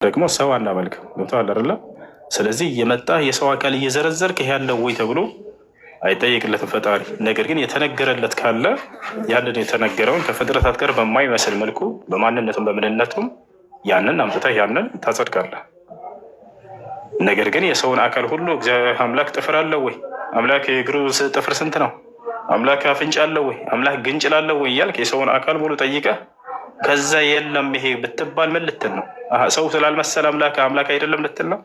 ደግሞ ሰው አናመልክም። ገብቶሃል አይደለ? ስለዚህ የመጣ የሰው አካል እየዘረዘርክ ይሄ ያለው ወይ ተብሎ አይጠየቅለትም ፈጣሪ። ነገር ግን የተነገረለት ካለ ያንን የተነገረውን ከፍጥረታት ጋር በማይመስል መልኩ በማንነቱም በምንነቱም ያንን አምጥተህ ያንን ታጸድቃለህ። ነገር ግን የሰውን አካል ሁሉ እግዚአብሔር አምላክ ጥፍር አለው ወይ? አምላክ የእግሩ ጥፍር ስንት ነው? አምላክ አፍንጫ አለው ወይ? አምላክ ግንጭል አለው ወይ? እያልክ የሰውን አካል ሙሉ ጠይቀህ ከዛ የለም ይሄ ብትባል ምን ልትል ነው? ሰው ስላልመሰለ አምላክ አይደለም ልትል ነው?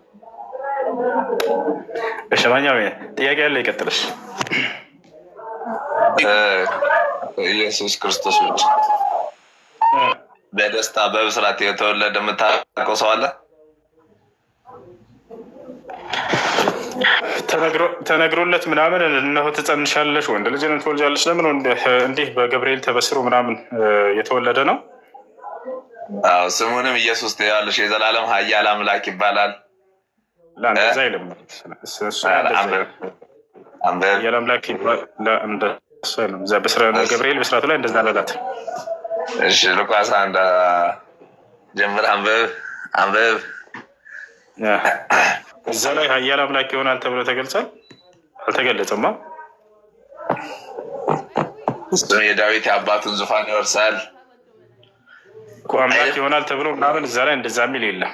በሸማኛ ጥያቄ ያለ ይቀጥልሽ። ኢየሱስ ክርስቶስ ውጭ በደስታ በብስራት የተወለደ የምታውቀው ሰው አለ? ተነግሮለት ምናምን እነሆ ትጸንሻለሽ፣ ወንድ ልጅን ትወልጃለሽ። ለምን እንዲህ በገብርኤል ተበስሮ ምናምን የተወለደ ነው? ስሙንም ኢየሱስ ትያለሽ፣ የዘላለም ኃያል አምላክ ይባላል። እንደዛ አይልም። ኃያል አምላክ ገብርኤል ብስራቱ ላይ እንደዛ አላላት። እሺ ሉቃስ 1 ጀምር አንብብ። እዛ ላይ ኃያል አምላክ ይሆናል ተብሎ ተገልጿል? አልተገለጸማ። የዳዊት የአባቱን ዙፋን ይወርሳል እኮ አምላክ ይሆናል ተብሎ ምናምን እዛ ላይ እንደዛ የሚል የለም።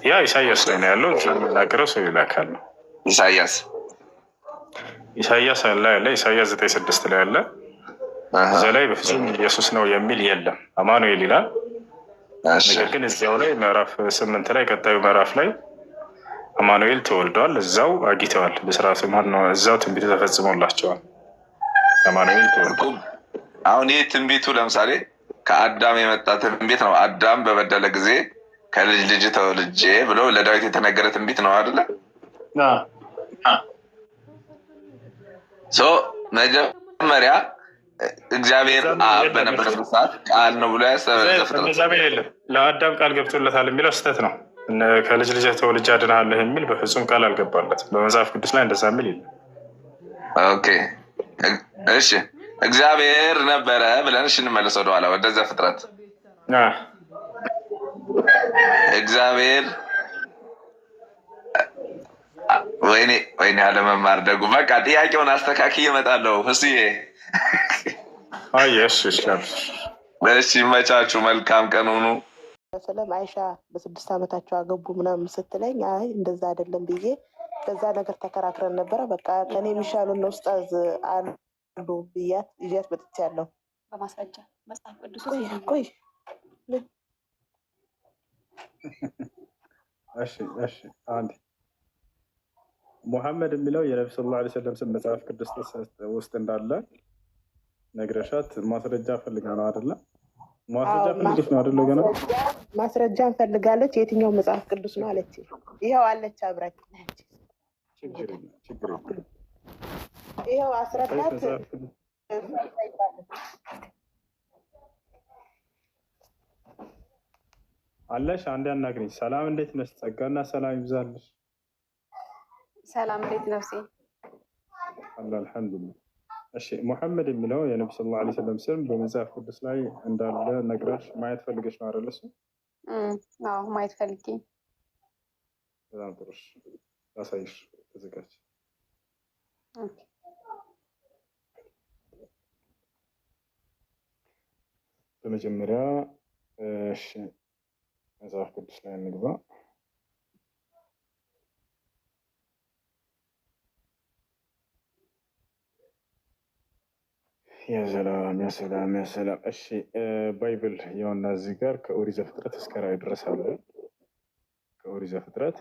ያ ኢሳያስ ላይ ነው ያለው። የሚናገረው ሰው ይላካል ነው። ኢሳያስ ላይ ያለ ኢሳያስ 9:6 ላይ ያለ እዛ ላይ በፍጹም ኢየሱስ ነው የሚል የለም። አማኑኤል ይላል። ነገር ግን እዚያው ላይ ምዕራፍ 8 ላይ ቀጣዩ ምዕራፍ ላይ አማኑኤል ተወልደዋል፣ እዛው አጊተዋል። በስርዓቱ ማነው እዛው ትንቢቱ ተፈጽሞላቸዋል። አማኑኤል ተወልደዋል። አሁን ይህ ትንቢቱ ለምሳሌ ከአዳም የመጣ ትንቢት ነው። አዳም በበደለ ጊዜ ከልጅ ልጅ ተወልጄ ብሎ ለዳዊት የተነገረ ትንቢት ነው አይደለ? መጀመሪያ እግዚአብሔር በነበረበት ሰዓት ቃል ነው ብሎ የለም። ለአዳም ቃል ገብቶለታል የሚለው ስህተት ነው። ከልጅ ልጅ ተወልጄ አድንሃለሁ የሚል በፍጹም ቃል አልገባለት። በመጽሐፍ ቅዱስ ላይ እንደዛ የሚል የለም። ኦኬ እሺ፣ እግዚአብሔር ነበረ ብለን እንመለስ ወደኋላ ወደዚያ ፍጥረት። እግዚአብሔር ወይኔ አለመማር ደጉ። በቃ ጥያቄውን አስተካክዬ እመጣለሁ። እሺ ይመቻችሁ። መልካም ቀን ሁኑ። ሰላም አይሻ በ6 ዓመታቸው አገቡ ምናምን ስትለኝ አይ እንደዛ አይደለም ብዬ በዛ ነገር ተከራክረን ነበረ። በቃ ከኔ የሚሻሉ ነው ኡስታዝ አሉ ብያት ይዣት መጥቻለሁ በማስረጃ መጽሐፍ ቅዱስ ቆይ እሺ አንዴ ሙሐመድ የሚለው የነብዩ ሰለላሁ ዐለይሂ ወሰለም ስም መጽሐፍ ቅዱስ ውስጥ እንዳለ ነግረሻት ማስረጃ ፈልጋ ነው አይደለ? ማስረጃ ፈልገሽ ነው አይደለ? ገና ማስረጃ እንፈልጋለች። የትኛው መጽሐፍ ቅዱስ ነው አለች። ይኸው አለች አብራች። ችግር ይኸው አስረዳት አለሽ። አንዴ አናግሪኝ። ሰላም እንዴት ነሽ? ጸጋና ሰላም ይብዛልሽ። ሰላም እንዴት ነው? አልሐምዱሊላህ። እሺ ሙሐመድ የሚለው የነብዩ ሰለላሁ ዐለይሂ ወሰለም ስም በመጽሐፍ ቅዱስ ላይ እንዳለ ነግረሽ ማየት ፈልገሽ ነው አይደል? እሱ አዎ ማየት ፈልጌ። በጣም ጥሩ። ላሳይሽ። ተዘጋጅ። በመጀመሪያ እሺ መጽሐፍ ቅዱስ ላይ እንግባ። ያሰላም። እሺ ባይብል የሆነ እዚህ ጋር ከኦሪት ዘፍጥረት እስከ ራዕይ ድረስ አለ። ከኦሪት ዘፍጥረት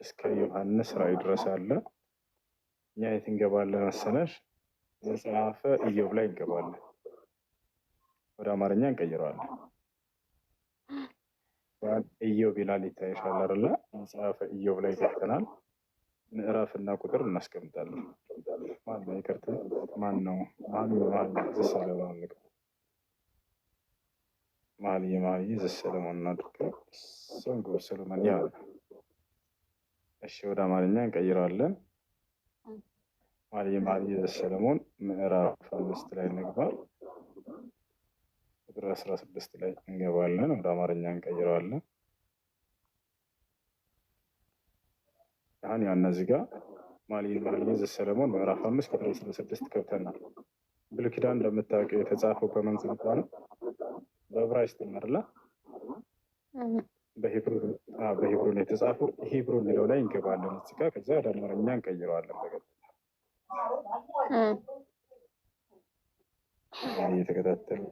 እስከ ዮሐንስ ራዕይ ድረስ አለ። እኛ የት እንገባለን መሰለሽ? መጽሐፈ ኢዮብ ላይ እንገባለን። ወደ አማርኛ እንቀይረዋለን። ኢዮብ ይላል ይታይሻል አይደለ? መጽሐፈ ኢዮብ ላይ ገብተናል። ምዕራፍ እና ቁጥር እናስቀምጣለን። ማነው ይቅርታ፣ ማነው ዘሰለሞን መኃልየ ዘሰለሞን እናድርገው። ሶንግ ኦፍ ሰሎሞን ያ። እሺ ወደ አማርኛ እንቀይረዋለን። መኃልየ ዘሰለሞን ምዕራፍ 5 ላይ እንግባ። ቁጥር 16 ላይ እንገባለን። ወደ አማርኛ እንቀይረዋለን። አሁን ያው እነዚህ ጋር መኃልየ ዘሰሎሞን ምዕራፍ 5 ቁጥር 16 ገብተናል። ብሉይ ኪዳን እንደምታውቀው የተጻፈው በምን ቋንቋ ነው? በዕብራይስጥ አይደለ? በሂብሩ ነው የተጻፈው። ሂብሩ የሚለው ላይ እንገባለን እዚህ ጋር። ከዛ ወደ አማርኛ እንቀይረዋለን በቀጥታ እየተከታተሉ።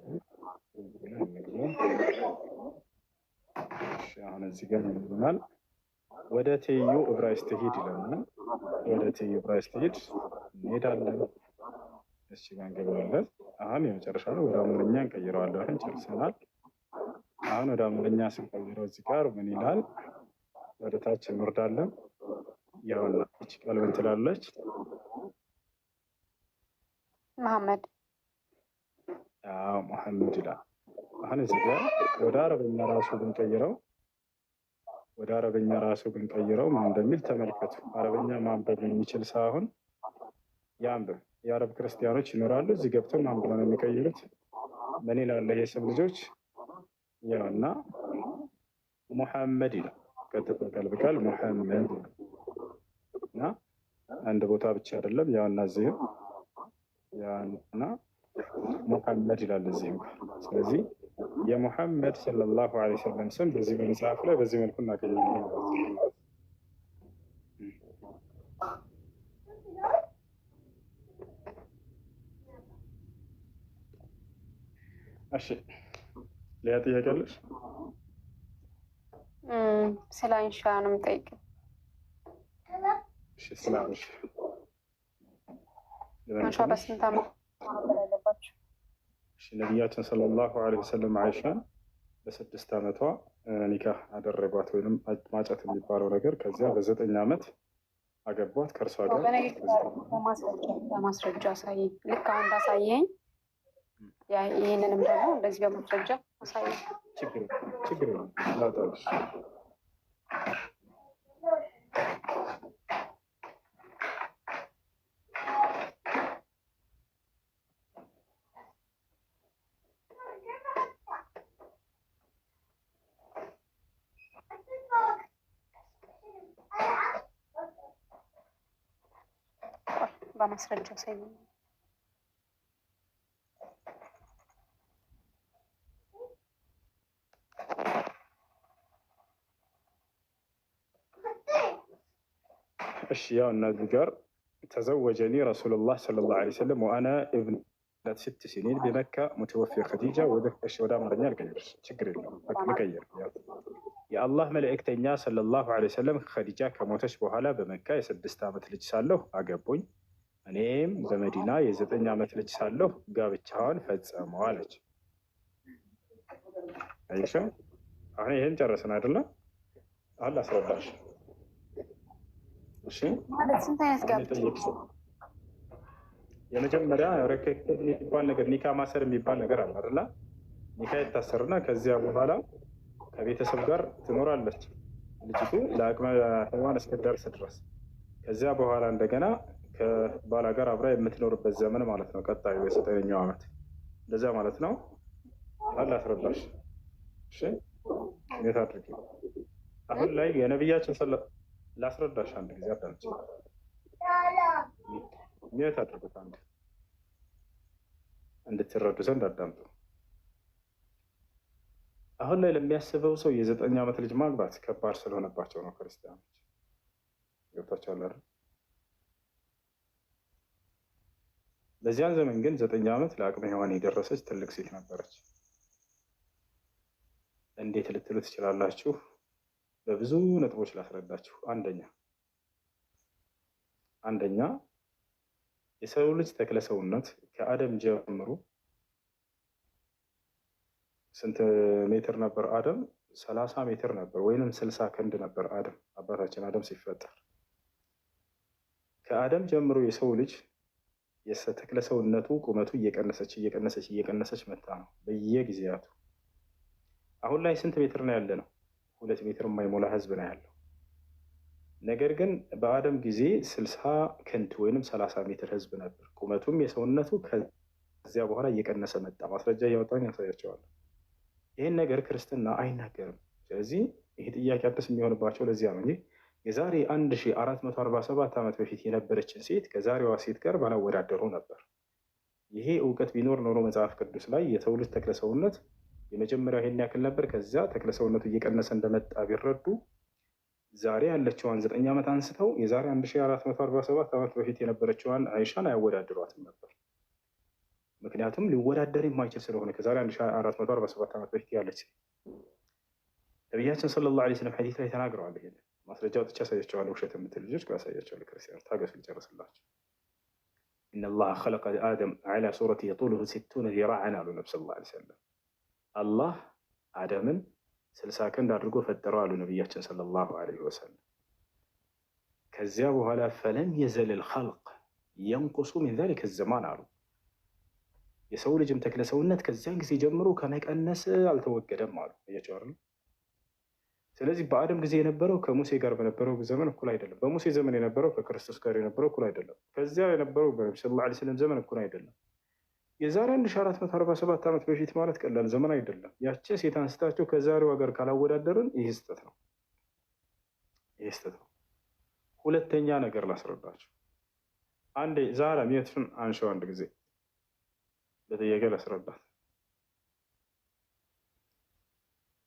አሁን እዚህ ጋር ይሉናል ወደ ትይዩ ዕብራይስጥ ሂድ ይለናል። ወደ ትይዩ ዕብራይስጥ ሂድ እንሄዳለን። እሺ ጋር እንገባለን። አሁን የመጨረሻ ነው፣ ወደ አማርኛ እንቀይረዋለን። አሁን ጨርሰናል። አሁን ወደ አማርኛ ስንቀይረው እዚህ ጋር ምን ይላል? ወደ ታች እንወርዳለን። ያውና እቺ ቃል ምን ትላለች? መሐመድ መሐመድ ይላል። አሁን እዚህ ጋር ወደ አረበኛ ራሱ ብንቀይረው ምን እንደሚል ተመልከቱ። አረበኛ ማንበብ የሚችል ሳይሆን ያንብብ። የአረብ ክርስቲያኖች ይኖራሉ። እዚህ ገብተው ማንበብ ነው የሚቀይሩት። ምን ይላል? የሰው ልጆች ያውና ሙሐመድ ይላል። ቀጥታ ቃል በቃል ሙሐመድ እና አንድ ቦታ ብቻ አይደለም። ያውና እዚህ ያውና ሙሐመድ ይላል እዚህም ጋር። ስለዚህ የሙሐመድ ሰለላሁ ዐለይሂ ወሰለም ስም በዚህ በመጽሐፍ ላይ በዚህ መልኩ እናገኛለን። እሺ ሌላ ጥያቄ አለሽ? ስለ አይሻ ነው የምጠይቀው። እሺ ስለ አይሻ በስንት ዓመት አለባቸው? እሺ ነቢያችን ሰለላሁ ዐለይሂ ወሰለም አይሻን በ6 ዓመቷ ኒካህ አደረጓት፣ ወይም ማጨት የሚባለው ነገር። ከዚያ በ9 ዓመት አገቧት። ከእርሷ ጋር በማስረጃ አሳየኝ። ልክ አሁን እንዳሳየኝ ይህንንም ደግሞ እንደዚህ በማስረጃ አሳየኝ። ችግር ላውጣልሽ። በማስረጃ አሳየኝ። እሺ ያው እነዚህ ጋር ተዘወጀኒ ረሱሉላህ ሰለላሁ ዐለይሂ ወሰለም ወአና ኢብኑ 6 ሲኒን በመካ ሙተወፊ ኸዲጃ። ወደ አማርኛ ልቀይርሽ፣ ችግር የለውም ልቀይር። የአላህ መልእክተኛ ሰለላሁ ዐለይሂ ወሰለም ኸዲጃ ከሞተች በኋላ በመካ የ6 ዓመት ልጅ ሳለሁ አገቡኝ። እኔም በመዲና የ9 ዓመት ልጅ ሳለሁ ጋብቻዋን ፈጸመው አለች። አይሻ አሁን ይሄን ጨረስን አይደለ? አሁን ላስረዳሽ። እሺ ስንት አይነት ጋብቻ? የመጀመሪያ ርክክብ የሚባል ነገር፣ ኒካ ማሰር የሚባል ነገር አለ አይደለ? ኒካ ይታሰርና ከዚያ በኋላ ከቤተሰብ ጋር ትኖራለች ልጅቱ ለአቅመ ሔዋን እስክትደርስ ድረስ። ከዚያ በኋላ እንደገና ከባላ ጋር አብራ የምትኖርበት ዘመን ማለት ነው። ቀጣዩ የ9ኛው ዓመት እንደዚያ ማለት ነው። አለ አስረዳሽ። እሺ እንዴት አድርጊ። አሁን ላይ የነቢያችን ላስረዳሽ አንድ ጊዜ አዳምጪ። እንዴት አድርጉት አንድ እንድትረዱ ዘንድ አዳምጡ። አሁን ላይ ለሚያስበው ሰው የ9 ዓመት ልጅ ማግባት ከባድ ስለሆነባቸው ነው ክርስቲያኖች። ገብታችኋል አይደል? በዚያን ዘመን ግን 9 ዓመት ለአቅመ ሔዋን የደረሰች ትልቅ ሴት ነበረች። እንዴት ልትሉ ትችላላችሁ? በብዙ ነጥቦች ላስረዳችሁ። አንደኛ የሰው ልጅ ተክለ ሰውነት ከአደም ጀምሮ ስንት ሜትር ነበር? አደም 30 ሜትር ነበር፣ ወይንም 60 ክንድ ነበር አደም አባታችን አደም ሲፈጠር። ከአደም ጀምሮ የሰው ልጅ የተክለ ሰውነቱ ቁመቱ እየቀነሰች መጣ ነው በየጊዜያቱ። አሁን ላይ ስንት ሜትር ነው ያለ ነው? 2 ሜትር የማይሞላ ህዝብ ነው ያለው። ነገር ግን በአደም ጊዜ 60 ክንድ ወይንም 30 ሜትር ህዝብ ነበር ቁመቱም የሰውነቱ። ከዚያ በኋላ እየቀነሰ መጣ። ማስረጃ እያወጣን ያሳያቸዋል። ይህን ነገር ክርስትና አይናገርም። ስለዚህ ይሄ ጥያቄ አዲስ የሚሆንባቸው ለዚያ ነው እንጂ የዛሬ 1447 ዓመት በፊት የነበረችን ሴት ከዛሬዋ ሴት ጋር ባላወዳደሩ ነበር። ይሄ እውቀት ቢኖር ኖሮ መጽሐፍ ቅዱስ ላይ የሰው ልጅ ተክለሰውነት የመጀመሪያው ይሄን ያክል ነበር፣ ከዚያ ተክለሰውነቱ እየቀነሰ እንደመጣ ቢረዱ ዛሬ ያለችዋን 9 ዓመት አንስተው የዛሬ 1447 ዓመት በፊት የነበረችዋን አይሻን አያወዳድሯትም ነበር። ምክንያቱም ሊወዳደር የማይችል ስለሆነ ከዛሬ 1447 ዓመት በፊት ያለች ነቢያችን ሰለላሁ ዐለይሂ ወሰለም ሐዲስ ላይ ተናግረዋል። ይሄን ማስረጃ ወጥቼ አሳያቸዋለሁ። ውሸት የምትል ልጆች ያሳያቸዋለሁ። ክርስቲያን ታገሱ፣ ልጨርስላቸው። ኢነላህ ኸለቀ አደም ዐላ ሱረቲሂ ጡሉሁ 60 ዚራዐን አሉ ነቢ ሰለላሁ ዐለይሂ ወሰለም። አላህ አደምን 60 ክንድ አድርጎ ፈጠረው አሉ ነቢያችን ሰለላሁ ዐለይሂ ወሰለም። ከዚያ በኋላ ፈለም የዘልል ኸልቅ የንቁሱ ሚን ዛሊከ ዘማን አሉ። የሰው ልጅም ተክለ ሰውነት ከዚያን ጊዜ ጀምሮ ከመቀነስ አልተወገደም አሉ። እያቸዋር ስለዚህ በአደም ጊዜ የነበረው ከሙሴ ጋር በነበረው ዘመን እኩል አይደለም። በሙሴ ዘመን የነበረው ከክርስቶስ ጋር የነበረው እኩል አይደለም። ከዚያ የነበረው በነቢ ሰለላሁ ዐለይሂ ወሰለም ዘመን እኩል አይደለም። የዛሬ 1447 ዓመት በፊት ማለት ቀላል ዘመን አይደለም። ያችን ሴት አንስታቸው ከዛሬዋ ጋር ካላወዳደርን ይህ ስህተት ነው። ይህ ስህተት ነው። ሁለተኛ ነገር ላስረዳቸው። አንዴ ዛራ ሜቱን አንሸው አንድ ጊዜ በጥያቄ ላስረዳት።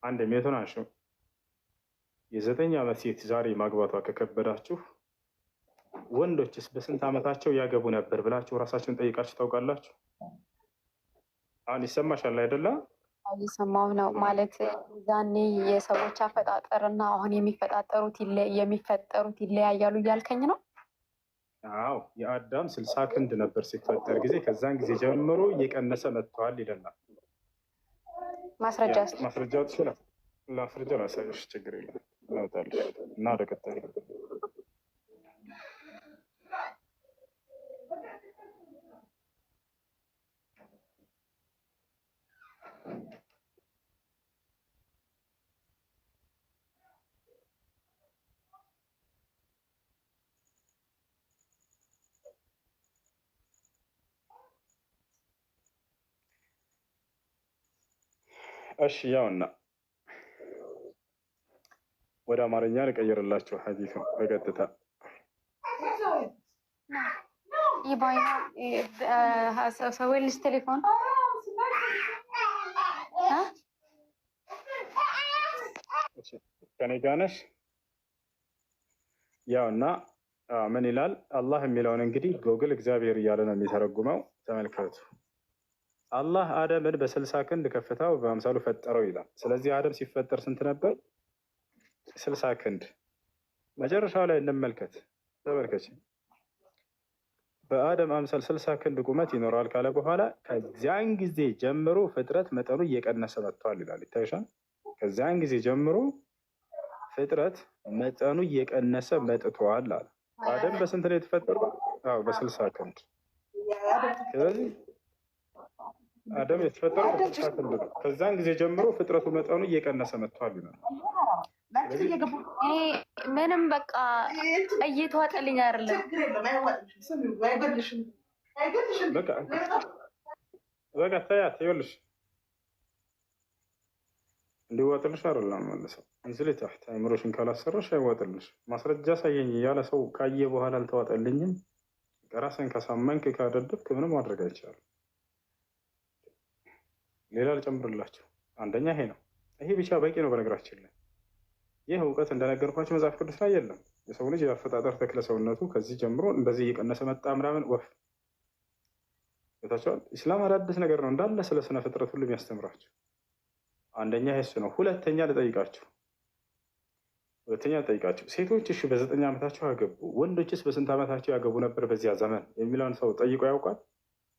አንድ ሜቱን አንሸው። የ9 ዓመት ሴት ዛሬ ማግባቷ ከከበዳችሁ ወንዶችስ በስንት ዓመታቸው ያገቡ ነበር ብላችሁ ራሳችሁን ጠይቃችሁ ታውቃላችሁ? አሁን ይሰማሻል አይደለ? እየሰማሁ ነው። ማለት ዛኔ የሰዎች አፈጣጠር እና አሁን የሚፈጠሩት ይለያያሉ እያልከኝ ነው? አዎ፣ የአዳም 60 ክንድ ነበር ሲፈጠር ጊዜ፣ ከዛን ጊዜ ጀምሮ እየቀነሰ መጥተዋል ይለናል። ማስረጃ ትችላል። ማስረጃ ላሳየሽ፣ ችግር የለም እናወጣልሽ እና ወደ ቀጣይ እሺ ያውና ወደ አማርኛ ልቀይርላችሁ ሐዲሱን በቀጥታ ሰዌልስ ቴሌፎን ከኔ ጋር ነሽ? ያውና ምን ይላል አላህ የሚለውን እንግዲህ ጎግል እግዚአብሔር እያለ ነው የሚተረጉመው። ተመልከቱ። አላህ አደምን በ60 ክንድ ከፍታው በአምሳሉ ፈጠረው ይላል። ስለዚህ አደም ሲፈጠር ስንት ነበር? 60 ክንድ። መጨረሻው ላይ እንመልከት። ተመልከች። በአደም አምሳል 60 ክንድ ቁመት ይኖረዋል ካለ በኋላ ከዚያን ጊዜ ጀምሮ ፍጥረት መጠኑ እየቀነሰ መጥቷል ይላል። ይታይሻል። ከዚያን ጊዜ ጀምሮ ፍጥረት መጠኑ እየቀነሰ መጥቷል አለ። አደም በስንት ነው የተፈጠረው? አዎ በ60 ክንድ። ስለዚህ አደም የተፈጠረው በ60 ክንድ ነው። ከዛን ጊዜ ጀምሮ ፍጥረቱ መጠኑ እየቀነሰ መጥቷል ይላል። ምንም በቃ እየተዋጠልኝ አይደለም። በቃ ታያት ይኸውልሽ፣ እንዲዋጥልሽ አይደለም መልሰው እንዝል ታህት አይምሮሽን ካላሰራሽ አይዋጥልሽ። ማስረጃ ሳየኝ ያለ ሰው ካየ በኋላ አልተዋጠልኝም። ራስን ካሳመንክ ካደደብክ ምንም ማድረግ አይቻልም። ሌላ ልጨምርላችሁ። አንደኛ ይሄ ነው። ይሄ ብቻ በቂ ነው። በነገራችን ላይ ይህ እውቀት እንደነገርኳቸው መጽሐፍ ቅዱስ ላይ የለም። የሰው ልጅ የአፈጣጠር ተክለ ሰውነቱ ከዚህ ጀምሮ እንደዚህ እየቀነሰ መጣ ምናምን ወፍ ታቸዋል። ኢስላም አዳዲስ ነገር ነው እንዳለ ስለ ስነ ፍጥረት ሁሉ የሚያስተምራቸው። አንደኛ ይሄ ነው። ሁለተኛ ልጠይቃችሁ ሴቶች እሺ በ9 ዓመታቸው ያገቡ፣ ወንዶችስ በስንት ዓመታቸው ያገቡ ነበር በዚያ ዘመን የሚለውን ሰው ጠይቆ ያውቃል?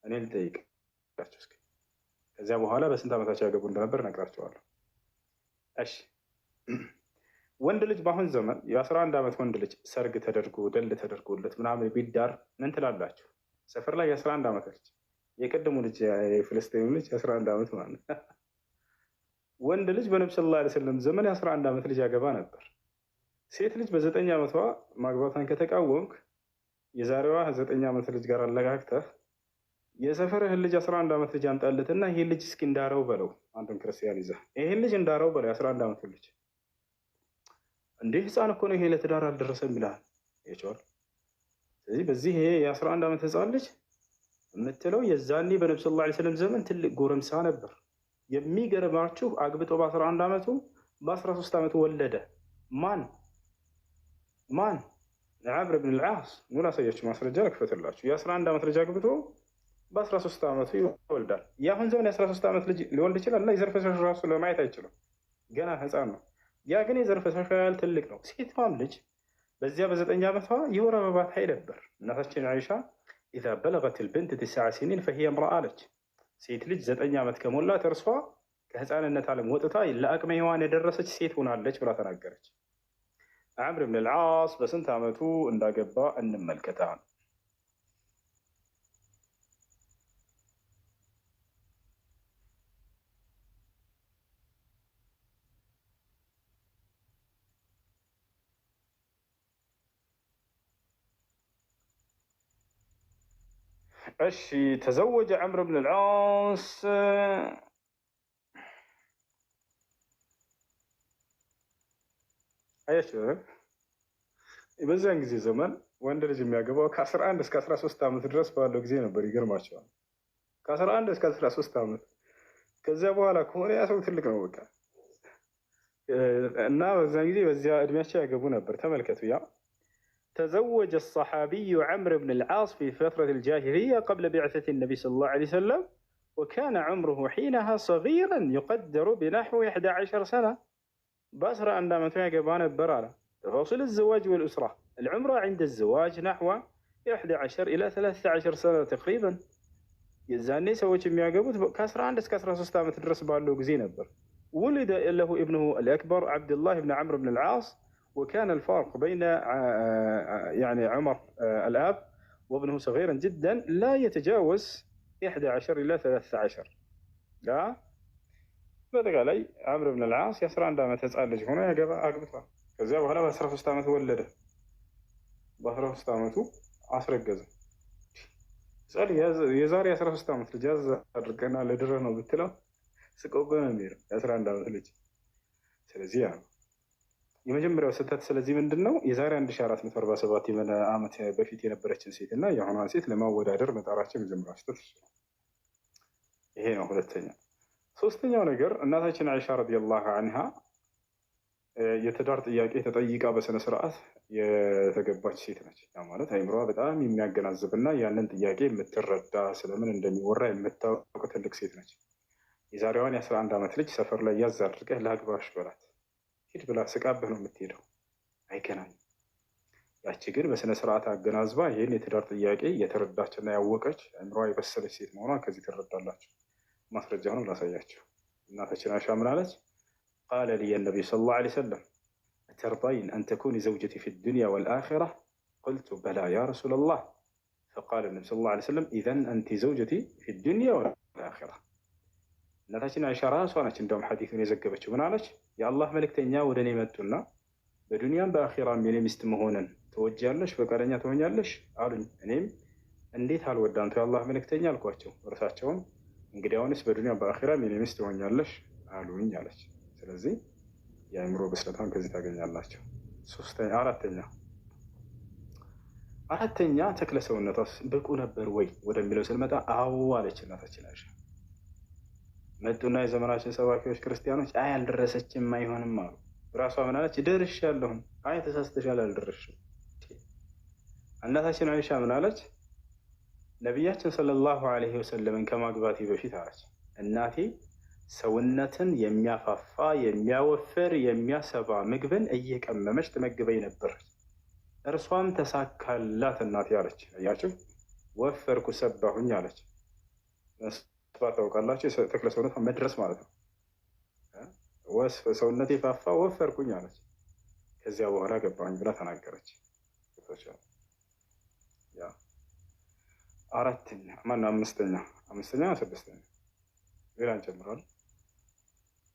እኔ ልጠይቅ። ከዚያ በኋላ በስንት ዓመታቸው ያገቡ እንደነበር እነግራቸዋለሁ። እሺ ወንድ ልጅ በአሁን ዘመን የ11 ዓመት ወንድ ልጅ ሰርግ ተደርጎ ደል ተደርጎለት ምናምን ቢዳር ምን ትላላችሁ? ሰፈር ላይ የ11 ዓመት ልጅ የቀደሙ ልጅ የፍልስጤም ልጅ የ11 ዓመት ማለት ወንድ ልጅ በነብዩ ሰለላሁ ዐለይሂ ወሰለም ዘመን የ11 ዓመት ልጅ ያገባ ነበር። ሴት ልጅ በ9 ዓመቷ ማግባቷን ከተቃወምክ የዛሬዋ 9 ዓመት ልጅ ጋር አለጋግተህ የሰፈርህን ልጅ 11 ዓመት ልጅ አምጣለትና ይሄ ልጅ እስኪ እንዳረው በለው። አንተን ክርስቲያን ይዘህ ይሄን ልጅ እንዳረው በለው የ11 ዓመት ልጅ እንዴ ህፃን እኮ ነው ይሄ ለትዳር አልደረሰም ይልሃል። ይቸዋል። ስለዚህ በዚህ ይሄ የ11 ዓመት ህፃን ልጅ የምትለው የዛኔ በነብዩ ሰለላሁ ዐለይሂ ወሰለም ዘመን ትልቅ ጎረምሳ ነበር። የሚገርማችሁ አግብቶ በ11 ዓመቱ በ13 ዓመቱ ወለደ። ማን ዓምር ብን አልዓስ ኑ ላሳያችሁ፣ ማስረጃ ልክፈትላችሁ። የ11 ዓመት ልጅ አግብቶ በ13 ዓመቱ ይወልዳል። የአሁን ዘመን የ13 ዓመት ልጅ ሊወልድ ይችላል እና የዘር ፈሳሽ ራሱ ለማየት አይችልም፣ ገና ህፃን ነው። ያ ግን የዘር ፈሳሽ ያህል ትልቅ ነው። ሴቷም ልጅ በዚያ በ9 ዓመቷ የወር አበባ ታይ ነበር። እናታችን አይሻ ኢዛ በለገት ልብንት 9 ሲኒን ፈሂየ እምረአ አለች። ሴት ልጅ 9 ዓመት ከሞላት እርሷ ከህፃንነት ዓለም ወጥታ ለአቅመ ሔዋን የደረሰች ሴት ሆናለች ብላ ተናገረች። ዓምር ብን አልዓስ በስንት ዓመቱ እንዳገባ እንመልከታ። እሺ ተዘወጀ ዓምር ብን አልዓስ አያችሁ፣ በዚያን ጊዜ ዘመን ወንድ ልጅ የሚያገባው ከ11 እስከ 13 ዓመት ድረስ ባለው ጊዜ ነበር። ይገርማቸዋል። ከ11 እስከ 13 ዓመት። ከዚያ በኋላ ከሆነ ያ ሰው ትልቅ ነው በቃ። እና በዚያን ጊዜ በዚያ እድሜያቸው ያገቡ ነበር። ተመልከቱ። ያ ተዘወጀ الصحابي عمرو بن العاص في فترة الجاهلية قبل بعثة النبي صلى الله عليه وسلم وكان عمره حينها صغيرا يقدر بنحو 11 سنة. بأسرى عندما يقبان البرارة. تفاصيل الزواج والأسرة. العمرة عند الزواج نحو 11 إلى 13 سنة تقريبا. يزاني سويت مياقبوت كسر عند كسر سستامة الدرس بالو زين نبر. ولد له ابنه الأكبر عبد الله بن عمرو بن العاص وكان الفارق بين يعني عمر الآب وابنه صغيرا جدا لا يتجاوز 11 إلى 13. لا በጠቃላይ ዓምር ብን አልዓስ የ11 ዓመት ህፃን ልጅ ሆኖ አግብቷል። ከዚያ በኋላ በ13 ዓመቱ ወለደ። በ13 ዓመቱ አስረገዘ። የዛሬ 13 ዓመት ልጅ ያዝ አድርገና ለድረህ ነው ብትለው ስቆብህ ነው የሚሄደው የ11 ዓመት ልጅ። ስለዚህ ያ ነው የመጀመሪያው ስህተት። ስለዚህ ምንድን ነው የዛሬ 1447 ዓመት በፊት የነበረችን ሴት እና የአሁኗን ሴት ለማወዳደር መጣራቸው የመጀመሪያው ስህተት ይሄ ነው። ሁለተኛ ሶስተኛው ነገር እናታችን አይሻ ረዲየላሁ አንሃ የትዳር ጥያቄ ተጠይቃ በስነ ስርዓት የተገባች ሴት ነች። ያ ማለት አይምሯ በጣም የሚያገናዝብና ያንን ጥያቄ የምትረዳ ስለምን እንደሚወራ የምታውቅ ትልቅ ሴት ነች። የዛሬዋን የ11 ዓመት ልጅ ሰፈር ላይ ያዝ አድርገህ ላግባሽ በላት ሂድ ብላ ስቃብህ ነው የምትሄደው። አይገናኝም። ያቺ ግን በስነ ስርዓት አገናዝባ ይህን የትዳር ጥያቄ የተረዳችና ያወቀች አይምሯ የበሰለች ሴት መሆኗን ከዚህ ትረዳላችሁ። ማስረጃውን ላሳያችሁ። እናታችን አይሻ ምን አለች? ቃለ ሊየ ነቢዩ ሰለላሁ ዐለይሂ ወሰለም አተርዳይን አን ተኩኒ ዘውጀቲ ፊ ዱንያ ወልአኺራ ቁልቱ በላ ያ ረሱለላህ ፈቃለ ነቢ ሰለላሁ ዐለይሂ ወሰለም ኢዘን አንቲ ዘውጀቲ ፊ ዱንያ ወልአኺራ። እናታችን አይሻ ራሷ ነች እንደውም ሐዲሱን የዘገበችው። ምን አለች? የአላህ መልእክተኛ ወደ እኔ መጡና በዱንያም በአኺራም የኔ ሚስት መሆንን ትወጃለሽ፣ ፈቃደኛ ትሆኛለሽ አሉኝ። እኔም እንዴት አልወዳ አንቱ የአላህ መልእክተኛ አልኳቸው። እርሳቸውም እንግዲያውንስ በዱንያ በአኺራም የኔ ሚስት ትሆኛለሽ አሉኝ አለች። ስለዚህ የአእምሮ ብስለታን ከዚህ ታገኛላቸው። አራተኛ ተክለ ሰውነቷስ ብቁ ነበር ወይ ወደሚለው ስንመጣ አዎ አለች እናታችን አይሻ። መጡና የዘመናችን ሰባኪዎች ክርስቲያኖች አይ አልደረሰችም አይሆንም አሉ። ራሷ ምን አለች? ደርሻለሁ። አይ ተሳስተሻል አልደረስሽም። እናታችን አይሻ ምን አለች? ነቢያችን ሰለላሁ ዐለይሂ ወሰለምን ከማግባቴ በፊት አለች እናቴ ሰውነትን የሚያፋፋ የሚያወፍር የሚያሰባ ምግብን እየቀመመች ትመግበኝ ነበር። እርሷም ተሳካላት እናቴ አለች። እያችሁ ወፈርኩ ሰባሁኝ አለች። መስፋት ታውቃላችሁ፣ ተክለ ሰውነት መድረስ ማለት ነው። ሰውነቴ ፋፋ ወፈርኩኝ አለች። ከዚያ በኋላ ገባሁኝ ብላ ተናገረች። አራተኛ ማነው? አምስተኛ ስድስተኛ ሌላ እንጨምራለን።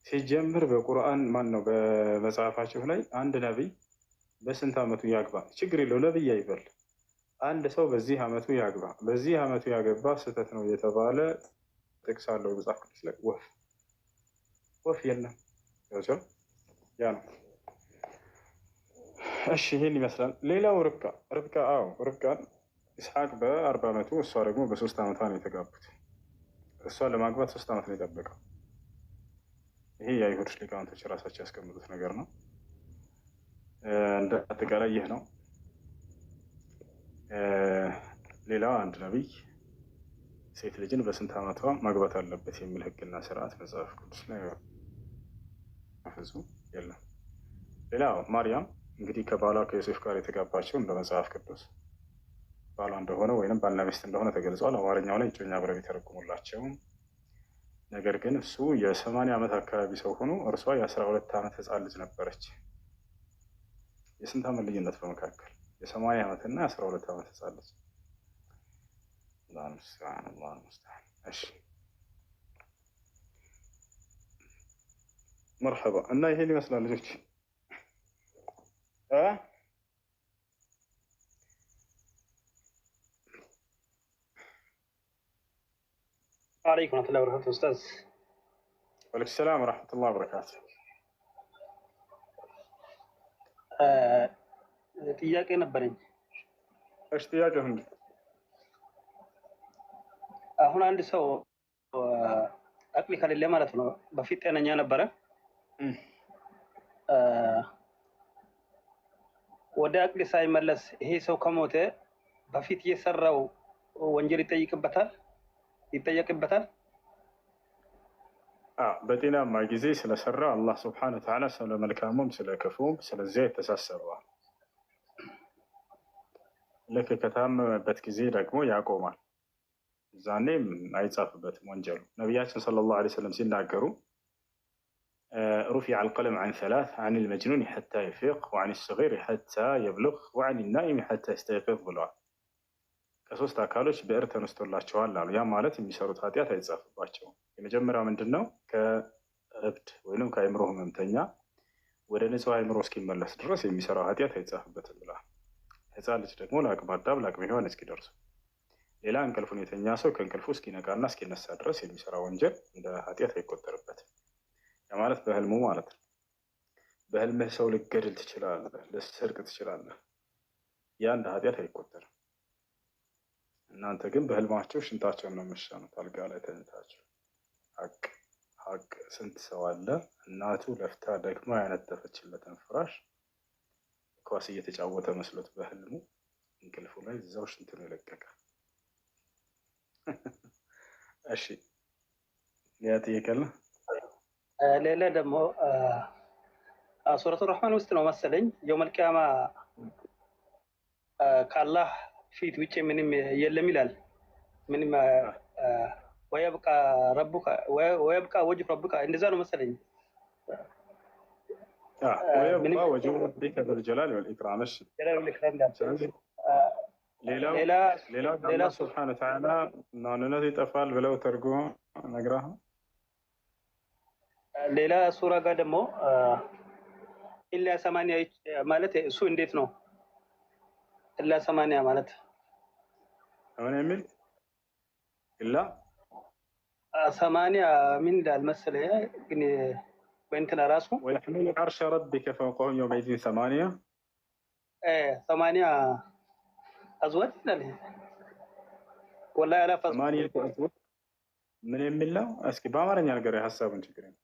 ሲጀምር በቁርአን ማን ነው በመጽሐፋችሁ ላይ አንድ ነቢይ በስንት ዓመቱ ያግባ? ችግር የለው ነቢይ አይበል። አንድ ሰው በዚህ ዓመቱ ያግባ፣ በዚህ ዓመቱ ያገባ ስህተት ነው የተባለ ጥቅስ አለው መጽሐፍ ቅዱስ ላይ? ወፍ የለም። ያ ነው እሺ ይሄን ይመስላል። ሌላው ርብቃ አዎ ርብቃን ኢስሐቅ በ40 ዓመቱ እሷ ደግሞ በ3 ዓመቷ ነው የተጋቡት። እሷ ለማግባት 3 ዓመት ነው የጠበቀው። ይሄ የአይሁድ ሊቃውንቶች ራሳቸው ያስቀምጡት ነገር ነው። እንደ አጠቃላይ ይህ ነው። ሌላው አንድ ነቢይ ሴት ልጅን በስንት ዓመቷ ማግባት አለበት የሚል ሕግና ስርዓት መጽሐፍ ቅዱስ ላይ ፍጹም የለም። ሌላው ማርያም እንግዲህ ከባሏ ከዮሴፍ ጋር የተጋባቸው እንደ መጽሐፍ ቅዱስ ባሏ እንደሆነ ወይም ባልና ሚስት እንደሆነ ተገልጿል። አማርኛው ላይ እጮኛ ብለው የተረጉሙላቸው። ነገር ግን እሱ የ80 ዓመት አካባቢ ሰው ሆኖ እርሷ የ12 ዓመት ህፃን ልጅ ነበረች። የስንት ዓመት ልዩነት በመካከል? የ80 ዓመትና የ12 ዓመት ህፃን ልጅ። እሺ መርሐባ። እና ይሄን ይመስላል ልጆች። عليكم ورحمة الله وبركاته أستاذ. وعليكم السلام ورحمة الله وبركاته. ጥያቄ ነበረኝ። እሺ ጥያቄው እንዴ? አሁን አንድ ሰው አቅሊ ከሌለ ማለት ነው በፊት ጤነኛ ነበረ ወደ አቅሊ ሳይመለስ ይሄ ሰው ከሞተ በፊት የሰራው ወንጀል ይጠየቅበታል? በጤናማ ጊዜ ስለሰራ አላህ ስብሐነ ወተዓላ ስለ መልካሙም ስለ ክፉም ስለዚያ የተሳሰበዋል። ልክ ከታመመበት ጊዜ ደግሞ ያቆማል። ዛኔም አይጻፍበትም ወንጀሉ። ነቢያችን ሰለላሁ ዐለይሂ ወሰለም ሲናገሩ رفع القلم عن 3 عن المجنون حتى يفيق وعن الصغير حتى يبلغ وعن النائم حتى يستيقظ ብለዋል። ከሶስት አካሎች ብዕር ተነስቶላቸዋል አሉ። ያ ማለት የሚሰሩት ኃጢአት አይጻፍባቸውም። የመጀመሪያው ምንድን ነው? ከእብድ ወይም ከአእምሮ ህመምተኛ ወደ ንጹህ አእምሮ እስኪመለስ ድረስ የሚሰራው ኃጢአት አይጻፍበትም ብለዋል። ህፃን ልጅ ደግሞ ለአቅመ አዳም ለአቅመ ሔዋን እስኪደርሱ፣ ሌላ እንቅልፉን የተኛ ሰው ከእንቅልፉ እስኪነቃና እስኪነሳ ድረስ የሚሰራ ወንጀል እንደ ኃጢአት አይቆጠርበትም። ያ ማለት በህልሙ ማለት ነው። በህልምህ ሰው ልትገድል ትችላለህ፣ ልትሰርቅ ትችላለህ። ያ እንደ ኃጢአት አይቆጠርም። እናንተ ግን በህልማቸው ሽንታቸውን ነው የምትሸኑት፣ አልጋ ላይ ተኝታችሁ። ሀቅ ስንት ሰው አለ እናቱ ለፍታ ደግሞ ያነጠፈችለትን ፍራሽ ኳስ እየተጫወተ መስሎት በህልሙ እንቅልፉ ላይ እዛው ሽንት ነው የለቀቀ። እሺ ያ ጥያቄለ ሌላ ደግሞ ሱረቱ ረህማን ውስጥ ነው መሰለኝ የውመል ቂያማ ከአላህ ፊት ውጭ ምንም የለም ይላል። ምንም ወይብቃ ረቡካ ወይብቃ ወጅህ ረቡካ እንደዛ ነው መሰለኝ። ወይብቃ ወጅህ ረቢከ ዘል ጀላሊ ወል ኢክራም። እሺ ሌላ ሱብሓነሁ ወተዓላ ማንነቱ ይጠፋል ብለው ተርጉሞ ነግረህ ሌላ ሱራ ጋር ደግሞ ኢላ 80 ማለት እሱ እንዴት ነው? ኢላ 80 ማለት ምን የሚል ኢላ 80 ምን እንዳል መሰለኝ ግን በእንትና ራሱ ወይሕሚሉ ዐርሸ ረቢከ ፈውቀሁም የውመኢዚን 80 አዝዋጅ ይላል። ወላሂ አላፈዝ 80 አዝዋጅ ምን የሚል ነው? እስኪ በአማርኛ ነገር ሀሳቡን ችግር ነው።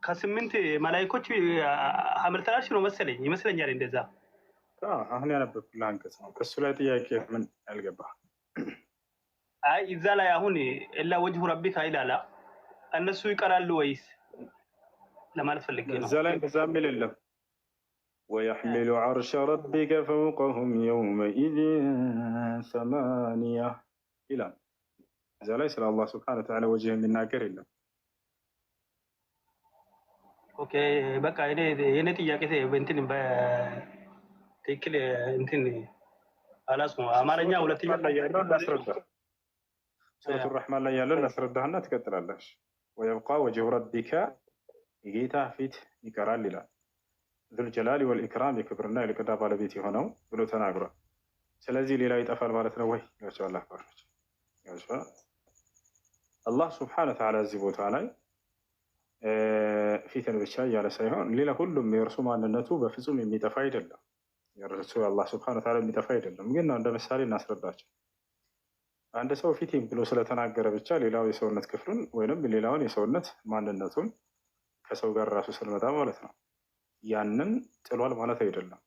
ከ8 መላእክቶች ሐምልተናሽ ነው መሰለኝ ይመስለኛል እንደዛ። አሁን ያነበብኩልህ አንቀጽ ነው። ከሱ ላይ ጥያቄ ምን ያልገባህ? አይ እዛ ላይ አሁን ኢላ ወጅሁ ረቢካ ይላል። እነሱ ይቀራሉ ወይስ ለማለት ፈልጌ ነው። እዛ ላይ እንደዛ የሚል የለም። ወየሕሚሉ ዐርሸ ረቢከ ፈውቀሁም የውመኢዚን 8 ይላል። እዛ ላይ ስለ አላህ ሱብሓነሁ ወተዓላ ወጅህ የሚናገር የለም። ኦኬ በቃ የኔ ጥያቄ እንትን በትክክል እንትን አላስኩ። አማርኛ ሁለተኛ ላይ ያለው ላስረዳ። ሱረቱ ረህማን ላይ ያለው ላስረዳህና ትቀጥላለህ። ወየብቃ ወጅሁ ረቢከ የጌታ ፊት ይቀራል ይላል። ዙል ጀላሊ ወል ኢክራም የክብርና የልቅና ባለቤት የሆነው ብሎ ተናግሯል። ስለዚህ ሌላው ይጠፋል ማለት ነው ወይ? ይወቻላ አባቶች አላህ ሱብሓነሁ ወተዓላ እዚህ ቦታ ላይ ፊትን ብቻ እያለ ሳይሆን ሌላ ሁሉም የእርሱ ማንነቱ በፍጹም የሚጠፋ አይደለም። የእርሱ አላህ ስብሐነ ወተዓላ የሚጠፋ አይደለም። ግን እንደ ምሳሌ እናስረዳቸው። አንድ ሰው ፊቴን ብሎ ስለተናገረ ብቻ ሌላው የሰውነት ክፍሉን ወይንም ሌላውን የሰውነት ማንነቱን ከሰው ጋር ራሱ ስንመጣ ማለት ነው ያንን ጥሏል ማለት አይደለም።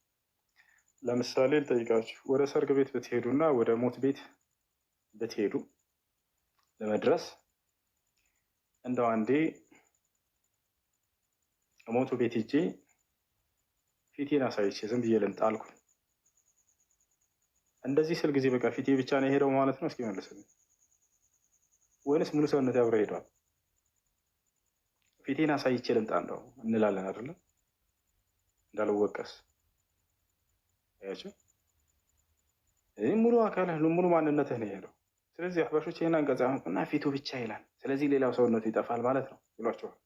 ለምሳሌ ልጠይቃችሁ፣ ወደ ሰርግ ቤት ብትሄዱና ወደ ሞት ቤት ብትሄዱ ለመድረስ እንደው አንዴ ሞቱ ቤት ሂጄ ፊቴን አሳይቼ ዝም ብዬ ልምጣ አልኩኝ። እንደዚህ ስል ጊዜ በቃ ፊቴ ብቻ ነው የሄደው ማለት ነው? እስኪ መልስልኝ። ወይንስ ሙሉ ሰውነት አብሮ ሄዷል? ፊቴን አሳይቼ ልምጣ እንደው እንላለን አይደለም? እንዳልወቀስ ያቸው ሙሉ አካልህ ሙሉ ማንነትህ ነው የሄደው። ስለዚህ አህባሾች ይህን አንቀጽ ያመጡና ፊቱ ብቻ ይላል፣ ስለዚህ ሌላው ሰውነቱ ይጠፋል ማለት ነው ይሏቸዋል።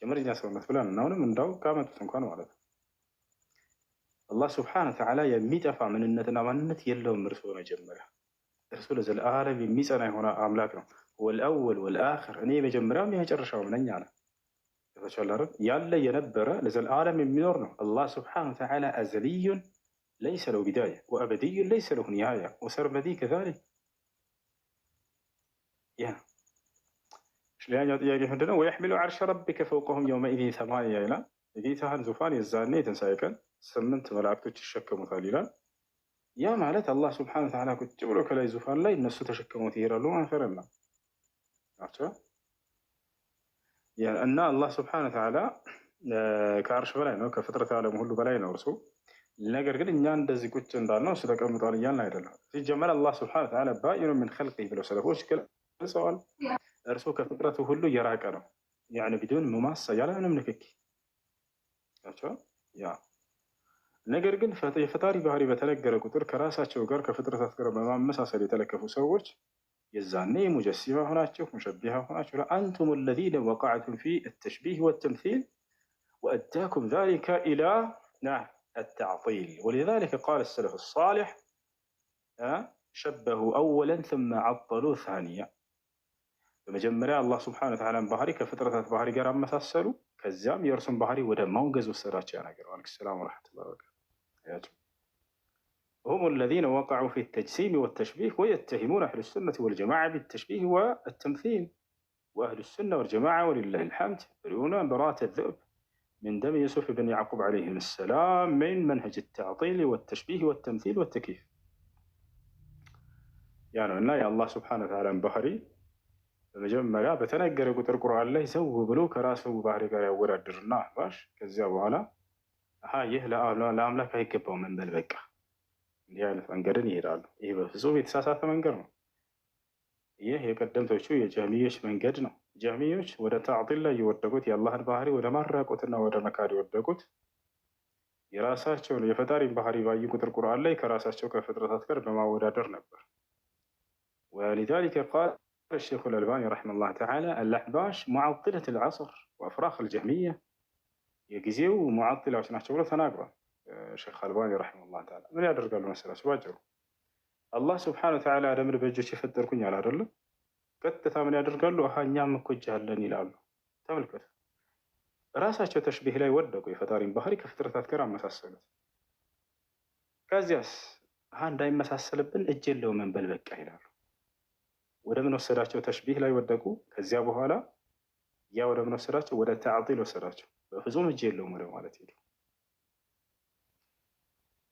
ጀመርኛ ሰውነት ብለን እናሁንም እንዳው ካመጡት እንኳን ማለት ነው። አላህ ስብሐነሁ ወተዓላ የሚጠፋ ምንነትና ማንነት የለውም። እርሱ መጀመሪያ እርሱ ለዘለዓለም የሚጸና የሆነ አምላክ ነው። ወልአወል ወልአኽር፣ እኔ የመጀመሪያውም የመጨረሻውም ነኝ አለ። ያለ የነበረ ለዘለዓለም የሚኖር ነው። አላህ ስብሐነሁ ወተዓላ አዘልዩን ለይሰ ለሁ ቢዳያ ወአበድዩን ለይሰ ለሁ ኒሃያ ወሰርመዲ ከዛሊክ። ሌላኛው ጥያቄ ምንድነው? ወየሕሚሉ ዐርሸ ረቢከ ፈውቀሁም የውመኢዚን ሰማንያ ይላል። የጌታህን ዙፋን የዛኔ የትንሣኤ ቀን 8 መላእክቶች ይሸከሙታል ይላል። ያ ማለት አላህ ስብሐነሁ ወተዓላ ቁጭ ብሎ ከላይ ዙፋን ላይ እነሱ ተሸክመውት ይሄዳሉ ማለት ነው ናቸው። እና አላህ ስብሐነሁ ወተዓላ ከአርሽ በላይ ነው፣ ከፍጥረት ዓለም ሁሉ በላይ ነው እርሱ። ነገር ግን እኛ እንደዚህ ቁጭ እንዳልነው እሱ ተቀምጧል እያልን አይደለም። ሲጀመር አላህ ስብሐነሁ ወተዓላ ባኢኑ ሚን ኸልቂሂ ብለው ሰለፎች ገልጸዋል። እርሱ ከፍጥረቱ ሁሉ የራቀ ነው። ያኒ ቢዱን ሙማሳ ያለ ምንም ንክኪ ናቸው። ያ ነገር ግን የፈጣሪ ባህሪ በተነገረ ቁጥር ከራሳቸው ጋር ከፍጥረታት ጋር በማመሳሰል የተለከፉ ሰዎች የዛኔ ሙጀሲማ ሆናችሁ ሙሸቢሃ ሆናችሁ ለአንቱም ለዚነ ወቀዕቱም ፊ ተሽቢህ ወተምሲል ወአዳኩም ዛሊከ ኢላ التعطيل ولذلك قال السلف الصالح شبهوا أولا ثم عطلوا ثانيا በመጀመሪያ አላህ ስብሐነሁ ወተዓላ ባህሪ ከፍጥረታት ባህሪ ጋር አመሳሰሉ። ከዚያም የእርሱን ባህሪ ወደ ማውገዝ ወሰዳቸው። ያነገረዋል ሰላም ወራህመቱላሂ ወበረካቱ هم الذين وقعوا في التجسيم والتشبيه ويتهمون أهل السنة والجماعة بالتشبيه والتمثيل وأهل السنة والجماعة ولله الحمد يقولون براءة الذئب من دم يوسف بن يعقوب عليهم السلام من منهج التعطيل والتشبيه والتمثيل والتكييف. يعني أن الله سبحانه وتعالى بحري በመጀመሪያ በተነገረ ቁጥር ቁርአን ላይ ሰው ብሎ ከራሱ ባህሪ ጋር ያወዳድርና አህባሽ ከዚያ በኋላ ይህ ለአምላክ አይገባውም እንበል በቃ እንዲህ አይነት መንገድን ይሄዳሉ። ይህ በፍጹም የተሳሳተ መንገድ ነው። ይህ የቀደምቶቹ የጀህሚዮች መንገድ ነው። ጀህሚዮች ወደ ተዕጢል ላይ የወደቁት የአላህን ባህሪ ወደ ማራቆትና ወደ መካድ የወደቁት የራሳቸውን የፈጣሪን ባህሪ ባዩ ቁጥር ቁርአን ላይ ከራሳቸው ከፍጥረታት ጋር በማወዳደር ነበር። ወሊዛሊከ ቃል الشيخ الألباني رحمه الله تعالى الأحباش معطلة العصر وأفراخ الجهمية يجزيو معطلة عشان أحتوله تناقض. الشيخ الألباني رحمه الله تعالى من يقدر قال له مسألة سواجه الله سبحانه وتعالى على مر بيجي يفطر كوني على رله قد ثامن يقدر قال له ها نعم كوجه لني لالله تملكت راسه تشبيه لا يودق يفتارين بحري كفترة كرام مساسلت كازياس هان دايم مساسل بن اجل له من بلبك ይላሉ። ወደ ምን ወሰዳቸው? ተሽቢህ ላይ ወደቁ። ከዚያ በኋላ ያ ወደ ምን ወሰዳቸው? ወደ ተዕጢል ወሰዳቸው። በፍጹም እጅ የለውም ወደ ማለት ሄዱ።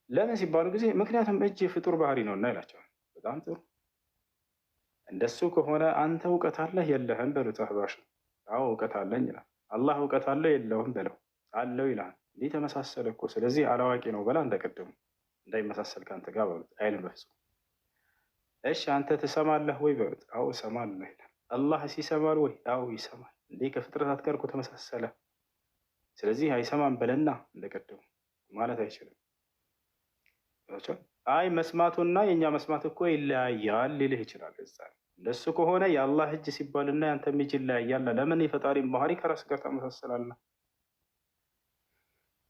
ለምን ሲባሉ ጊዜ ምክንያቱም እጅ የፍጡር ባህሪ ነውና ይላቸዋል። በጣም ጥሩ። እንደሱ ከሆነ አንተ እውቀት አለህ የለህም በሉት። አህባሽ አዎ እውቀት አለኝ ይላል። አላህ እውቀት አለው የለውም በለው። አለው ይላል። እንዲህ ተመሳሰለ እኮ ስለዚህ አላዋቂ ነው በላ እንደቀደሙ እንዳይመሳሰል ካንተ ጋር በሉት። አይልም በፍጹም። እሺ አንተ ትሰማለህ ወይ በሉት። አዎ እሰማለሁ ይላል። አላህ ሲሰማል ወይ? አዎ ይሰማል። እንዴ ከፍጥረታት ጋር እኮ ተመሳሰለ። ስለዚህ አይሰማም በለና እንደቀደሙ ማለት አይችልም። አይ መስማቱና የኛ መስማት እኮ ይለያያል ሊልህ ይችላል። እንደሱ ከሆነ የአላህ እጅ ሲባልና ያንተም እጅ ይለያያል። ለምን የፈጣሪን ባህሪ ከራስ ጋር ታመሳሰላለህ?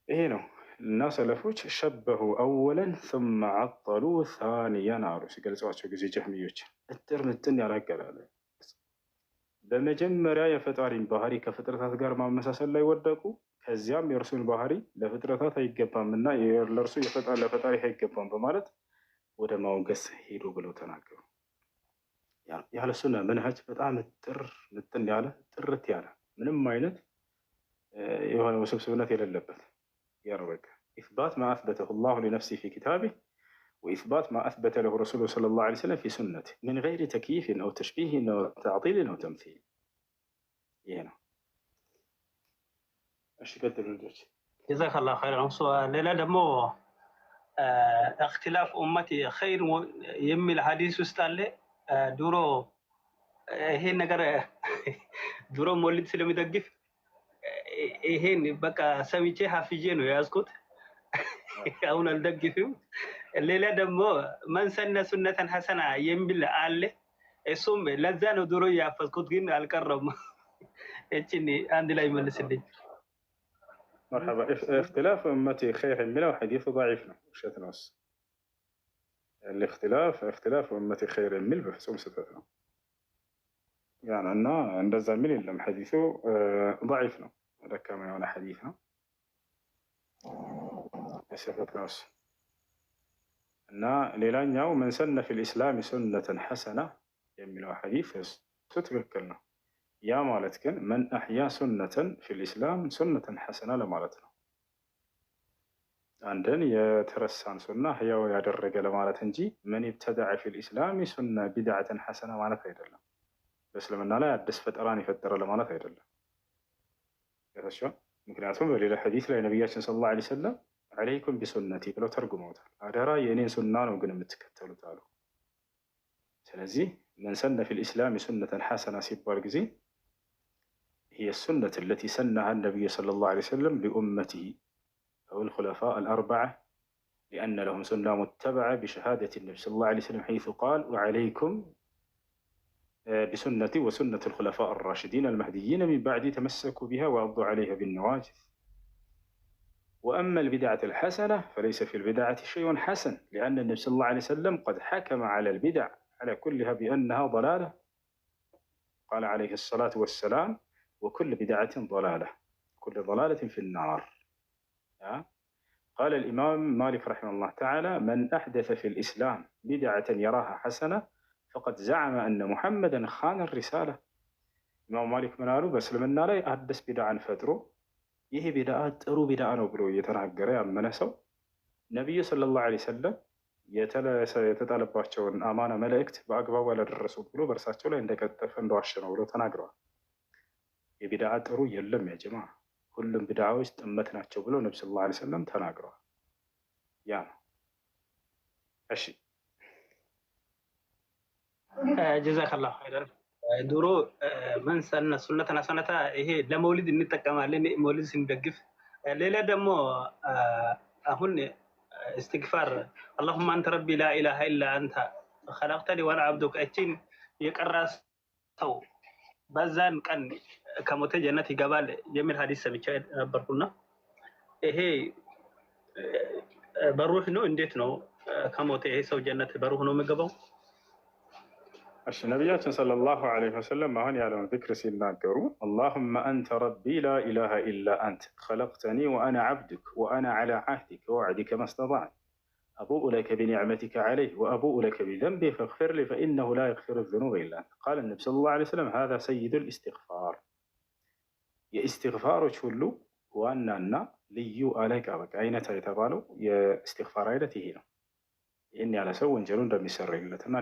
ይሄ ነው እና ሰለፎች ሸበሁ አወለን ثم عطلوا ثانيا አሉ ሲገልጿቸው ጊዜ ጀህሚዮች እጥር ምጥን ያላገላለ በመጀመሪያ የፈጣሪን ባህሪ ከፍጥረታት ጋር ማመሳሰል ላይ ወደቁ። ከዚያም የእርሱን ባህሪ ለፍጥረታት አይገባም እና ለእርሱ ለፈጣሪ አይገባም በማለት ወደ ማውገስ ሄዱ ብለው ተናገሩ። ያለ ሱና መንሀጅ በጣም ምጥን ያለ ጥርት ያለ ምንም አይነት የሆነ ውስብስብነት የሌለበት ያ ነው። በቃ ኢስባት ማ አስበተሁ ላሁ ሊነፍሲሂ ፊ ኪታቢህ ወኢስባት ማ አስበተ ለሁ ረሱሉሁ ሰለላሁ ዐለይሂ ወሰለም ፊ ሱነቲህ ሚን ገይሪ ተክይፊን አው ተሽቢህን አው ተዕጢልን አው ተምሲል። ይሄ ነው። እሺ ቀጥሉ ልጆች። ጀዛከላሁ ኸይረን። ሌላ ደግሞ እክትላፍ ኡመቲ ኸይር የሚል ሀዲስ ውስጥ አለ። ድሮ ይሄን ነገር ድሮ ሞሊድ ስለሚደግፍ ይሄን በቃ ሰምቼ ሀፍጄ ነው የያዝኩት። አሁን አልደግፍም። ሌላ ደግሞ መንሰነ ሱነተን ሐሰና የሚል አለ። እሱም ለዛ ነው ድሮ ያፈዝኩት፣ ግን አልቀረም። እቺን አንድ ላይ መልስልኝ። مرحبا. اختلاف أمتي خير የሚለው ሐዲሱ ضعيف ነው፣ ውሸት ነው። اختلاف أمتي خير የሚል በፍጹም ስህተት ነው። ያን እና እንደዛ የሚል የለም። ሐዲሱ ضعيف ነው፣ ደካማ የሆነ ሐዲስ ነው። ስህተት ነው እና ሌላኛው መን ሰነ ፊል ኢስላም ሱነተን ሐሰና የሚለው ሐዲስ እሱ ትክክል ነው። ያ ማለት ግን መን አሕያ ሱነተን ፊል ኢስላም ሱነተን ሐሰና ለማለት ነው። አንድን የተረሳን ሱና ህያው ያደረገ ለማለት እንጂ መን ኢብተደዐ ፊል ኢስላም ሱነ ቢድዐተን ሐሰና ማለት አይደለም። በእስልምና ላይ አዲስ ፈጠራን የፈጠረ ለማለት አይደለም። ምክንያቱም በሌላ ሐዲስ ላይ ነቢያችን ሰለላሁ ዐለይሂ ወሰለም ዐለይኩም ቢሱነቲ ብለው ተርጉመውታል። አደራ የእኔን ሱና ነው ግን የምትከተሉት አሉ። ስለዚህ መን ሰነ ፊል ኢስላም ሱነተን ሐሰና ሲባል ጊዜ هي السنة التي سنها النبي صلى الله عليه وسلم لأمته أو الخلفاء الأربعة، لأن لهم سنة متبعة بشهادة النبي صلى الله عليه وسلم حيث قال وعليكم بسنتي وسنة الخلفاء الراشدين المهديين من بعدي تمسكوا بها وعضوا عليها بالنواجذ. وأما البدعة الحسنة فليس في البدعة شيء حسن، لأن النبي صلى الله عليه وسلم قد حكم على البدع على كلها بأنها ضلالة. قال عليه الصلاة والسلام وكل بدعة ضلالة كل ضلالة في النار. قال الإمام مالك رحمه الله تعالى من أحدث في الإسلام بدعة يراها حسنة فقد زعم أن محمدا خان الرسالة. إمام مالك من قالوا بسلمنا لا أحدث بدعا فترو ይሄ ቢድዓ ጥሩ ቢድዓ ነው ብሎ እየተናገረ ያመነ ሰው ነቢዩ ሰለላሁ ዐለይሂ ወሰለም የተጣለባቸውን አማና መልእክት በአግባቡ ያላደረሱት ብሎ በእርሳቸው ላይ እንደቀጠፈ እንደዋሸ ነው ብሎ ተናግረዋል። የቢድዓ ጥሩ የለም ያ ጀማ፣ ሁሉም ቢድዓዎች ጥመት ናቸው ብሎ ነብዩ ሰለላሁ ዐለይሂ ወሰለም ተናግረዋል። ያ ነው። እሺ ጀዛከላሁ ኸይረን። ድሮ መን ሰነ ሱነተን ሐሰነታ ይሄ ለመውሊድ እንጠቀማለን፣ መውሊድ ስንደግፍ። ሌላ ደግሞ አሁን እስትግፋር አላሁመ አንተ ረቢ ላ ኢላሃ ኢላ አንተ ኸለቅተኒ ወአና አብዱከ እቺን የቀራ ሰው በዛን ቀን ከሞተ ጀነት ይገባል የሚል ሐዲስ ሰምቼ ነበርኩና ይሄ በሩህ ነው? እንዴት ነው ከሞተ ይሄ ሰው ጀነት በሩህ ነው የሚገባው? እሺ ነቢያችን ሰለላሁ ዐለይሂ ወሰለም አሁን ያለውን ዚክር ሲናገሩ አላሁመ አንተ ረቢ ላ ኢላሃ ኢላ አንተ ኸለቅተኒ ወአና ዐብዱክ ወአና ዐላ ዐህዲከ ወወዕዲከ መስተጣዕቱ አቡኡ ለከ ቢኒዕመቲከ ዐለይሂ ወአቡኡ ለከ ቢዘንቢ ፈግፊር ሊ ፈኢነሁ ላ የግፊሩ ዙኑበ ኢላ አንተ። ቃለ ነቢ ሰለላሁ ዐለይሂ ወሰለም ሃዛ ሰይዱል ኢስቲግፋር። የኢስቲግፋሮች ሁሉ ዋናና ልዩ አለቃ በቃ አይነታ የተባለው የኢስቲግፋር አይነት ይሄ ነው። ይህን ያለ ሰው ወንጀሉ እንደሚሰረይለትና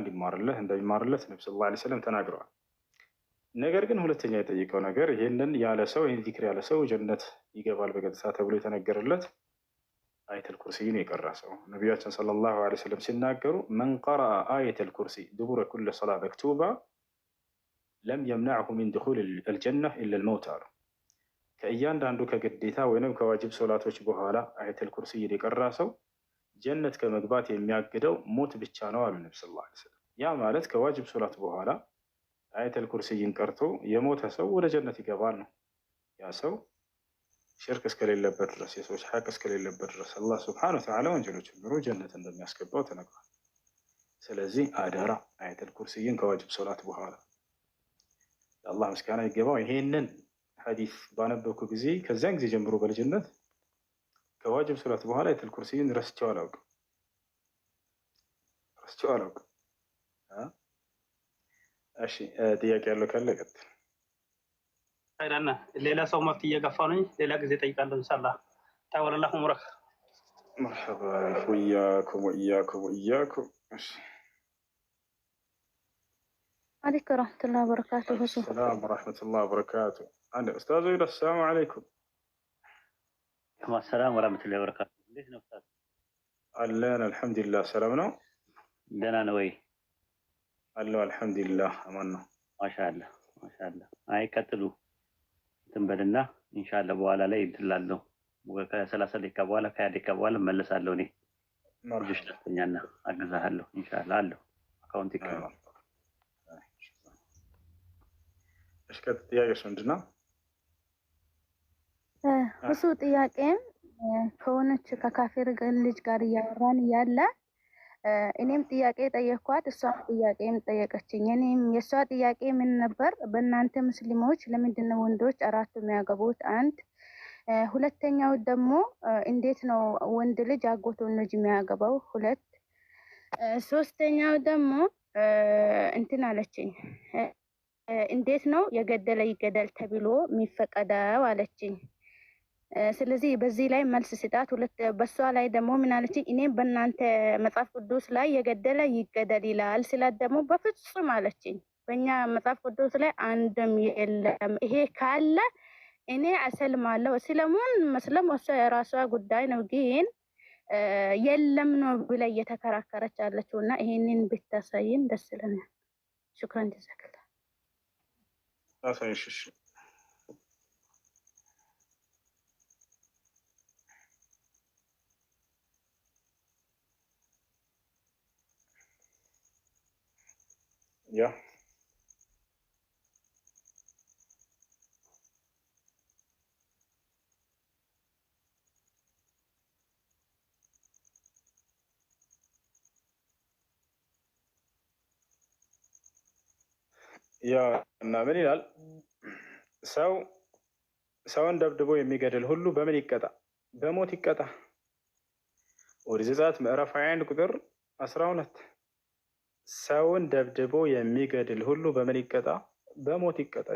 እንደሚማርለት ነቢ ሰለላሁ ዐለይሂ ወሰለም ተናግረዋል። ነገር ግን ሁለተኛ የጠየቀው ነገር ይህንን ያለ ሰው ይህን ዚክር ያለ ሰው ጀነት ይገባል በቀጥታ ተብሎ የተነገረለት አየተል ኩርሲይን የቀራ ሰው ነቢያችን ሰለላሁ ዐለይሂ ወሰለም ሲናገሩ መን ቀረአ አየተል ኩርሲ ዱቡረ ኩለ ሰላ መክቱባ ለም የምነዕሁ ሚን ዱኹል አልጀና ኢላ አልመውት አሉ። ከእያንዳንዱ ከግዴታ ወይም ከዋጅብ ሶላቶች በኋላ አየተል ኩርሲይን የቀራ ሰው ጀነት ከመግባት የሚያግደው ሞት ብቻ ነው አሉ ነቢ ሰለላሁ ዐለይሂ ወሰለም። ያ ማለት ከዋጅብ ሶላት በኋላ አየተል ኩርሲይን ቀርቶ የሞተ ሰው ወደ ጀነት ይገባል ነው። ያ ሰው ሽርክ እስከሌለበት ድረስ የሰዎች ሐቅ እስከሌለበት ድረስ አላህ ሱብሓነሁ ወተዓላ ወንጀሎችን ምሮ ጀነት እንደሚያስገባው ተነግሯል። ስለዚህ አደራ አየተል ኩርሲይን ከዋጅብ ሶላት በኋላ ለአላህ ምስጋና ይገባው። ይሄንን ሐዲስ ባነበብኩ ጊዜ ከዚያን ጊዜ ጀምሮ በልጅነት ከዋጅብ ሶላት በኋላ አየተል ኩርሲይን ረስቼው አላውቅም። እሺ ጥያቄ ያለው ካለ ቀጥል። አይደና ሌላ ሰው መፍት እየገፋ ነው። ሌላ ጊዜ ጠይቃለሁ ኢንሻአላህ። ታወለላሁ ሙረክ መርሐባ ወኢያኩም ወኢያኩም። እሺ عليكم ورحمة الله وبركاته. السلام ورحمة الله وبركاته. أنا أستاذ ويلا السلام عليكم. السلام ورحمة الله وبركاته. ليش نفتح؟ أهلا الحمد لله سلامنا. دنا نوي. أهلا الحمد لله أمنا. ما شاء الله ما شاء الله. هاي كتلو. تنبلنا إن شاء الله بوالا لا يدلالو. وكا سلاسة ديكا بوالا كا ديكا بوالا ملسالو ني. جشت تنيانا أجزاهالو إن شاء الله هالو. أكونتي كمان. እሺ ጥያቄሽ ምንድን ነው? እሱ ጥያቄም ከሆነች ከካፊር ልጅ ጋር እያወራን እያለ እኔም ጥያቄ ጠየኳት፣ እሷም ጥያቄም ጠየቀችኝ። እኔም የእሷ ጥያቄ ምን ነበር? በእናንተ ሙስሊሞች ለምንድን ነው ወንዶች አራቱ የሚያገቡት? አንድ ሁለተኛው ደግሞ እንዴት ነው ወንድ ልጅ አጎቱን ልጅ የሚያገባው? ሁለት ሶስተኛው ደግሞ እንትን አለችኝ፣ እንዴት ነው የገደለ ይገደል ተብሎ የሚፈቀደው አለችኝ። ስለዚህ በዚህ ላይ መልስ ስጣት። በሷ ላይ ደግሞ ምን አለችኝ? እኔም በእናንተ መጽሐፍ ቅዱስ ላይ የገደለ ይገደል ይላል ስላት ደግሞ በፍጹም አለችኝ፣ በእኛ መጽሐፍ ቅዱስ ላይ አንድም የለም። ይሄ ካለ እኔ አሰልማለሁ። ስለሙን መስለም እሷ የራሷ ጉዳይ ነው፣ ግን የለም ነው ብላ እየተከራከረች አለችው እና ይሄንን ብታሳይን ደስ ይለኛል። ሹክራን ጀዛከላ አሳይሽ። ያ እና ምን ይላል? ሰውን ደብድቦ የሚገድል ሁሉ በምን ይቀጣ? በሞት ይቀጣ። ኦሪት ዘጸአት ምዕራፍ 21 ቁጥር 12 ሰውን ደብድቦ የሚገድል ሁሉ በምን ይቀጣ? በሞት ይቀጣ።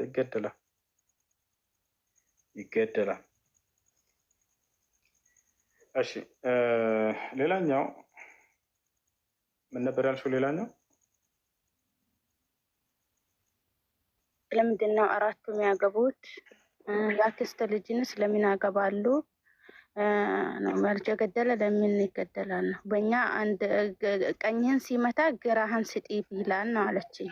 ይገደላል። እሺ ሌላኛው ምን ነበር ያልሽው? ሌላኛው ለምንድን ነው አራቱ የሚያገቡት? የአክስት ልጅንስ ለምን ያገባሉ? መልጀ ገደለ ለምን ይገደላል ነው። በእኛ አንድ ቀኝህን ሲመታ ግራህን ስጥ ይላል ነው አለችኝ።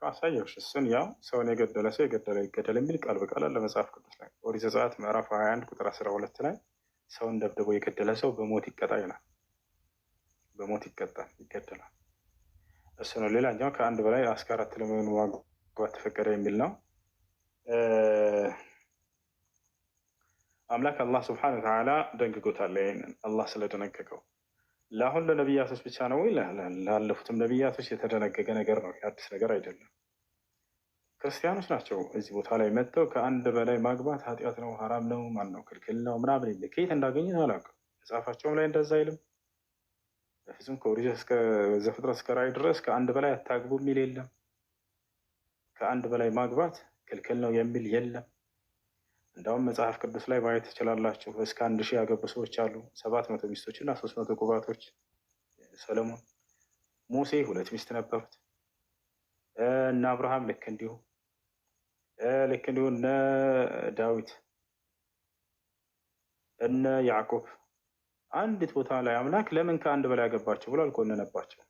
አሳየሁሽ። እሱን ያው ሰውን የገደለ ሰው የገደለ ይገደል የሚል ቃል በቃል አለ መጽሐፍ ቅዱስ ላይ። ኦሪት ዘጸአት ምዕራፍ 21 ቁጥር 12 ላይ ሰውን ደብድቦ የገደለ ሰው በሞት ይቀጣ ይላል። በሞት ይገደላል። እሱ ነው። ሌላኛው ከአንድ በላይ እስከ አራት ለመሆኑ ማግባት ተፈቀደ የሚል ነው። አምላክ አላህ ስብሐነ ወተዓላ ደንግጎታል። ይሄንን አላህ ስለደነገገው ለአሁን ለነቢያቶች ብቻ ነው ወይ? ላለፉትም ነቢያቶች የተደነገገ ነገር ነው፣ አዲስ ነገር አይደለም። ክርስቲያኖች ናቸው እዚህ ቦታ ላይ መጥተው ከአንድ በላይ ማግባት ኃጢአት ነው፣ ሐራም ነው፣ ማን ነው ክልክል ነው ምናምን የሚል ከየት እንዳገኙት አላውቅም። መጽሐፋቸውም ላይ እንደዛ አይልም በፍጹም። ከኦሪት እስከ ዘፍጥረት እስከ ራዕይ ድረስ ከአንድ በላይ አታግቡ የሚል የለም። ከአንድ በላይ ማግባት ክልክል ነው የሚል የለም። እንዳውም መጽሐፍ ቅዱስ ላይ ማየት ትችላላችሁ። እስከ 1000 ያገቡ ሰዎች አሉ። 700 ሚስቶች እና 300 ቁባቶች። ሰለሞን፣ ሙሴ 2 ሚስት ነበሩት። እነ አብርሃም ልክ እንዲሁ እነ ዳዊት እነ ያዕቆብ። አንዲት ቦታ ላይ አምላክ ለምን ከአንድ በላይ ያገባቸው ብሎ አልኮነነባቸው።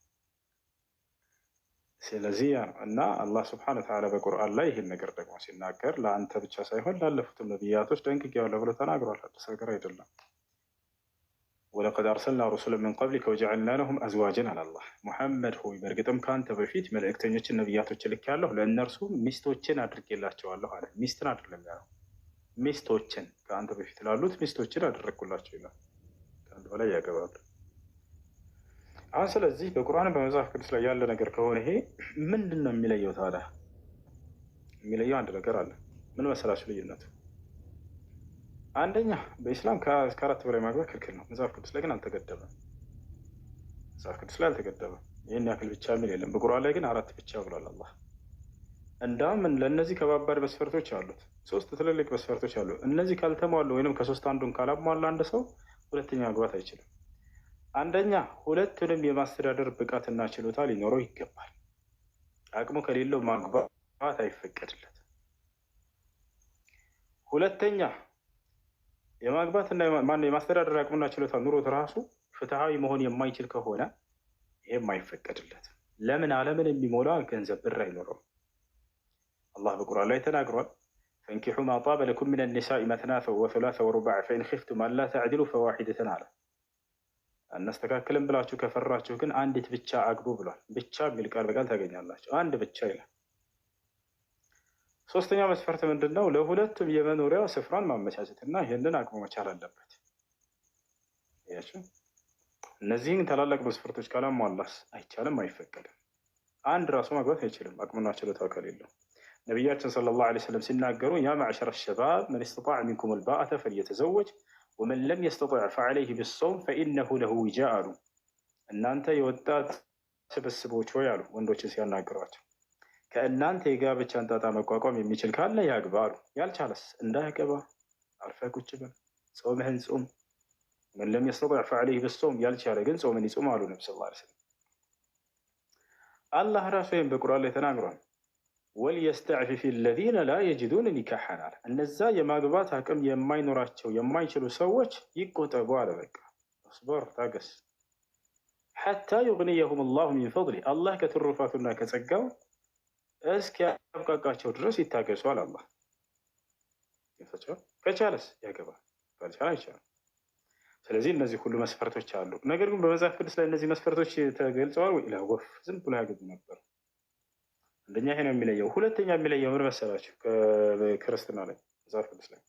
ስለዚህ እና አላህ ስብሐነሁ ወተዓላ በቁርአን ላይ ይህን ነገር ደግሞ ሲናገር ለአንተ ብቻ ሳይሆን ላለፉትም ነቢያቶች ደንግጌዋለሁ ብሎ ተናግሯል። አዲስ ነገር አይደለም። ወለቀድ አርሰልና ሩሱለን ሚን ቀብሊከ ወጀዐልና ለሁም አዝዋጀን አለ አላህ። ሙሐመድ ሆይ በእርግጥም ከአንተ በፊት መልእክተኞችን ነቢያቶች ልኬያለሁ፣ ለእነርሱ ሚስቶችን አድርጌላቸዋለሁ አለ። ሚስትን አይደለም ያለው፣ ሚስቶችን ከአንተ በፊት ላሉት ሚስቶችን አደረግኩላቸው ይላል። ከአንድ በላይ ያገባሉ። አሁን ስለዚህ በቁርአን በመጽሐፍ ቅዱስ ላይ ያለ ነገር ከሆነ ይሄ ምንድን ነው የሚለየው ታዲያ? የሚለየው አንድ ነገር አለ። ምን መሰላችሁ ልዩነቱ? አንደኛ በኢስላም ከአራት በላይ ማግባት ክልክል ነው። መጽሐፍ ቅዱስ ላይ ግን አልተገደበም። መጽሐፍ ቅዱስ ላይ አልተገደበም። ይህን ያክል ብቻ የሚል የለም። በቁርአን ላይ ግን 4 ብቻ ብሏል አላህ። እንዳውም ለእነዚህ ከባባድ መስፈርቶች አሉት። 3 ትልልቅ መስፈርቶች አሉ። እነዚህ ካልተሟሉ ወይንም ከ3 አንዱን ካላሟላ አንድ ሰው ሁለተኛ ማግባት አይችልም። አንደኛ ሁለቱንም የማስተዳደር ብቃትና ችሎታ ሊኖረው ይገባል። አቅሙ ከሌለው ማግባት አይፈቀድለትም። ሁለተኛ የማግባትና የማስተዳደር አቅሙና ችሎታ ኑሮት ራሱ ፍትሃዊ መሆን የማይችል ከሆነ ይህም አይፈቀድለትም። ለምን? ዓለምን የሚሞላ ገንዘብ ብር አይኖረውም። አላህ በቁርአን ላይ ተናግሯል። ፈንኪሑ ማ ጣበ ለኩም ሚነ ኒሳኢ መትና ወሱላሰ ወሩባዕ ፈኢን ኺፍቱም አላ ተዕዲሉ ፈዋሒደተን አለ። አናስተካክልም ብላችሁ ከፈራችሁ ግን አንዲት ብቻ አግቡ ብሏል። ብቻ የሚል ቃል በቃል ታገኛላችሁ። አንድ ብቻ ይላል። ሶስተኛ መስፈርት ምንድን ነው? ለሁለቱም የመኖሪያ ስፍራን ማመቻቸትና ይህንን አቅሙ መቻል አለበት። እነዚህን ታላላቅ መስፈርቶች ካላሟላስ አይቻልም፣ አይፈቀድም። አንድ ራሱ ማግባት አይችልም አቅሙና ችሎታው ከሌለው። ነቢያችን ሰለላሁ ዐለይሂ ወሰለም ሲናገሩ ያ መዕሸረ ሸባብ መን ስተጣዐ ሚንኩም አልባአተ ፈልየተዘወጅ ወመን ለም የስተጢዕ ፈዐለይሂ ቢሶም ፈኢነሁ ለሁ ዊጃ አሉ። እናንተ የወጣት ስብስቦች ሆይ አሉ ወንዶችን ሲያናግሯቸው ከእናንተ የጋብቻን ጣጣ መቋቋም የሚችል ካለ ያግባ አሉ። ያልቻለስ እንዳያገባ አርፈህ ቁጭ በል፣ ጾምህን ጾም። መን ለም የስተጢዕ ፈዐለይሂ ቢሶም፣ ያልቻለ ግን ጾምን ይጹም አሉ ነቢ ሰለላሁ ዐለይሂ ወሰለም። አላህ ራሱ ይህም በቁርአን ላይ ተናግሯል። ወልየስተዕፊፍ አለዚነ ላ የጅዱነ ኒካሐን አለ። እነዛ የማግባት አቅም የማይኖራቸው የማይችሉ ሰዎች ይቆጠቡ አለ። በቃ አስበር፣ ታገስ። ሐታ ዩግኒየሁም አላሁ ሚን ፈድሊህ፣ አላህ ከትሩፋቱና ከጸጋው እስኪያብቃቃቸው ድረስ ይታገሷል። አላህ ከቻለስ ያገባል፣ ካልቻለ አይቻልም። ስለዚህ እነዚህ ሁሉ መስፈርቶች አሉ። ነገር ግን በመጽሐፍ ቅዱስ ላይ እነዚህ መስፈርቶች ተገልጸዋል ወይ? ወፍ ዝም ብሎ ያገቡ ነበር። አንደኛ ይሄ ነው የሚለየው። ሁለተኛ የሚለየው ምን መሰላችሁ? ክርስትና ላይ መጽሐፍ ቅዱስ ላይ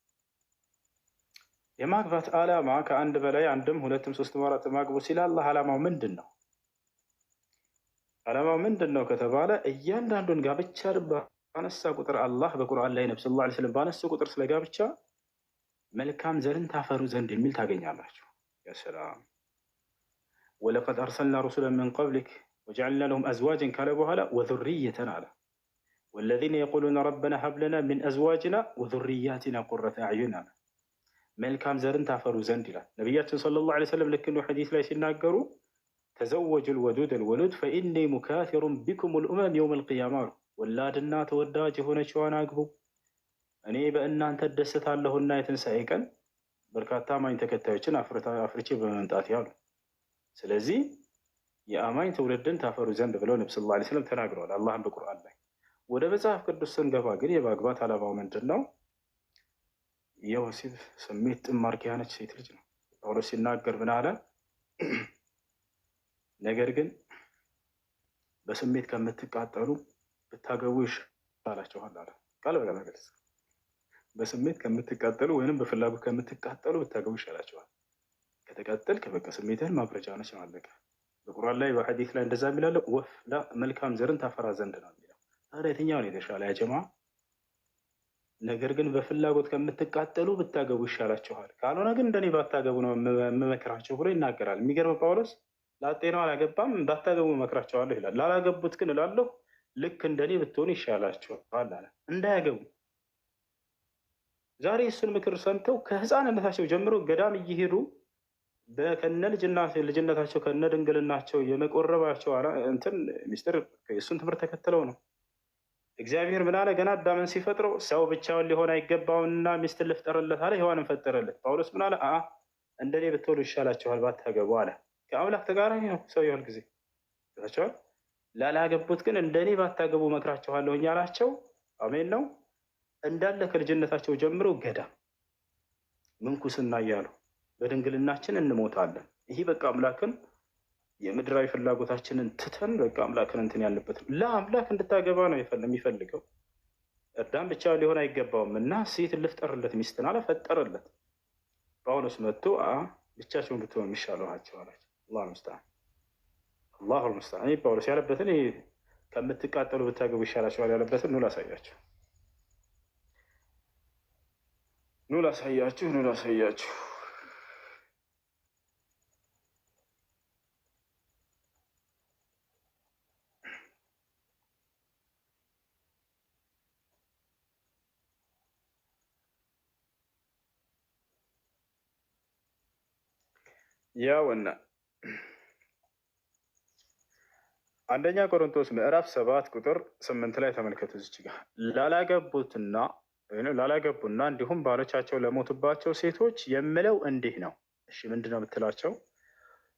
የማግባት ዓላማ ከአንድ በላይ አንድም ሁለትም ሶስትም አራትም ማግቡ ሲል አላህ ዓላማው ምንድን ነው? ዓላማው ምንድን ነው ከተባለ እያንዳንዱን ጋብቻ ባነሳ ቁጥር አላህ በቁርአን ላይ ነብዩ ሰለላሁ ዐለይሂ ወሰለም ባነሱ ቁጥር ስለ ጋብቻ መልካም ዘርን ታፈሩ ዘንድ የሚል ታገኛላችሁ። ያ ሰላም። ወለቀድ አርሰልና ሩሱለን ሚን ቀብሊክ ወጀዐልና ለሁም አዝዋጀን ካለ በኋላ ወዙርየተን አለ። ወለዚነ የቁሉነ ረበና ሀብለና ሚን አዝዋጅና ወዙርያቲና ቁረተ አዕዩን አለ። መልካም ዘርን ታፈሩ ዘንድ ይላል ነቢያችን ሰለላሁ ዐለይሂ ወሰለም። ልክ እንደ ሐዲስ ላይ ሲናገሩ ተዘወጁል ወዱደል ወሉድ ፈኢኒ ሙካፊሩን ቢኩሙል ኡመም የውመል ቂያማ አሉ። ወላድና ተወዳጅ የሆነችዋን አግቡ እኔ በእናንተ ደስታለሁና የትንሣኤ ቀን በርካታ አማኝ ተከታዮችን አፍርቼ በመምጣት ያሉ። ስለዚህ የአማኝ ትውልድን ታፈሩ ዘንድ ብለው ነብዩ ሰለላሁ ዐለይሂ ወሰለም ተናግረዋል አላህም በቁርአን ላይ። ወደ መጽሐፍ ቅዱስ ስንገባ ግን የማግባት ዓላማው ምንድን ነው? የወሲብ ስሜት ጥማርኪ የሆነች ሴት ልጅ ነው። ጳውሎስ ሲናገር ምን አለ? ነገር ግን በስሜት ከምትቃጠሉ ብታገቡ ይሻላችኋል አለ። ቃል በቃል ገለጸ። በስሜት ከምትቃጠሉ ወይንም በፍላጎት ከምትቃጠሉ ብታገቡ ይሻላችኋል። ከተቃጠልክ በቃ ስሜትህን ማብረጃ ነች ማለቀ። በቁርአን ላይ በሐዲስ ላይ እንደዛ የሚላለ ወፍ መልካም ዘርን ታፈራ ዘንድ ነው የሚለው። ታዲያ የትኛውን የተሻለ ያጀማ? ነገር ግን በፍላጎት ከምትቃጠሉ ብታገቡ ይሻላችኋል፣ ካልሆነ ግን እንደኔ ባታገቡ ነው የምመክራቸው ብሎ ይናገራል። የሚገርም ጳውሎስ ላጤ ነው አላገባም፣ ባታገቡ እመክራቸዋለሁ ይላል። ላላገቡት ግን እላለሁ ልክ እንደኔ ብትሆኑ ይሻላችኋል አለ። እንዳያገቡ ዛሬ እሱን ምክር ሰምተው ከህፃንነታቸው ጀምሮ ገዳም እየሄዱ ከነ ልጅነታቸው ከነ ድንግልናቸው የመቆረባቸው እንትን ሚስጥር እሱን ትምህርት ተከትለው ነው። እግዚአብሔር ምን አለ? ገና አዳምን ሲፈጥረው ሰው ብቻውን ሊሆን አይገባውና ሚስትን ልፍጠርለት አለ። ሔዋንን ፈጠረለት። ጳውሎስ ምን አለ? እንደኔ ብትሆኑ ይሻላችኋል ባታገቡ አለ። ከአምላክ ተቃራኒ ነው ሰው ይሆን ጊዜ ታቸዋል። ላላገቡት ግን እንደኔ ባታገቡ መክራችኋለሁ አላቸው። አሜን ነው። እንዳለ ከልጅነታቸው ጀምሮ ገዳም ምንኩስና እያሉ በድንግልናችን እንሞታለን። ይሄ በቃ አምላክን የምድራዊ ፍላጎታችንን ትተን በቃ አምላክን እንትን ያለበት ለአምላክ እንድታገባ ነው የሚፈልገው። እርዳም ብቻ ሊሆን አይገባውም እና ሴት ልፍጠርለት ሚስትን አለፈጠረለት። ጳውሎስ መጥቶ ብቻቸውን ብትሆን የሚሻለዋቸው አላቸው። አላሁ ሙስተዓን አላሁ ሙስተዓን። ጳውሎስ ያለበትን ከምትቃጠሉ ብታገቡ ይሻላቸዋል ያለበትን ኑ ላሳያቸው። ኑ ላሳያችሁ። ያውና አንደኛ ቆሮንቶስ ምዕራፍ 7 ቁጥር 8 ላይ ተመልከቱ። እዚች ጋር ላላገቡና እንዲሁም ባሎቻቸው ለሞቱባቸው ሴቶች የምለው እንዲህ ነው። እሺ ምንድን ነው የምትላቸው?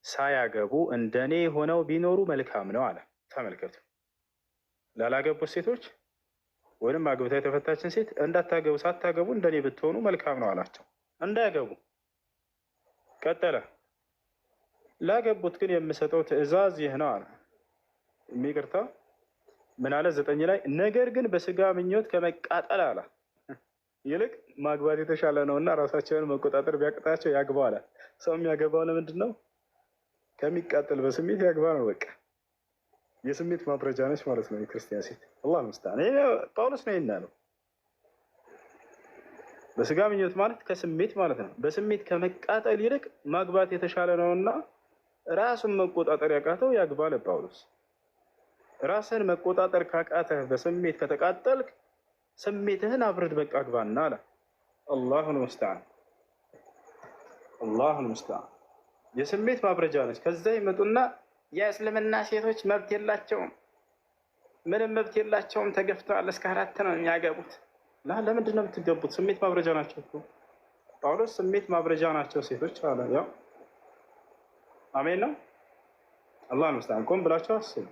ሳያገቡ እንደኔ ሆነው ቢኖሩ መልካም ነው አለ። ተመልከቱ። ላላገቡት ሴቶች ወይም አግብታ የተፈታችን ሴት እንዳታገቡ፣ ሳታገቡ እንደኔ ብትሆኑ መልካም ነው አላቸው። እንዳያገቡ ቀጠለ። ላገቡት ግን የምሰጠው ትእዛዝ ይህ ነው አለ። የሚቅርታ ምን አለ? 9 ላይ ነገር ግን በስጋ ምኞት ከመቃጠል አለ ይልቅ ማግባት የተሻለ ነው እና ራሳቸውን መቆጣጠር ቢያቅጣቸው ያግባ አለ። ሰው የሚያገባው ለምንድን ነው? ከሚቃጠል በስሜት ያግባ ነው። በቃ የስሜት ማብረጃ ነች ማለት ነው የክርስቲያን ሴት። አላህ ሙስታን። ጳውሎስ ነው ይናለው። በስጋ ምኞት ማለት ከስሜት ማለት ነው። በስሜት ከመቃጠል ይልቅ ማግባት የተሻለ ነውና ራሱን መቆጣጠር ያቃተው ያግባ አለ ጳውሎስ። ራስን መቆጣጠር ካቃተህ፣ በስሜት ከተቃጠልክ ስሜትህን አብርድ፣ በቃ አግባና አለ። አላሁል ሙስተዓን። የስሜት ማብረጃ ነች። ከዛ ይመጡና የእስልምና ሴቶች መብት የላቸውም፣ ምንም መብት የላቸውም፣ ተገፍተዋል፣ እስከ 4 ነው የሚያገቡት። ለምንድን ነው የምትገቡት? ስሜት ማብረጃ ናቸው እኮ ጳውሎስ። ስሜት ማብረጃ ናቸው ሴቶች አለ። ያው አሜን ነው። አላህ ሙስተዓን። ቆም ብላችሁ አስቡ።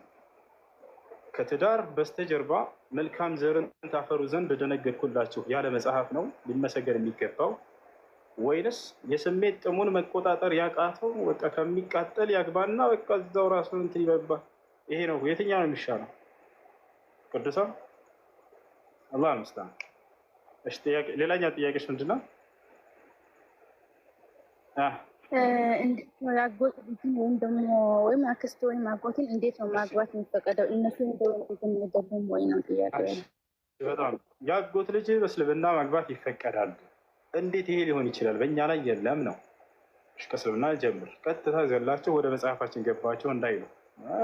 ከትዳር በስተጀርባ መልካም ዘርን ታፈሩ ዘንድ ደነገግኩላችሁ ያለ መጽሐፍ ነው ሊመሰገን የሚገባው? ወይንስ የስሜት ጥሙን መቆጣጠር ያቃተው በቃ ከሚቃጠል ያግባና በቃ እዛው ራሱን እንትን ይበባል? ይሄ ነው። የትኛው ነው የሚሻለው? ቅዱሳን አላህ ሙስተዓን። እሺ ሌላኛው ጥያቄሽ ምንድን ነው? አጎት ልጅን ወይም ደግሞ ወይም አክስት ወይም አጎትን እንዴት ነው ማግባት የሚፈቀደው? እነሱ እንደሚገቡም ወይ ነው ጥያቄ። በጣም የአጎት ልጅ በእስልምና ማግባት ይፈቀዳል። እንዴት ይሄ ሊሆን ይችላል? በእኛ ላይ የለም ነው። ከእስልምና ጀምር። ቀጥታ ዘላቸው ወደ መጽሐፋችን ገባቸው እንዳይሉ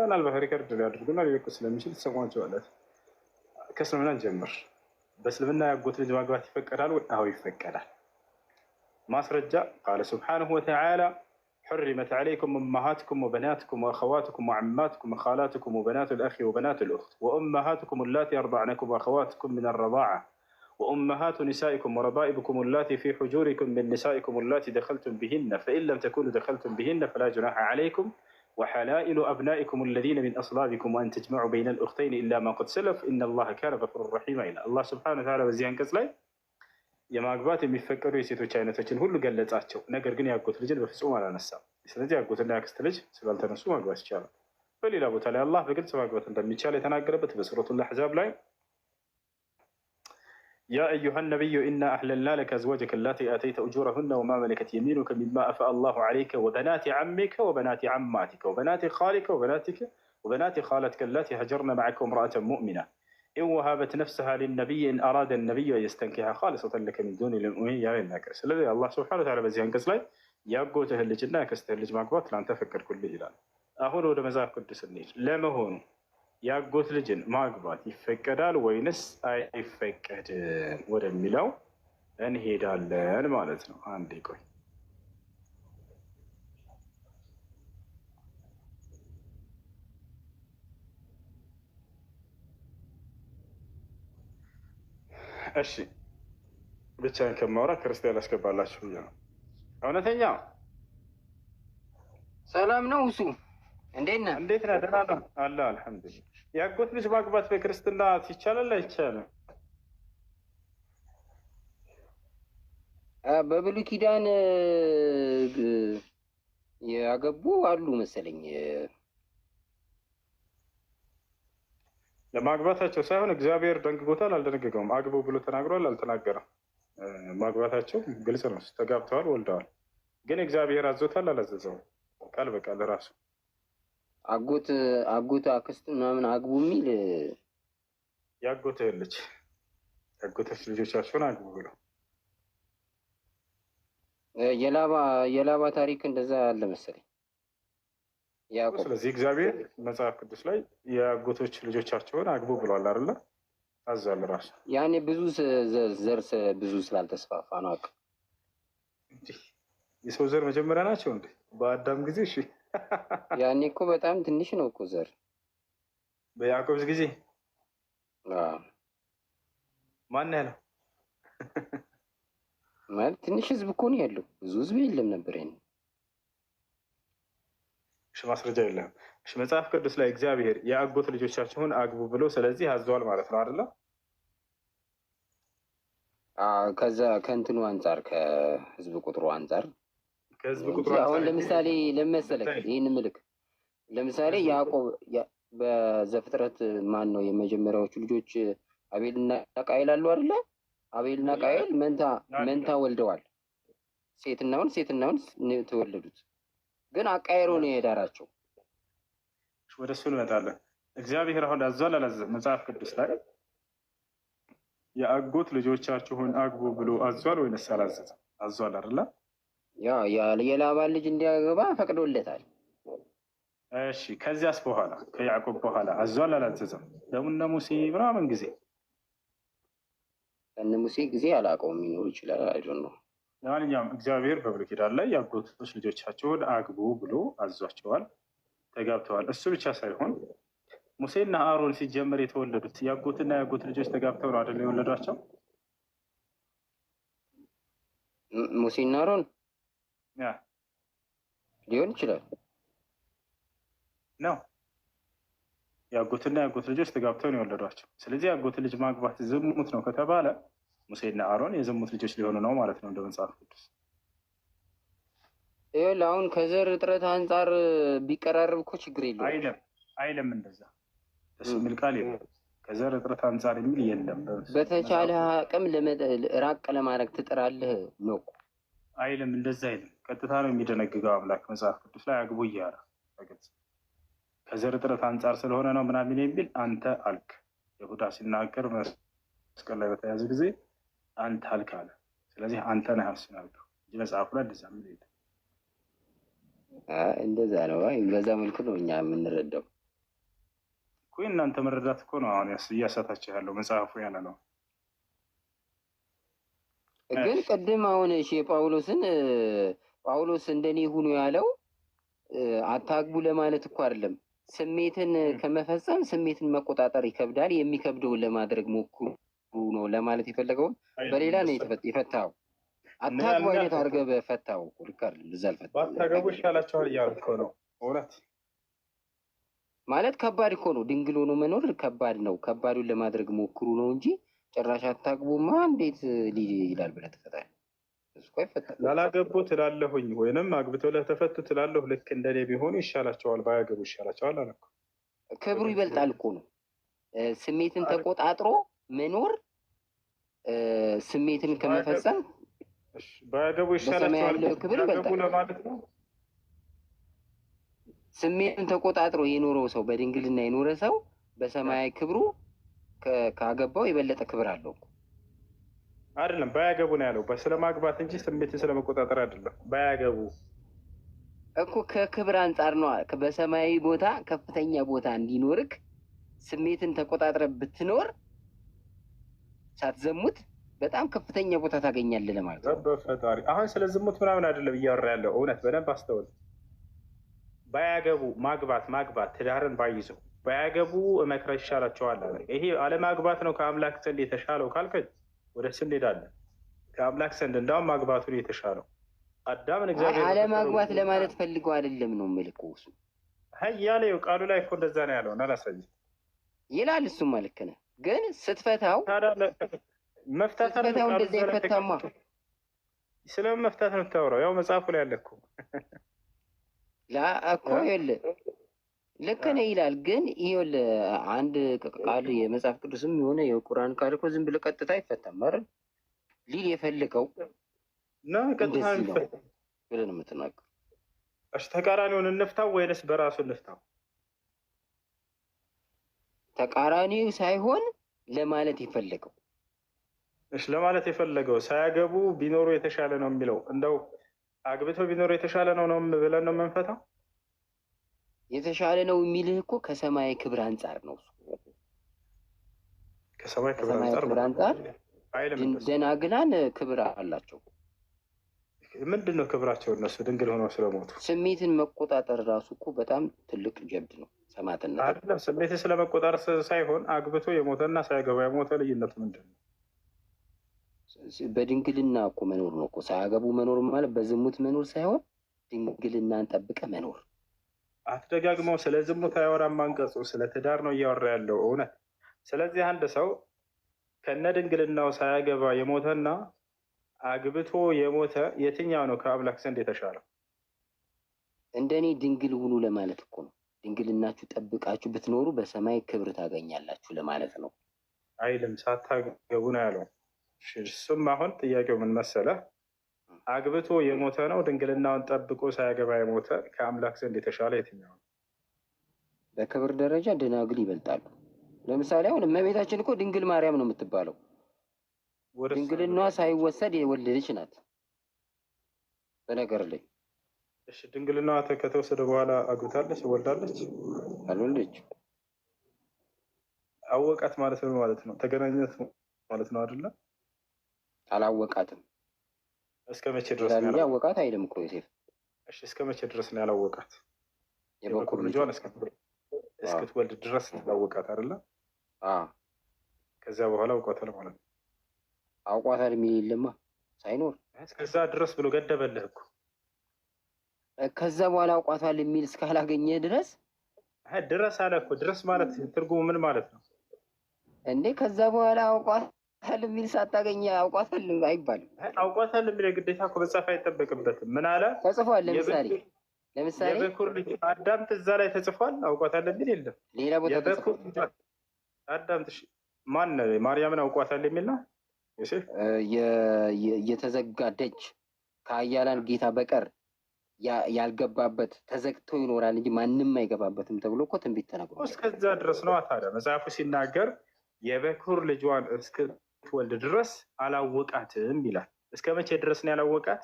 ምናልባት ሪከርድ ሊያደርጉና ሊለቁ ስለሚችል ትሰሟቸዋለት። ከእስልምና ጀምር። በእስልምና የአጎት ልጅ ማግባት ይፈቀዳል? አዎ ይፈቀዳል። ማስረጃ ቃለ ሱብሓነሁ ወተዓላ حرمت عليكم أمهاتكم وبناتكم وأخواتكم وعماتكم وخالاتكم وبنات الأخ وبنات الأخت وأمهاتكم اللاتي أرضعنكم وأخواتكم من الرضاعة وأمهات نسائكم وربائبكم اللاتي في حجوركم من نسائكم اللاتي دخلتم بهن فإن لم تكونوا دخلتم بهن فلا جناح عليكم وحلائل أبنائكم الذين من أصلابكم وأن تجمعوا بين الأختين إلا ما قد سلف إن الله كان غفورا رحيما إلى الله سبحانه وتعالى በዚህ አንቀጽ ላይ የማግባት የሚፈቀዱ የሴቶች አይነቶችን ሁሉ ገለጻቸው። ነገር ግን ያጎት ልጅን በፍጹም አላነሳም። ስለዚህ ያጎትና ያክስት ልጅ ስላልተነሱ ማግባት ይቻላል። በሌላ ቦታ ላይ አላህ በግልጽ ማግባት እንደሚቻል የተናገረበት በሱረቱል አሕዛብ ላይ ያ አዩሃ ነቢዩ ኢና አሕለልና ለከ አዝዋጀከ አላቲ አተይተ ኡጁረሁነ ወማ መለከት የሚኑከ ሚማ አፈአ አላሁ ዐለይከ ወበናቲ ዐሚከ ወበናቲ ዐማቲከ ወበናቲ ኻሊከ ወበናቲ ኻለትከ አላቲ ሀጀርነ መዐከ ወምረአተን ሙእሚና ኢን ወሀበት ነፍሰሃ ሊነቢይ ኢን አራደ ነቢዩ የስተንኪሃ ኻሊሰተን ለከ ሚን ዱኒ ልሙእሚኒን ያለ ይናገር። ስለዚህ አላህ ሱብሓነሁ ወተዓላ በዚህ አንቀጽ ላይ ያጎትህን ልጅና ያክስትህን ልጅ ማግባት ለአንተ ፈቀድኩልህ ይላል። አሁን ወደ መጽሐፍ ቅዱስ እንሂድ። ለመሆኑ ያጎት ልጅን ማግባት ይፈቀዳል ወይንስ አይፈቀድም ወደሚለው እንሄዳለን ማለት ነው። አንዴ ቆይ። እሺ ብቻዬን ከማውራ ክርስቲያን አስገባላችሁ ብዬ ነው። እውነተኛ ሰላም ነው እሱ። እንዴት ነህ? እንዴት ነህ? ደህና ነህ? አለ አልሐምዱሊላህ። ያጎት ልጅ ማግባት በክርስትና ይቻላል አይቻልም? በብሉይ ኪዳን ያገቡ አሉ መሰለኝ። ለማግባታቸው ሳይሆን እግዚአብሔር ደንግጎታል አልደነገገውም? አግቡ ብሎ ተናግሯል አልተናገረም? ማግባታቸው ግልጽ ነው። ተጋብተዋል፣ ወልደዋል። ግን እግዚአብሔር አዞታል አላዘዘውም? ቃል በቃል ራሱ አጎት አክስት ምናምን አግቡ የሚል ያጎትህ ልጅ ያጎትህ ልጆቻቸውን አግቡ ብሎ የላባ ታሪክ እንደዛ አለ መሰለኝ ያዕቆብ። ስለዚህ እግዚአብሔር መጽሐፍ ቅዱስ ላይ የአጎቶች ልጆቻቸውን አግቡ ብሏል አይደለ? አዟል ራሱ። ያኔ ብዙ ዘር ብዙ ስላልተስፋፋ ነው። አቅ የሰው ዘር መጀመሪያ ናቸው እንዴ? በአዳም ጊዜ እሺ። ያኔ እኮ በጣም ትንሽ ነው እኮ ዘር። በያዕቆብ ጊዜ ማን ያለው ማለት ትንሽ ህዝብ እኮ ነው ያለው፣ ብዙ ህዝብ የለም ነበር ያኔ። እሺ ማስረጃ የለም። እሺ መጽሐፍ ቅዱስ ላይ እግዚአብሔር የአጎት ልጆቻቸውን አግቡ ብሎ ስለዚህ አዘዋል ማለት ነው አይደለ? ከዛ ከእንትኑ አንጻር ከህዝብ ቁጥሩ አንጻር ከህዝብ ቁጥሩ አሁን ለምሳሌ ለመሰለክ ይህን ምልክ ለምሳሌ ያዕቆብ በዘፍጥረት ማን ነው የመጀመሪያዎቹ ልጆች አቤልና ቃየል አሉ አይደለ? አቤልና ቃየል መንታ ወልደዋል። ሴትናውን ተወለዱት። ግን አቃየሮ ነው የዳራቸው። ወደ እሱ እንመጣለን። እግዚአብሔር አሁን አዟል አላዘዘም? መጽሐፍ ቅዱስ ላይ የአጎት ልጆቻችሁን አግቡ ብሎ አዟል ወይንስ አላዘዘም? አዟል አይደለ? የላባን ልጅ እንዲያገባ ፈቅዶለታል። እሺ ከዚያስ በኋላ ከያዕቆብ በኋላ አዟል አላዘዘም? ለሙነ ሙሴ ምናምን ጊዜ እነ ሙሴ ጊዜ አላውቀውም፣ የሚኖሩ ይችላል አይደል ነው። ለማንኛውም እግዚአብሔር በብሉይ ኪዳን ላይ የአጎቶች ልጆቻቸውን አግቡ ብሎ አዟቸዋል፣ ተጋብተዋል። እሱ ብቻ ሳይሆን ሙሴና አሮን ሲጀመር የተወለዱት የአጎትና የአጎት ልጆች ተጋብተው ነው አይደል የወለዷቸው? ሙሴና አሮን ሊሆን ይችላል ነው። የአጎትና የአጎት ልጆች ተጋብተው ነው የወለዷቸው። ስለዚህ የአጎት ልጅ ማግባት ዝሙት ነው ከተባለ ሙሴና አሮን የዝሙት ልጆች ሊሆኑ ነው ማለት ነው እንደ መጽሐፍ ቅዱስ። ይኸውልህ አሁን ከዘር እጥረት አንጻር ቢቀራረብ እኮ ችግር የለውም። አይልም እንደዛ እሱ የሚል ቃል የለም። ከዘር እጥረት አንጻር የሚል የለም። በተቻለ አቅም ራቅ ለማድረግ ትጥራለህ ነው አይልም። እንደዛ አይልም። ቀጥታ ነው የሚደነግገው አምላክ መጽሐፍ ቅዱስ ላይ አግቡ እያለ በግልጽ ከዘር እጥረት አንጻር ስለሆነ ነው ምናምን የሚል አንተ አልክ። ይሁዳ ሲናገር መስቀል ላይ በተያዘ ጊዜ አንተ አልክ አለ። ስለዚህ አንተ ነህ ያልከው እንጂ መጽሐፉ ላይ እንደዛ የሚል የለም። እንደዛ ነው። በዛ መልኩ ነው እኛ የምንረዳው እኮ። እናንተ መረዳት እኮ ነው አሁን እያሳታችሁ ያለው መጽሐፉ ያለ ነው። ግን ቅድም አሁን እሺ ጳውሎስ እንደኔ ሁኑ ያለው አታግቡ ለማለት እኮ አይደለም። ስሜትን ከመፈጸም ስሜትን መቆጣጠር ይከብዳል፣ የሚከብደውን ለማድረግ ሞክሩ ነው ለማለት የፈለገውን በሌላ ነው የፈታው። አታግቡ አይነት አድርገህ በፈታው ልክ አይደለም። እዛ አልፈታም። ባታገቡ ይሻላችኋል እያልኩ ነው። እውነት ማለት ከባድ እኮ ነው። ድንግል ሆኖ መኖር ከባድ ነው። ከባዱን ለማድረግ ሞክሩ ነው እንጂ ጭራሽ አታግቡማ እንዴት ይላል ብለህ ትፈታለህ? ላላገቡ ትላለሁኝ ወይንም አግብተው ለተፈቱ ትላለሁ። ልክ እንደኔ ቢሆኑ ይሻላቸዋል፣ ባያገቡ ይሻላቸዋል አለ። ክብሩ ይበልጣል እኮ ነው። ስሜትን ተቆጣጥሮ መኖር ስሜትን ከመፈጸም ባያገቡ ይሻላቸዋል ክብር ይበልጣል ለማለት ነው። ስሜትን ተቆጣጥሮ የኖረው ሰው በድንግልና የኖረ ሰው በሰማያዊ ክብሩ ካገባው የበለጠ ክብር አለው አይደለም። ባያገቡ ነው ያለው፣ ስለማግባት እንጂ ስሜትን ስለመቆጣጠር አይደለም። ባያገቡ እኮ ከክብር አንጻር ነው። በሰማያዊ ቦታ ከፍተኛ ቦታ እንዲኖርክ ስሜትን ተቆጣጥረ ብትኖር ሳትዘሙት በጣም ከፍተኛ ቦታ ታገኛለህ ለማለት ነው። በፈጣሪ አሁን ስለ ዝሙት ምናምን አይደለም እያወራ ያለው። እውነት በደንብ አስተውል። ባያገቡ ማግባት ትዳርን ባይዘው ባያገቡ እመክረ ይሻላቸዋል አለ። ይሄ አለማግባት ነው ከአምላክ ዘንድ የተሻለው ካልከኝ ወደ እሱ እንሄዳለን። ከአምላክ ዘንድ እንዳውም ማግባቱን የተሻለው አዳምን እግዚአብሔር አለማግባት ለማለት ፈልገው አይደለም ነው መልኩ። እሱ ያለው ቃሉ ላይ እኮ እንደዛ ነው ያለው። እናላሳይ ይላል። እሱም ልክ ነህ፣ ግን ስትፈታው መፍታት እንደዛ ይፈታማ። ስለምን መፍታት ነው የምታወራው? ያው መጽሐፉ ላይ ያለ እኮ እኮ ይኸውልህ ልክ ነህ ይላል። ግን ይኸውልህ አንድ ቃል የመጽሐፍ ቅዱስም የሆነ የቁርአን ቃል እኮ ዝም ብለህ ቀጥታ አይፈታም አይደል? ሊል የፈልገው ነው ቀጥታ ብለህ ነው የምትናገር። እሺ ተቃራኒውን እንፍታው ወይንስ በራሱ እንፍታው? ተቃራኒው ሳይሆን ለማለት የፈለገው እሺ ለማለት የፈለገው ሳያገቡ ቢኖሩ የተሻለ ነው የሚለው። እንደው አግብቶ ቢኖር የተሻለ ነው ብለን ነው የምንፈታው? የተሻለ ነው የሚልህ እኮ ከሰማይ ክብር አንጻር ነው። ከሰማይ ክብር አንጻር ደናግላን ክብር አላቸው። ምንድን ነው ክብራቸው? እነሱ ድንግል ሆነው ስለሞቱ ስሜትን መቆጣጠር ራሱ እኮ በጣም ትልቅ ጀብድ ነው። ሰማዕትነት አይደለም። ስሜትን ስለመቆጣጠር ሳይሆን አግብቶ የሞተና ሳያገባ የሞተ ልዩነቱ ምንድን ነው? በድንግልና እኮ መኖር ነው እኮ። ሳያገቡ መኖር ማለት በዝሙት መኖር ሳይሆን ድንግልናን ጠብቀ መኖር። አትደጋግመው። ስለ ዝሙት አያወራም አንቀጹ፣ ስለ ትዳር ነው እያወራ ያለው እውነት። ስለዚህ አንድ ሰው ከነ ድንግልናው ሳያገባ የሞተና አግብቶ የሞተ የትኛው ነው ከአምላክ ዘንድ የተሻለው? እንደኔ ድንግል ሁኑ ለማለት እኮ ነው። ድንግልናችሁ ጠብቃችሁ ብትኖሩ በሰማይ ክብር ታገኛላችሁ ለማለት ነው። አይልም፣ ሳታገቡ ነው ያለው። እሱም አሁን ጥያቄው ምን መሰለህ? አግብቶ የሞተ ነው ድንግልናውን ጠብቆ ሳያገባ የሞተ ከአምላክ ዘንድ የተሻለ የትኛው ነው? በክብር ደረጃ ደናግል ይበልጣሉ። ለምሳሌ አሁን እመቤታችን እኮ ድንግል ማርያም ነው የምትባለው። ድንግልናዋ ሳይወሰድ የወለደች ናት። በነገር ላይ እሺ፣ ድንግልናዋ ከተወሰደ በኋላ አግብታለች? ወልዳለች? አልወለደችም። አወቃት ማለት ነው ማለት ነው። ተገናኘት ማለት ነው አይደለ? አላወቃትም። እስከ መቼ ድረስ ነው ያላወቃት? አይደለም እኮ ዮሴፍ። እሺ፣ እስከ መቼ ድረስ ነው ያላወቃት? የበኩር ልጇን እስክትወልድ ድረስ ያላወቃት አይደለ? ከዚያ በኋላ አውቋታል ማለት ነው። አውቋታል የሚል የለማ ሳይኖር እስከዛ ድረስ ብሎ ገደበልህ እኮ። ከዛ በኋላ አውቋታል የሚል እስካላገኘ ድረስ አለ እኮ። ድረስ ማለት ትርጉሙ ምን ማለት ነው እንዴ? ከዛ በኋላ አውቋታል የሚል ሳታገኘ አውቋታል አይባልም። አውቋታል የሚል ግዴታ እኮ መጻፍ አይጠበቅበትም። ምን አለ ተጽፏል። ለምሳሌ የበኩር ልጅ አዳም እዛ ላይ ተጽፏል። አውቋታል የሚል የለም። ሌላ ቦታ ተጽፏል። አዳም ማን ማርያምን አውቋታል የሚል ነው ዮሴፍ። የተዘጋ ደጅ ከኃያላን ጌታ በቀር ያልገባበት ተዘግቶ ይኖራል እንጂ ማንም አይገባበትም ተብሎ እኮ ትንቢት ተነግሯል። እስከዛ ድረስ ነው ታዲያ መጽሐፉ ሲናገር የበኩር ልጇን እስክትወልድ ድረስ አላወቃትም ይላል። እስከ መቼ ድረስ ነው ያላወቃት?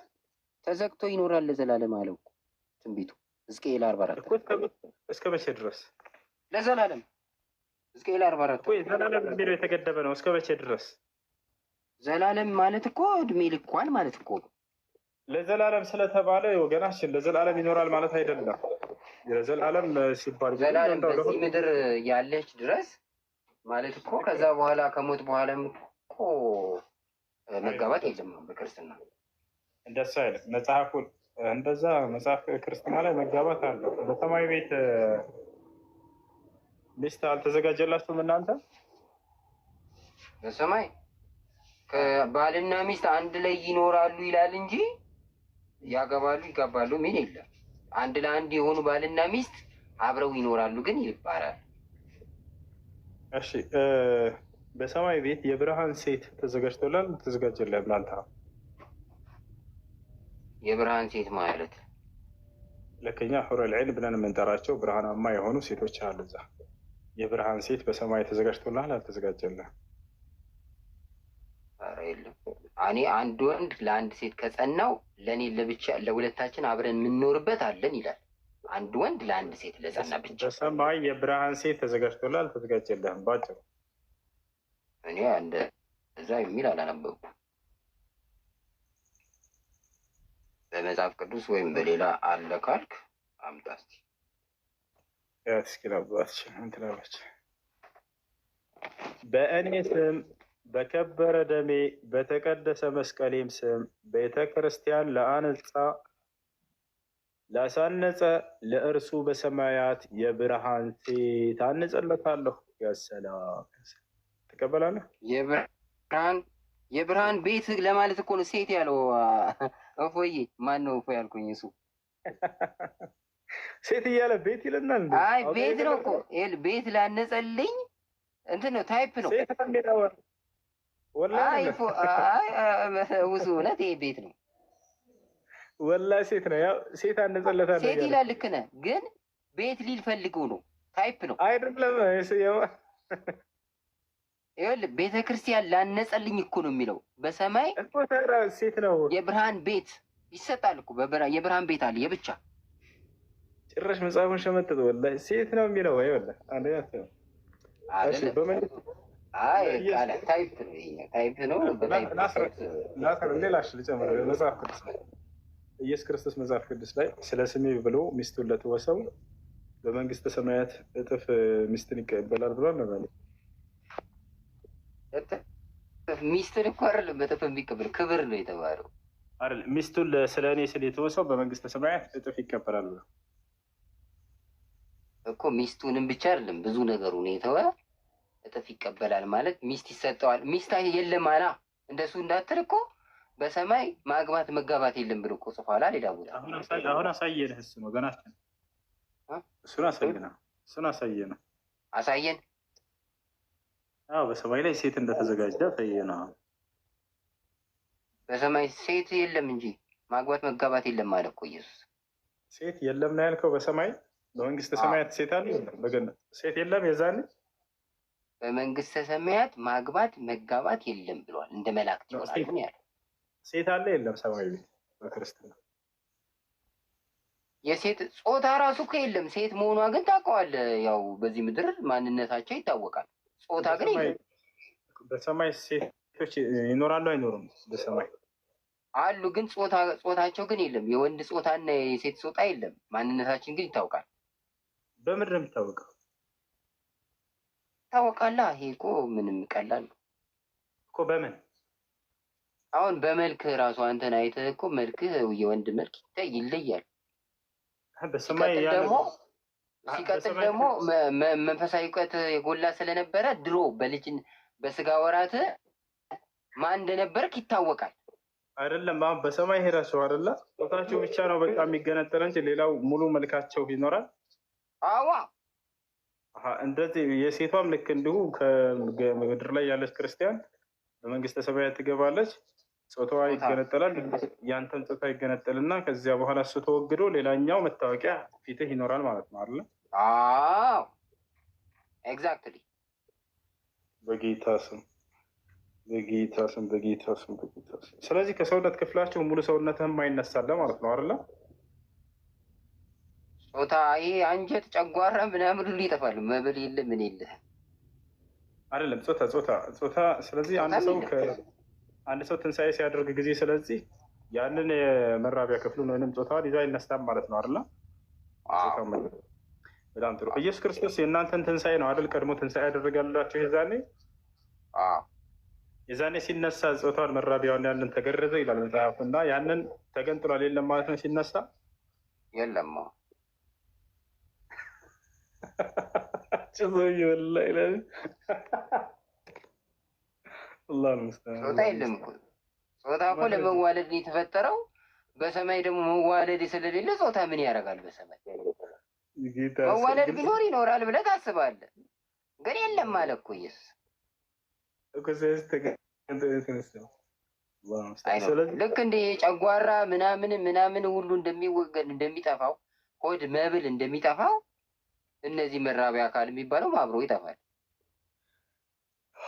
ተዘግቶ ይኖራል ለዘላለም አለው ትንቢቱ ሕዝቅኤል 44። እስከ መቼ ድረስ? ለዘላለም ሕዝቅኤል 44 ዘላለም የሚለው የተገደበ ነው። እስከ መቼ ድረስ? ዘላለም ማለት እኮ እድሜ ልኳን ማለት እኮ ነው። ለዘላለም ስለተባለ ወገናችን ለዘላለም ይኖራል ማለት አይደለም። ለዘላለም ሲባል ዘላለም በዚህ ምድር ያለች ድረስ ማለት እኮ ከዛ በኋላ ከሞት በኋላም እኮ መጋባት የለም በክርስትና። እንደሱ አይደለም መጽሐፉን። እንደዛ መጽሐፍ ክርስትና ላይ መጋባት አለ። በሰማይ ቤት ሚስት አልተዘጋጀላችሁም እናንተ? በሰማይ ባልና ሚስት አንድ ላይ ይኖራሉ ይላል እንጂ ያገባሉ ይጋባሉ ምን የለም። አንድ ለአንድ የሆኑ ባልና ሚስት አብረው ይኖራሉ ግን ይባላል። እሺ፣ በሰማይ ቤት የብርሃን ሴት ተዘጋጅቶላል ተዘጋጀላል ላንተ? የብርሃን ሴት ማለት ለከኛ ሑረል ዒን ብለን የምንጠራቸው ብርሃናማ የሆኑ ሴቶች አሉ። እዛ የብርሃን ሴት በሰማይ ተዘጋጅቶላል አልተዘጋጀልህ? ኧረ የለም። እኔ አንድ ወንድ ለአንድ ሴት ከጸናው ለእኔ ለብቻ ለሁለታችን አብረን የምንኖርበት አለን ይላል። አንድ ወንድ ለአንድ ሴት ለጸና ብቻ በሰማይ የብርሃን ሴት ተዘጋጅቶላል አልተዘጋጀልህም? ባጭሩ እኔ እዛ የሚል አላነበብኩም። በመጽሐፍ ቅዱስ ወይም በሌላ አለ ካልክ አምጣ እስኪ። እስኪ ነባችን እንትናለች በእኔ ስም በከበረ ደሜ በተቀደሰ መስቀሌም ስም ቤተ ክርስቲያን ላሳነጸ ለእርሱ በሰማያት የብርሃን ሴት አነጸለታለሁ። ያሰላም ትቀበላለህ? የብርሃን ቤት ለማለት እኮ ነው ሴት ያለው። እፎዬ ማን ነው እፎ ያልኩኝ? እሱ ሴት እያለ ቤት ይለናል። አይ ቤት ነው እኮ ቤት ላነጸልኝ እንትን ነው ታይፕ ነው። ውሱ እውነት ይሄ ቤት ነው ወላሂ ሴት ነው። ያው ሴት አነጸለታል ሴት ይላል። ልክ ነህ፣ ግን ቤት ሊል ፈልገው ነው ታይፕ ነው አይደለም። ይኸውልህ ቤተ ክርስቲያን ላነጸልኝ እኮ ነው የሚለው። በሰማይ ሴት ነው የብርሃን ቤት ይሰጣል እኮ የብርሃን ቤት አለ የብቻ ጭራሽ መጽሐፉን ሸመጥጥ ወላሂ ሴት ነው የሚለው ወይ ወላሂ አንዴ ያተው ታይፕ ነው። ሌላሽ ልጨምር መጽሐፍ ቅዱስ ላይ ኢየሱስ ክርስቶስ መጽሐፍ ቅዱስ ላይ ስለ ስሜ ብሎ ሚስቱን ለተወሰው በመንግስተ ሰማያት እጥፍ ሚስትን ይቀበላል ብሏል ነው ማለት ሚስትን እኮ አይደለም በጥፍ የሚቀበል ክብር ነው የተባለው አይደል? ሚስቱን ስለ እኔ ስለ የተወሰው በመንግስተ ሰማያት እጥፍ ይቀበላል ብሎ እኮ ሚስቱንም ብቻ አይደለም ብዙ ነገሩን የተወ እጥፍ ይቀበላል ማለት ሚስት ይሰጠዋል። ሚስት የለም አላ እንደሱ እንዳትል እኮ በሰማይ ማግባት መጋባት የለም ብሎ እኮ ጽፏላ። ሌላ ቦታ አሁን አሳየንህ። እሱ ነው ገና እሱን አሳየን አሳየን። አዎ በሰማይ ላይ ሴት እንደተዘጋጀ አሳየን። በሰማይ ሴት የለም እንጂ ማግባት መጋባት የለም ማለት እኮ ኢየሱስ። ሴት የለም ነው ያልከው? በሰማይ በመንግስተ ሰማያት ሴት አለ የለም? በገነት ሴት የለም የዛኔ በመንግስተ ሰማያት ማግባት መጋባት የለም ብሏል። እንደ መላእክት ይሆናል ነው ያለው። ሴት አለ የለም? ሰማይ ቤት በክርስትና የሴት ጾታ ራሱ እኮ የለም። ሴት መሆኗ ግን ታውቀዋለህ። ያው በዚህ ምድር ማንነታቸው ይታወቃል። ጾታ ግን የለም። በሰማይ ሴቶች ይኖራሉ አይኖሩም? በሰማይ አሉ፣ ግን ጾታቸው ግን የለም። የወንድ ጾታና የሴት ጾታ የለም። ማንነታችን ግን ይታወቃል። በምድር የሚታወቀው ይታወቃላ። ይሄ እኮ ምንም ቀላል እኮ በምን አሁን በመልክ ራሱ አንተን አይተህ እኮ መልክህ የወንድ መልክ ይለያል። በሰማይ ሲቀጥል ደግሞ መንፈሳዊ እውቀት የጎላ ስለነበረ ድሮ በስጋ ወራት ማን እንደነበርክ ይታወቃል። አይደለም አሁን በሰማይ ሄዳቸው አይደለ? ጾታቸው ብቻ ነው በቃ የሚገነጠለ እንጂ ሌላው ሙሉ መልካቸው ይኖራል። አዋ እንደዚህ የሴቷም ልክ እንዲሁ ከምድር ላይ ያለች ክርስቲያን በመንግስተ ሰማያት ትገባለች። ጾታዋ ይገነጠላል። ያንተን ጾታ ይገነጠልና ከዚያ በኋላ እሱ ተወግዶ ሌላኛው መታወቂያ ፊትህ ይኖራል ማለት ነው አይደለ? አዎ ኤግዛክትሊ። በጌታ ስም በጌታ ስም በጌታ ስም በጌታ ስም። ስለዚህ ከሰውነት ክፍላቸው ሙሉ ሰውነትህም አይነሳለ ማለት ነው አይደለ? ጾታ ይሄ አንጀት፣ ጨጓራ ምናምን ሁሉ ይጠፋሉ። መብል የለ ምን የለ አይደለም። ጾታ ስለዚህ አንድ ሰው ትንሣኤ ሲያደርግ ጊዜ ስለዚህ ያንን የመራቢያ ክፍሉን ወይም ጾታዋን ይዛ አይነሳም ማለት ነው አይደለ? በጣም ጥሩ። ኢየሱስ ክርስቶስ የእናንተን ትንሣኤ ነው አይደል ቀድሞ ትንሣኤ ያደረጋላችሁ የዛኔ ሲነሳ ጾታዋን መራቢያውን ያንን ተገረዘ ይላል መጽሐፉ እና ያንን ተገንጥሏል የለም ማለት ነው ሲነሳ የለም ጾታ የለም እኮ። ጾታ እኮ ለመዋለድ ነው የተፈጠረው። በሰማይ ደግሞ መዋለድ ስለሌለ ጾታ ምን ያደርጋል? በሰማይ መዋለድ ቢኖር ይኖራል ብለህ ታስባለህ፣ ግን የለም አለ እኮ ኢየሱስ። ልክ እንደ ጨጓራ ምናምን ሁሉ እንደሚወገድ እንደሚጠፋው ሆድ መብል እንደሚጠፋው እነዚህ መራቢያ አካል የሚባለው አብሮ ይጠፋል።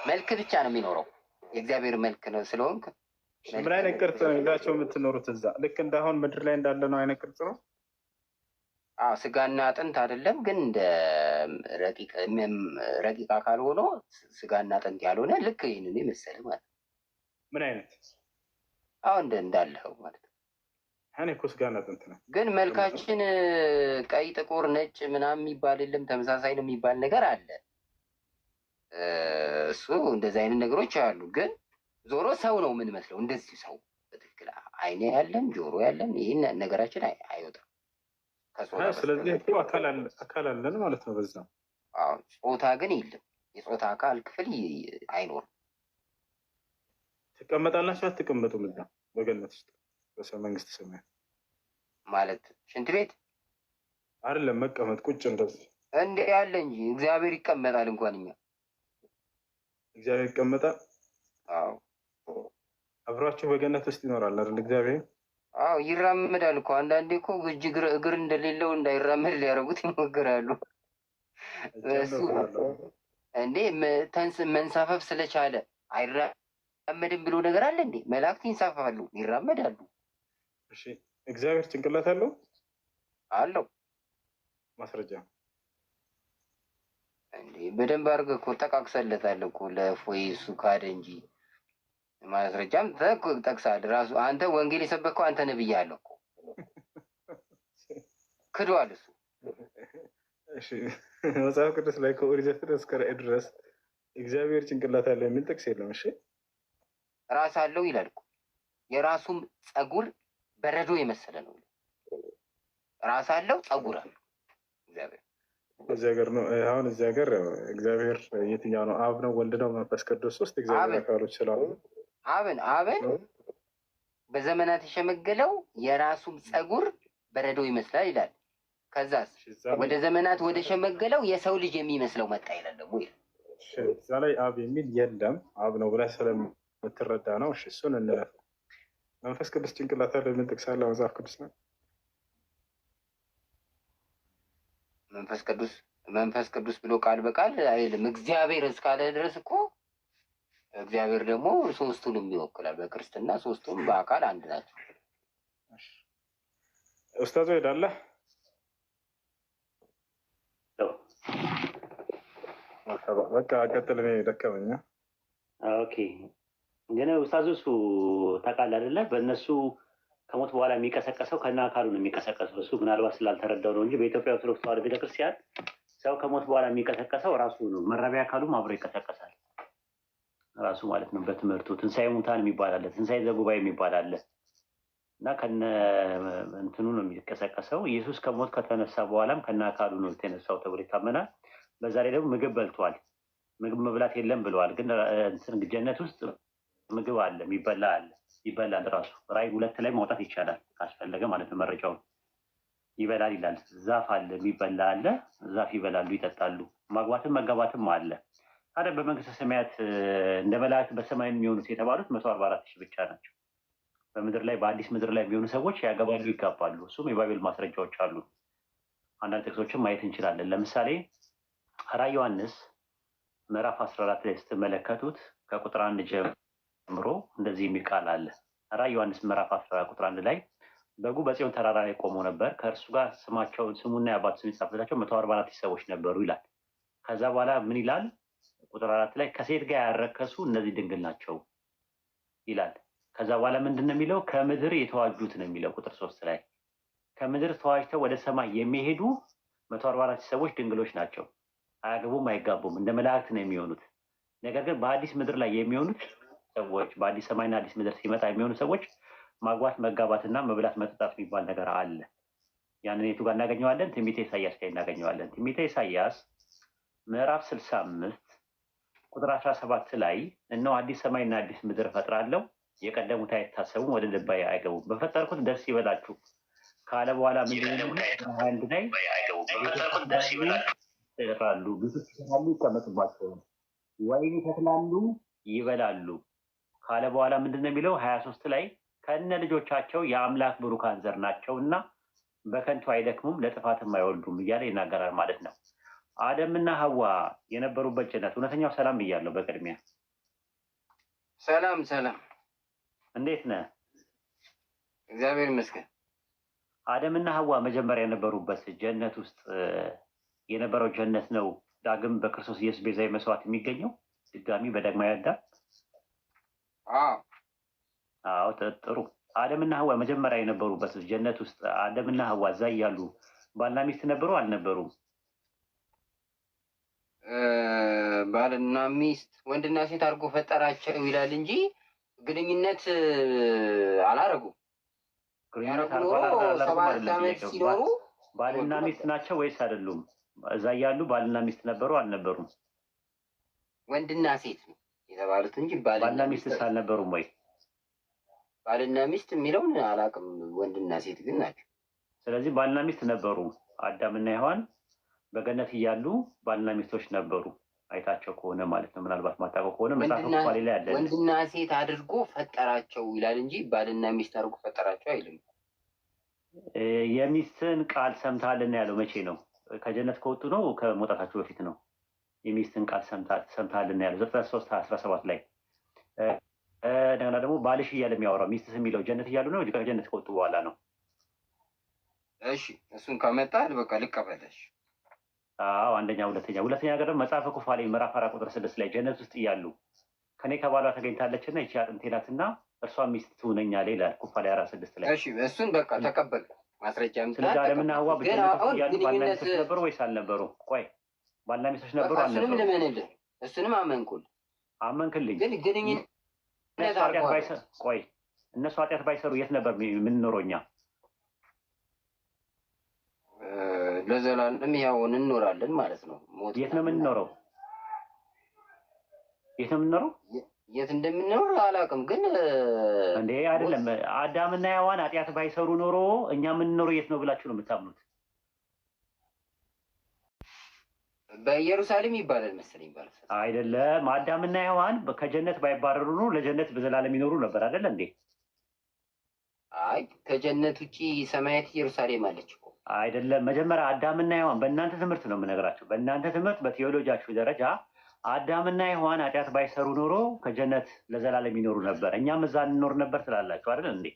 መልክ ብቻ ነው የሚኖረው። የእግዚአብሔር መልክ ነው ስለሆንክ። ምን አይነት ቅርጽ ነው ይዛቸው የምትኖሩት እዛ? ልክ እንዳሁን ምድር ላይ እንዳለ ነው አይነት ቅርጽ ነው? አዎ ስጋና አጥንት አይደለም፣ ግን እንደ ረቂቅ አካል ሆኖ ስጋና አጥንት ያልሆነ ልክ ይህንን የመሰለ ማለት ነው። ምን አይነት? አሁን እንዳለው ማለት ነው። እኔ እኮ ስጋና አጥንት ነው፣ ግን መልካችን ቀይ፣ ጥቁር፣ ነጭ ምናምን የሚባል የለም። ተመሳሳይ ነው የሚባል ነገር አለ። እሱ እንደዚህ አይነት ነገሮች አሉ። ግን ዞሮ ሰው ነው የምንመስለው። እንደዚህ ሰው በትክክል አይኔ ያለን ጆሮ ያለን ይህን ነገራችን አይወጣም። ስለዚህ እኮ አካል አለን ማለት ነው በዛ። ጾታ ግን የለም። የጾታ አካል ክፍል አይኖርም። ትቀመጣላችሁ አትቀመጡም? እዛ በገነት ውስጥ በመንግስተ ሰማያት ማለት ሽንት ቤት አይደለም መቀመጥ፣ ቁጭ እንደዚህ እንደ ያለ እንጂ እግዚአብሔር ይቀመጣል። እንኳን እኛ እግዚአብሔር ይቀመጣል። አዎ አብሯችሁ በገነት ውስጥ ይኖራል አይደል እግዚአብሔር? አዎ ይራመዳል እኮ። አንዳንዴ እኮ እግር እንደሌለው እንዳይራመድ ሊያደርጉት ይሞክራሉ። እሱ እንዴ መንሳፈፍ ስለቻለ አይራመድም ብሎ ነገር አለ እንዴ? መላእክት ይንሳፈፋሉ፣ ይራመዳሉ። እሺ እግዚአብሔር ጭንቅላት አለው አለው። ማስረጃ እንዴ በደንብ አድርገህ እኮ ጠቃቅሰለታል እኮ ለእፎይ እሱ ካደ እንጂ ማስረጃም ጠቅሳል። ራሱ አንተ ወንጌል የሰበከው አንተ ነብይ አለው እኮ ክዷል እሱ። እሺ መጽሐፍ ቅዱስ ላይ ከኦሪት ዘፍጥረት እስከ ራዕይ ድረስ እግዚአብሔር ጭንቅላት አለው የሚል ጥቅስ የለም። እሺ ራስ አለው ይላል እኮ የራሱም ጸጉር በረዶ የመሰለ ነው። ራስ አለው ጸጉር አለው እግዚአብሔር። እዚህ ሀገር ነው አሁን እዚህ ሀገር እግዚአብሔር የትኛው ነው? አብ ነው? ወልድ ነው? መንፈስ ቅዱስ? ሶስት እግዚአብሔር አካሎች ስላሉ አብን በዘመናት የሸመገለው የራሱም ጸጉር በረዶ ይመስላል ይላል። ከዛስ ወደ ዘመናት ወደ ሸመገለው የሰው ልጅ የሚመስለው መጣ ይላል ደግሞ ይላል። እዛ ላይ አብ የሚል የለም። አብ ነው ብለህ ስለምትረዳ ነው። እሺ እሱን እንለፍ። መንፈስ ቅዱስ ጭንቅላት አለው የሚል ጥቅስ አለ መጽሐፍ ቅዱስ ነው? መንፈስ ቅዱስ ብሎ ቃል በቃል አይልም። እግዚአብሔር እስካለ ድረስ እኮ እግዚአብሔር ደግሞ ሶስቱንም ይወክላል። በክርስትና ሶስቱም በአካል አንድ ናቸው። ኡስታዝ ሄዳለህ? በቃ ቀጥል። እኔ ደከመኛ። ኦኬ ግን ኡስታዝ እሱ ታውቃለህ አይደለ? በእነሱ ከሞት በኋላ የሚቀሰቀሰው ከና አካሉ ነው የሚቀሰቀሰው። እሱ ምናልባት ስላልተረዳው ነው እንጂ በኢትዮጵያ ኦርቶዶክስ ተዋሕዶ ቤተክርስቲያን ሰው ከሞት በኋላ የሚቀሰቀሰው ራሱ ነው። መራቢያ አካሉም አብሮ ይቀሰቀሳል ራሱ ማለት ነው። በትምህርቱ ትንሣኤ ሙታን የሚባል አለ፣ ትንሣኤ ዘጉባኤ የሚባል አለ እና ከነ እንትኑ ነው የሚቀሰቀሰው። ኢየሱስ ከሞት ከተነሳ በኋላም ከነ አካሉ ነው የተነሳው ተብሎ ይታመናል። በዛ ላይ ደግሞ ምግብ በልቷል። ምግብ መብላት የለም ብለዋል። ግን ጀነት ውስጥ ምግብ አለ፣ የሚበላ አለ፣ ይበላል። ራሱ ራዕይ 2 ላይ ማውጣት ይቻላል ካስፈለገ ማለት ነው። መረጃውን ይበላል ይላል። ዛፍ አለ፣ የሚበላ አለ፣ ዛፍ ይበላሉ፣ ይጠጣሉ። ማግባትም መጋባትም አለ። ታዲያ በመንግስተ ሰማያት እንደ መላእክት በሰማይ የሚሆኑት የተባሉት 144,000 ብቻ ናቸው። በምድር ላይ በአዲስ ምድር ላይ የሚሆኑ ሰዎች ያገባሉ፣ ይጋባሉ። እሱም የባይብል ማስረጃዎች አሉ። አንዳንድ ጥቅሶችን ማየት እንችላለን። ለምሳሌ ራዕይ ዮሐንስ ምዕራፍ 14 ላይ ስትመለከቱት ከቁጥር 1 ጀምሮ እንደዚህ የሚል ቃል አለ። ራዕይ ዮሐንስ ምዕራፍ 14 ቁጥር 1 ላይ በጉ በጽዮን ተራራ ላይ ቆሞ ነበር፣ ከእርሱ ጋር ስሙና የአባቱ ስም የተጻፈላቸው 144,000 ሰዎች ነበሩ ይላል። ከዛ በኋላ ምን ይላል? ቁጥር 4 ላይ ከሴት ጋር ያረከሱ እነዚህ ድንግል ናቸው ይላል። ከዛ በኋላ ምንድን ነው የሚለው? ከምድር የተዋጁት ነው የሚለው። ቁጥር 3 ላይ ከምድር ተዋጅተው ወደ ሰማይ የሚሄዱ 144,000 ሰዎች ድንግሎች ናቸው። አያገቡም፣ አይጋቡም፣ እንደ መላእክት ነው የሚሆኑት። ነገር ግን በአዲስ ምድር ላይ የሚሆኑት ሰዎች በአዲስ ሰማይና አዲስ ምድር ሲመጣ የሚሆኑ ሰዎች ማግባት፣ መጋባትና መብላት፣ መጠጣት የሚባል ነገር አለ። ያንን የቱ ጋር እናገኘዋለን? ትንቢተ ኢሳያስ ላይ እናገኘዋለን። ትንቢተ ኢሳያስ ምዕራፍ 65 ቁጥር 17 ላይ እነሆ አዲስ ሰማይና አዲስ ምድር እፈጥራለሁ፣ የቀደሙት አይታሰቡም፣ ወደ ልባዬ አይገቡም፣ በፈጠርኩት ደስ ይበላችሁ ካለ በኋላ ምንድነው? አንድ ላይ ይሰራሉ፣ ቤቶች ይሰራሉ፣ ይቀመጡባቸው፣ ወይን ይተክላሉ፣ ይበላሉ ካለ በኋላ ምንድነው የሚለው? 23 ላይ ከነ ልጆቻቸው የአምላክ ብሩካን ዘር ናቸው እና በከንቱ አይደክሙም፣ ለጥፋትም አይወልዱም እያለ ይናገራል ማለት ነው። አደምና ሐዋ የነበሩበት ጀነት እውነተኛው ሰላም ብያለሁ። በቅድሚያ ሰላም፣ እንዴት ነህ? እግዚአብሔር ይመስገን። አደምና ሐዋ መጀመሪያ የነበሩበት ጀነት ውስጥ የነበረው ጀነት ነው ዳግም በክርስቶስ ኢየሱስ ቤዛዊ መስዋዕት የሚገኘው ድጋሚ በዳግማዊ አዳም። አዎ ጥሩ። አደምና ሐዋ መጀመሪያ የነበሩበት ጀነት ውስጥ አደምና ሐዋ እዛ እያሉ ባልና ሚስት ነበሩ አልነበሩም? ባልና ሚስት ወንድና ሴት አድርጎ ፈጠራቸው ይላል እንጂ ግንኙነት አላረጉም። ሰባት ዓመት ሲኖሩ ባልና ሚስት ናቸው ወይስ አይደሉም? እዛ እያሉ ባልና ሚስት ነበሩ አልነበሩም? ወንድና ሴት ነው የተባሉት እንጂ ባልና ሚስት አልነበሩም ወይ? ባልና ሚስት የሚለውን አላውቅም። ወንድና ሴት ግን ናቸው። ስለዚህ ባልና ሚስት ነበሩ። አዳምና ሔዋን በገነት እያሉ ባልና ሚስቶች ነበሩ። አይታቸው ከሆነ ማለት ነው። ምናልባት ማታውቀው ከሆነ መጽሐፍ ቁርአን ላይ አለ። ወንድና ሴት አድርጎ ፈጠራቸው ይላል እንጂ ባልና ሚስት አድርጎ ፈጠራቸው አይልም። የሚስትን ቃል ሰምተሃልና ያለው መቼ ነው? ከጀነት ከወጡ ነው ከመውጣታቸው በፊት ነው? የሚስትን ቃል ሰምተሃልና ያለው ዘፍጥረት 3:17 ላይ እንደገና ደግሞ ባልሽ እያለ የሚያወራው ሚስትስ የሚለው ጀነት እያሉ ነው ከጀነት ከወጡ በኋላ ነው። እሺ እሱን ከመጣል በቃ ልቀበለሽ። አዎ አንደኛ። ሁለተኛ ነገር ደግሞ መጽሐፈ ኩፋሌ ምዕራፍ 4 ቁጥር 6 ላይ ጀነት ውስጥ እያሉ ከኔ ከባሏ ተገኝታለች እና ይቺ አጥንቴ ናትና እርሷ ሚስት ትሁነኛለች ይላል ኩፋሌ 4:6 ላይ። እሺ እሱን በቃ ተቀበል ማስረጃ ምጣ። ስለዚህ አለምና ሐዋ በጀነት ውስጥ እያሉ ባልና ሚስቶች ነበሩ ወይስ አልነበሩ? ቆይ ባልና ሚስቶች ነበሩ አልነበሩ? እሱንም ልመንልህ፣ እሱንም አመንክልኝ። ግን ግንኙነት ቆይ እነሱ ኃጢአት ባይሰሩ የት ነበር የምንኖረው እኛ? ለዘላለም ያው እንኖራለን ማለት ነው። የት ነው የምንኖረው? የት እንደምንኖር አላውቅም፣ ግን እንዴ አይደለም። አዳምና ሔዋን ኃጢአት ባይሰሩ ኖሮ እኛ የምንኖረው የት ነው ብላችሁ ነው የምታምኑት? በኢየሩሳሌም ይባላል መሰለኝ። አይደለም። አዳምና ሔዋን ከጀነት ባይባረሩ ነው ለጀነት በዘላለም ይኖሩ ነበር አይደለ እንዴ? አይ ከጀነት ውጪ ሰማያት ኢየሩሳሌም አለች እኮ። አይደለም። መጀመሪያ አዳምና ሔዋን በእናንተ ትምህርት ነው የምነግራቸው። በእናንተ ትምህርት በቴዎሎጂያችሁ ደረጃ አዳምና ሔዋን ኃጢአት ባይሰሩ ኖሮ ከጀነት ለዘላለም ይኖሩ ነበር፣ እኛም እዛ እንኖር ነበር ትላላችሁ አይደል እንዴ?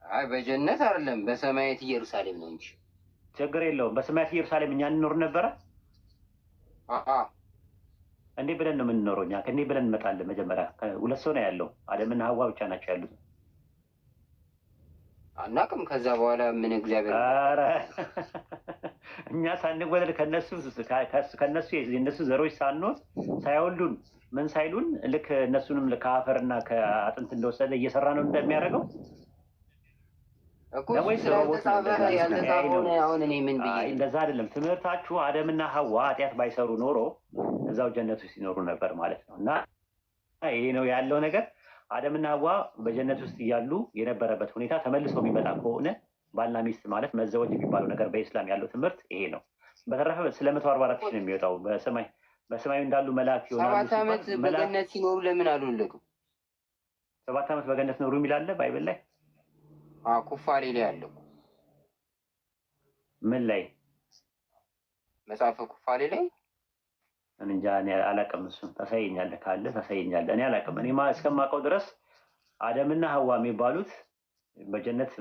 አይ በጀነት አይደለም በሰማያት ኢየሩሳሌም ነው እንጂ። ችግር የለውም። በሰማያት ኢየሩሳሌም እኛ እንኖር ነበረ። እንዴ ብለን ነው የምንኖረው እኛ? እንዴ ብለን እንመጣለን? መጀመሪያ ሁለት ሰው ነው ያለው፣ አደምና ሐዋ ብቻ ናቸው ያሉት። አናውቅም። ከዛ በኋላ ምን እግዚአብሔር ኧረ እኛ ሳንወለድ ከነሱ የእነሱ ዘሮች ሳንሆን ሳይወልዱን ምን ሳይሉን ልክ እነሱንም ከአፈርና ከአጥንት እንደወሰደ እየሰራ ነው እንደሚያደርገው እንደዛ አይደለም ትምህርታችሁ። አደምና ሐዋ ኃጢአት ባይሰሩ ኖሮ እዛው ጀነቱ ሲኖሩ ነበር ማለት ነው። እና ይሄ ነው ያለው ነገር። አደምና ሐዋ በጀነት ውስጥ እያሉ የነበረበት ሁኔታ ተመልሶ የሚመጣ ከሆነ ባልና ሚስት ማለት መዘወጅ የሚባለው ነገር በኢስላም ያለው ትምህርት ይሄ ነው። በተረፈ ስለ 144 ሺህ ነው የሚወጣው። በሰማዩ እንዳሉ መላእክት ይሆናሉ። 7 ዓመት በገነት ሲኖሩ ለምን አልወለዱም? 7 ዓመት በገነት ኖሩ የሚል አለ ባይብል ላይ። ኩፋሌ ላይ አለው። ምን ላይ? መጽሐፈ ኩፋሌ ላይ እንጃ እኔ አላውቅም። እሱን ታሳየኛለህ ካለ ታሳየኛለህ። እኔ አላውቅም። እኔ እስከማውቀው ድረስ አደምና ሐዋ የሚባሉት በጀነት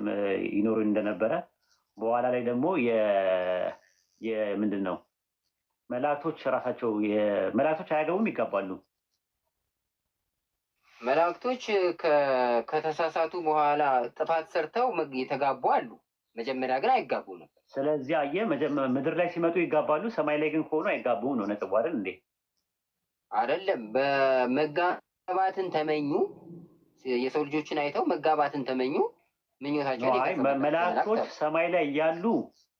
ይኖሩ እንደነበረ፣ በኋላ ላይ ደግሞ ምንድን ነው መላእክቶች ራሳቸው መላእክቶች አያገቡም ይጋባሉ። መላእክቶች ከተሳሳቱ በኋላ ጥፋት ሰርተው የተጋቡ አሉ። መጀመሪያ ግን አይጋቡ ነበር። ስለዚህ አየህ ምድር ላይ ሲመጡ ይጋባሉ፣ ሰማይ ላይ ግን ከሆኑ አይጋቡም ነው ነጥቡ አይደል እንዴ? አይደለም። በመጋባትን ተመኙ። የሰው ልጆችን አይተው መጋባትን ተመኙ። ምኞታቸውን መላእክቶች ሰማይ ላይ እያሉ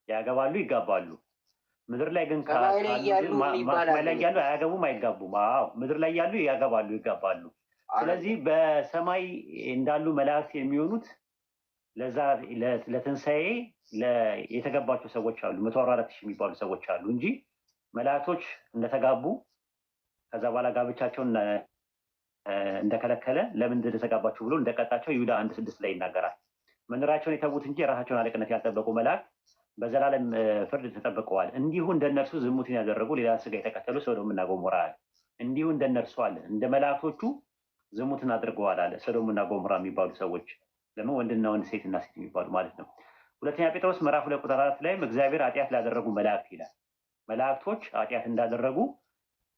ያገባሉ ይጋባሉ። ምድር ላይ ግን ሰማይ ላይ እያሉ አያገቡም አይጋቡም። አዎ ምድር ላይ እያሉ ያገባሉ ይጋባሉ። ስለዚህ በሰማይ እንዳሉ መላእክት የሚሆኑት ለዛ ለትንሣኤ የተገባቸው ሰዎች አሉ። 144 ሺህ የሚባሉ ሰዎች አሉ እንጂ መላእክቶች እንደተጋቡ ከዛ በኋላ ጋብቻቸውን እንደከለከለ ለምን እንደተጋባችሁ ብሎ እንደቀጣቸው ይሁዳ 1:6 ላይ ይናገራል። መንራቸውን የተዉት እንጂ የራሳቸውን አለቅነት ያልጠበቁ መላእክት በዘላለም ፍርድ ተጠብቀዋል። እንዲሁ እንደነርሱ ዝሙትን ያደረጉ ሌላ ስጋ የተከተሉ ሶዶምና ጎሞራ አለ። እንዲሁ እንደነርሱ አለ እንደ መላእክቶቹ ዝሙትን አድርገዋል አለ ሶዶምና ጎሞራ የሚባሉ ሰዎች። ለምን ወንድና ወንድ ሴትና ሴት የሚባሉ ማለት ነው። ሁለተኛ ጴጥሮስ ምዕራፍ 2 ቁጥር 4 ላይም እግዚአብሔር ኃጢአት ላደረጉ መላእክት ይላል። መላእክቶች ኃጢአት እንዳደረጉ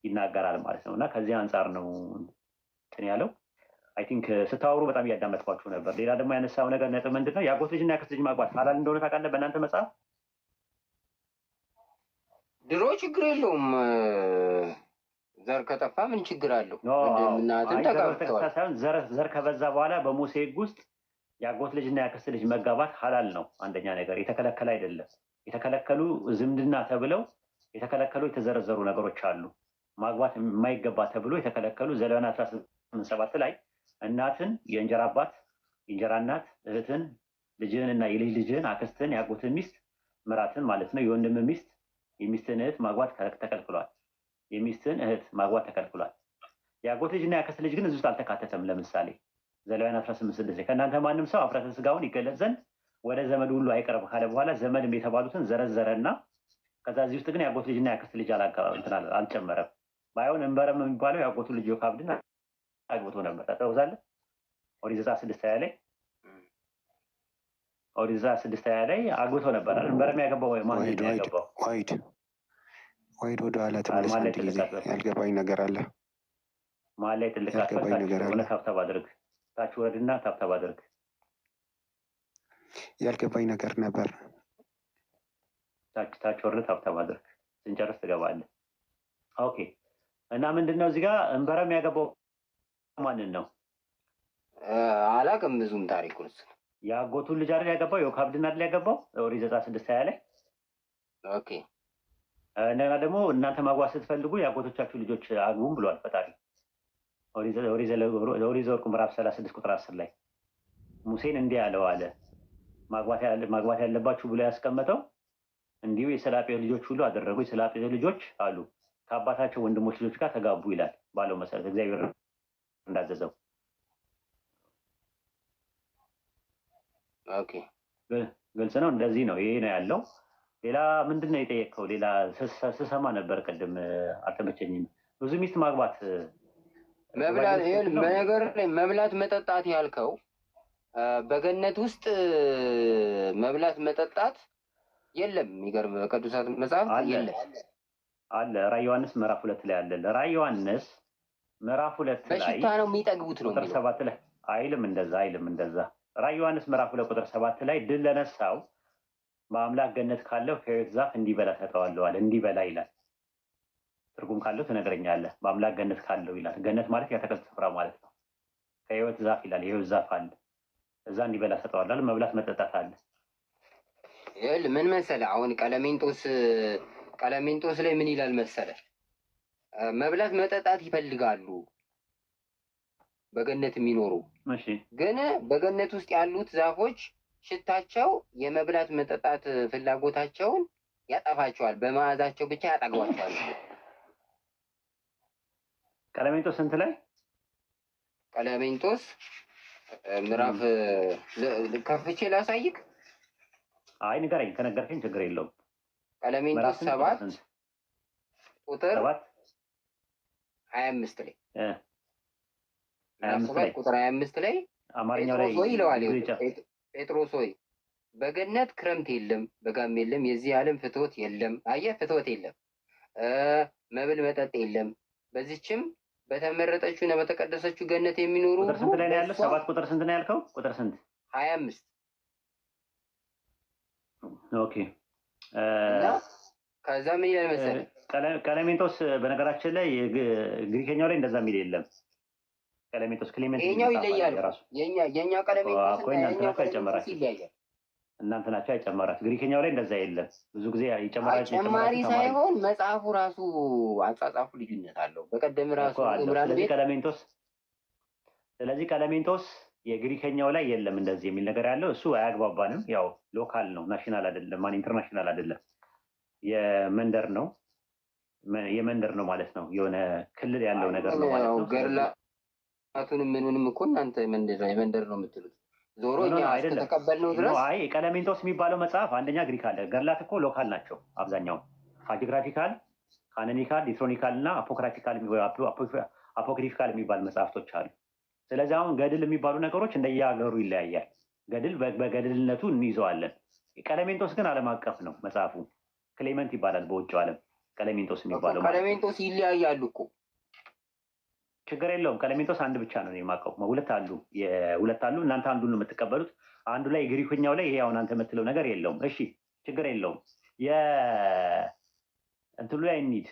ይናገራል ማለት ነው። እና ከዚህ አንጻር ነው እንትን ያለው። አይ ቲንክ ስታወሩ በጣም እያዳመጥኳችሁ ነበር። ሌላ ደግሞ ያነሳው ነገር ነጥብ ምንድን ነው? የአጎት ልጅና የአክስት ልጅ ማግባት ሐላል እንደሆነ ታውቃለህ በእናንተ መጽሐፍ? ድሮ ችግር የለውም። ዘር ከጠፋ ምን ችግር አለው? ዘር ከበዛ በኋላ በሙሴ ሕግ ውስጥ የአጎት ልጅና የአክስት ልጅ መጋባት ሐላል ነው። አንደኛ ነገር የተከለከለ አይደለም። የተከለከሉ ዝምድና ተብለው የተከለከሉ የተዘረዘሩ ነገሮች አሉ። ማግባት የማይገባ ተብሎ የተከለከሉ ዘሌዋውያን 18:7 ላይ እናትን፣ የእንጀራ አባት፣ የእንጀራ እናት፣ እህትን፣ ልጅህን እና የልጅ ልጅህን፣ አክስትን፣ የአጎትን ሚስት፣ ምራትን ማለት ነው፣ የወንድም ሚስት፣ የሚስትን እህት ማግባት ተከልክሏል። የሚስትን እህት ማግባት ተከልክሏል። የአጎት ልጅና የአክስት ልጅ ግን እዚህ ውስጥ አልተካተተም። ለምሳሌ ዘሌዋውያን 18:6 ከእናንተ ማንም ሰው ኀፍረተ ሥጋውን ይገለጽ ዘንድ ወደ ዘመድ ሁሉ አይቀርብ ካለ በኋላ ዘመድም የተባሉትን ዘረዘረና ከዛ እዚህ ውስጥ ግን የአጎት ልጅና የአክስት ልጅ አልጨመረም። ባይሆን እንበረም የሚባለው የአጎቱ ልጅ ዮካብድን አግብቶ ነበር። ታውቃለህ? ኦሪት ዘጸአት 6:20 ላይ ኦሪት ዘጸአት 6:20 ላይ አግብቶ ነበር አይደል? በረም ያገባው ማን ነው ያገባው? ዋይድ ወደ ኋላ ተመለስ። አንድ ጊዜ ያልገባኝ ነገር አለ። መሀል ላይ ትልቅ አስፈላጊ ታብታብ አድርግ። ታች ወረድና ታብታብ አድርግ። ያልገባኝ ነገር ነበር። ታች ወረድ ታብታብ አድርግ። ስንጨርስ ትገባለህ። ኦኬ። እና ምንድነው እዚህ ጋር እንበረም ያገባው ማንን ነው? አላውቅም ብዙም ታሪኩን። የአጎቱን ልጅ አይደል ያገባው? ዮካብድን አይደል ያገባው? ኦሪት ዘጸአት 6:20 ላይ። ኦኬ። እንደገና ደግሞ እናንተ ማግባት ስትፈልጉ የአጎቶቻችሁ ልጆች አግቡም ብሏል ፈጣሪ። ኦሪት ዘኍልቍ ምዕራፍ 36 ቁጥር 10 ላይ ሙሴን እንዲህ ያለው አለ ማግባት ያለባችሁ ብሎ ያስቀመጠው እንዲሁ የሰላጴ ልጆች ሁሉ አደረጉ። የሰላጴ ልጆች አሉ ከአባታቸው ወንድሞች ልጆች ጋር ተጋቡ ይላል ባለው መሰረት እግዚአብሔር እንዳዘዘው። ኦኬ ግልጽ ነው። እንደዚህ ነው። ይሄ ነው ያለው። ሌላ ምንድን ነው የጠየቅከው? ሌላ ስሰማ ነበር ቅድም አልተመቸኝም። ብዙ ሚስት ማግባት መብላት መጠጣት ያልከው በገነት ውስጥ መብላት መጠጣት የለም። የሚገርም በቅዱሳት መጽሐፍት የለም አለ። ራዕየ ዮሐንስ ምዕራፍ 2 ላይ አለ። ራዕየ ዮሐንስ ምዕራፍ 2 ላይ በሽታ ነው የሚጠግቡት ነው ቁጥር 7 ላይ አይልም እንደዛ። ራዕየ ዮሐንስ ምዕራፍ 2 ቁጥር 7 ላይ ድል ለነሳው በአምላክ ገነት ካለው ከሕይወት ዛፍ እንዲበላ ሰጠዋለሁ አለ። እንዲበላ ይላል። ትርጉም ካለው ትነግረኛለህ። በአምላክ ገነት ካለው ይላል። ገነት ማለት የአትክልት ስፍራ ማለት ነው። ከሕይወት ዛፍ ይላል። የሕይወት ዛፍ አለ። እዛ እንዲበላ ሰጠዋለሁ አለ። መብላት መጠጣት አለ። ምን መሰለህ አሁን ቀለሜንጦስ ላይ ምን ይላል መሰለህ? መብላት መጠጣት ይፈልጋሉ በገነት የሚኖሩ ግን በገነት ውስጥ ያሉት ዛፎች ሽታቸው የመብላት መጠጣት ፍላጎታቸውን ያጠፋቸዋል። በመዓዛቸው ብቻ ያጠግቧቸዋል። ቀለሜንጦስ ስንት ላይ? ቀለሜንጦስ ምዕራፍ ከፍቼ ላሳይክ? አይ ንገረኝ። ከነገርከኝ ችግር የለውም። ቀለሜንጦስ 7 ቁጥር 25 ላይ 7 ቁጥር 25 ላይ አማርኛው ላይ ይለዋል። ጴጥሮስ ሆይ በገነት ክረምት የለም በጋም የለም፣ የዚህ ዓለም ፍትወት የለም። አየህ፣ ፍትወት የለም፣ መብል መጠጥ የለም። በዚችም በተመረጠችው እና በተቀደሰችው ገነት የሚኖሩ ቁጥር ስንት ላይ ነው ያለው? 7 ቁጥር ስንት ነው ያልከው? ቁጥር ስንት? 25 ኦኬ። ከዛ ምን ይላል መሰለህ? ቀለሜንጦስ በነገራችን ላይ ግሪከኛው ላይ እንደዛ የሚል የለም። ቀለሜንጦስ ክሌሜንት ይሄኛው ይለያል። የኛ ቀለሜንጦስ ይለያል። እናንተ ናቸው ያጨመራት። ግሪከኛው ላይ እንደዛ የለም። ብዙ ጊዜ ይጨመራል። ጨማሪ ሳይሆን መጽሐፉ ራሱ አጻጻፉ ልዩነት አለው። በቀደም ራሱ ኢብራን ቤት ቀለሜንጦስ ስለዚህ ቀለሜንጦስ የግሪከኛው ላይ የለም እንደዚህ የሚል ነገር ያለው እሱ አያግባባንም። ያው ሎካል ነው፣ ናሽናል አይደለም፣ ኢንተርናሽናል አይደለም። የመንደር ነው ማለት ነው። የሆነ ክልል ያለው ነገር ነው ማለት ነው። ገርላቱንም ምኑንም እኮ እናንተ የመንደር ነው የምትሉት። ዞሮ እኛ እስከተቀበልነው ድረስ አይ ቀለሜንጦስ የሚባለው መጽሐፍ አንደኛ ግሪክ አለ። ገርላት እኮ ሎካል ናቸው አብዛኛው። ሃጂግራፊካል፣ ካኖኒካል፣ ዲትሮኒካል እና አፖክሪፊካል የሚባል መጽሐፍቶች አሉ። ስለዚህ አሁን ገድል የሚባሉ ነገሮች እንደየሀገሩ ይለያያል። ገድል በገድልነቱ እንይዘዋለን። ቀለሜንጦስ ግን ዓለም አቀፍ ነው መጽሐፉ። ክሌመንት ይባላል በውጭው ዓለም። ቀለሜንጦስ የሚባለው ቀለሜንጦስ ይለያያሉ እኮ ችግር የለውም። ቀለሜንጦስ አንድ ብቻ ነው የማውቀው። ሁለት አሉ። እናንተ አንዱን ነው የምትቀበሉት። አንዱ ላይ ግሪኮኛው ላይ ይሄ አሁን አንተ የምትለው ነገር የለውም። እሺ ችግር የለውም። እንትኑ ላይ እንሂድ፣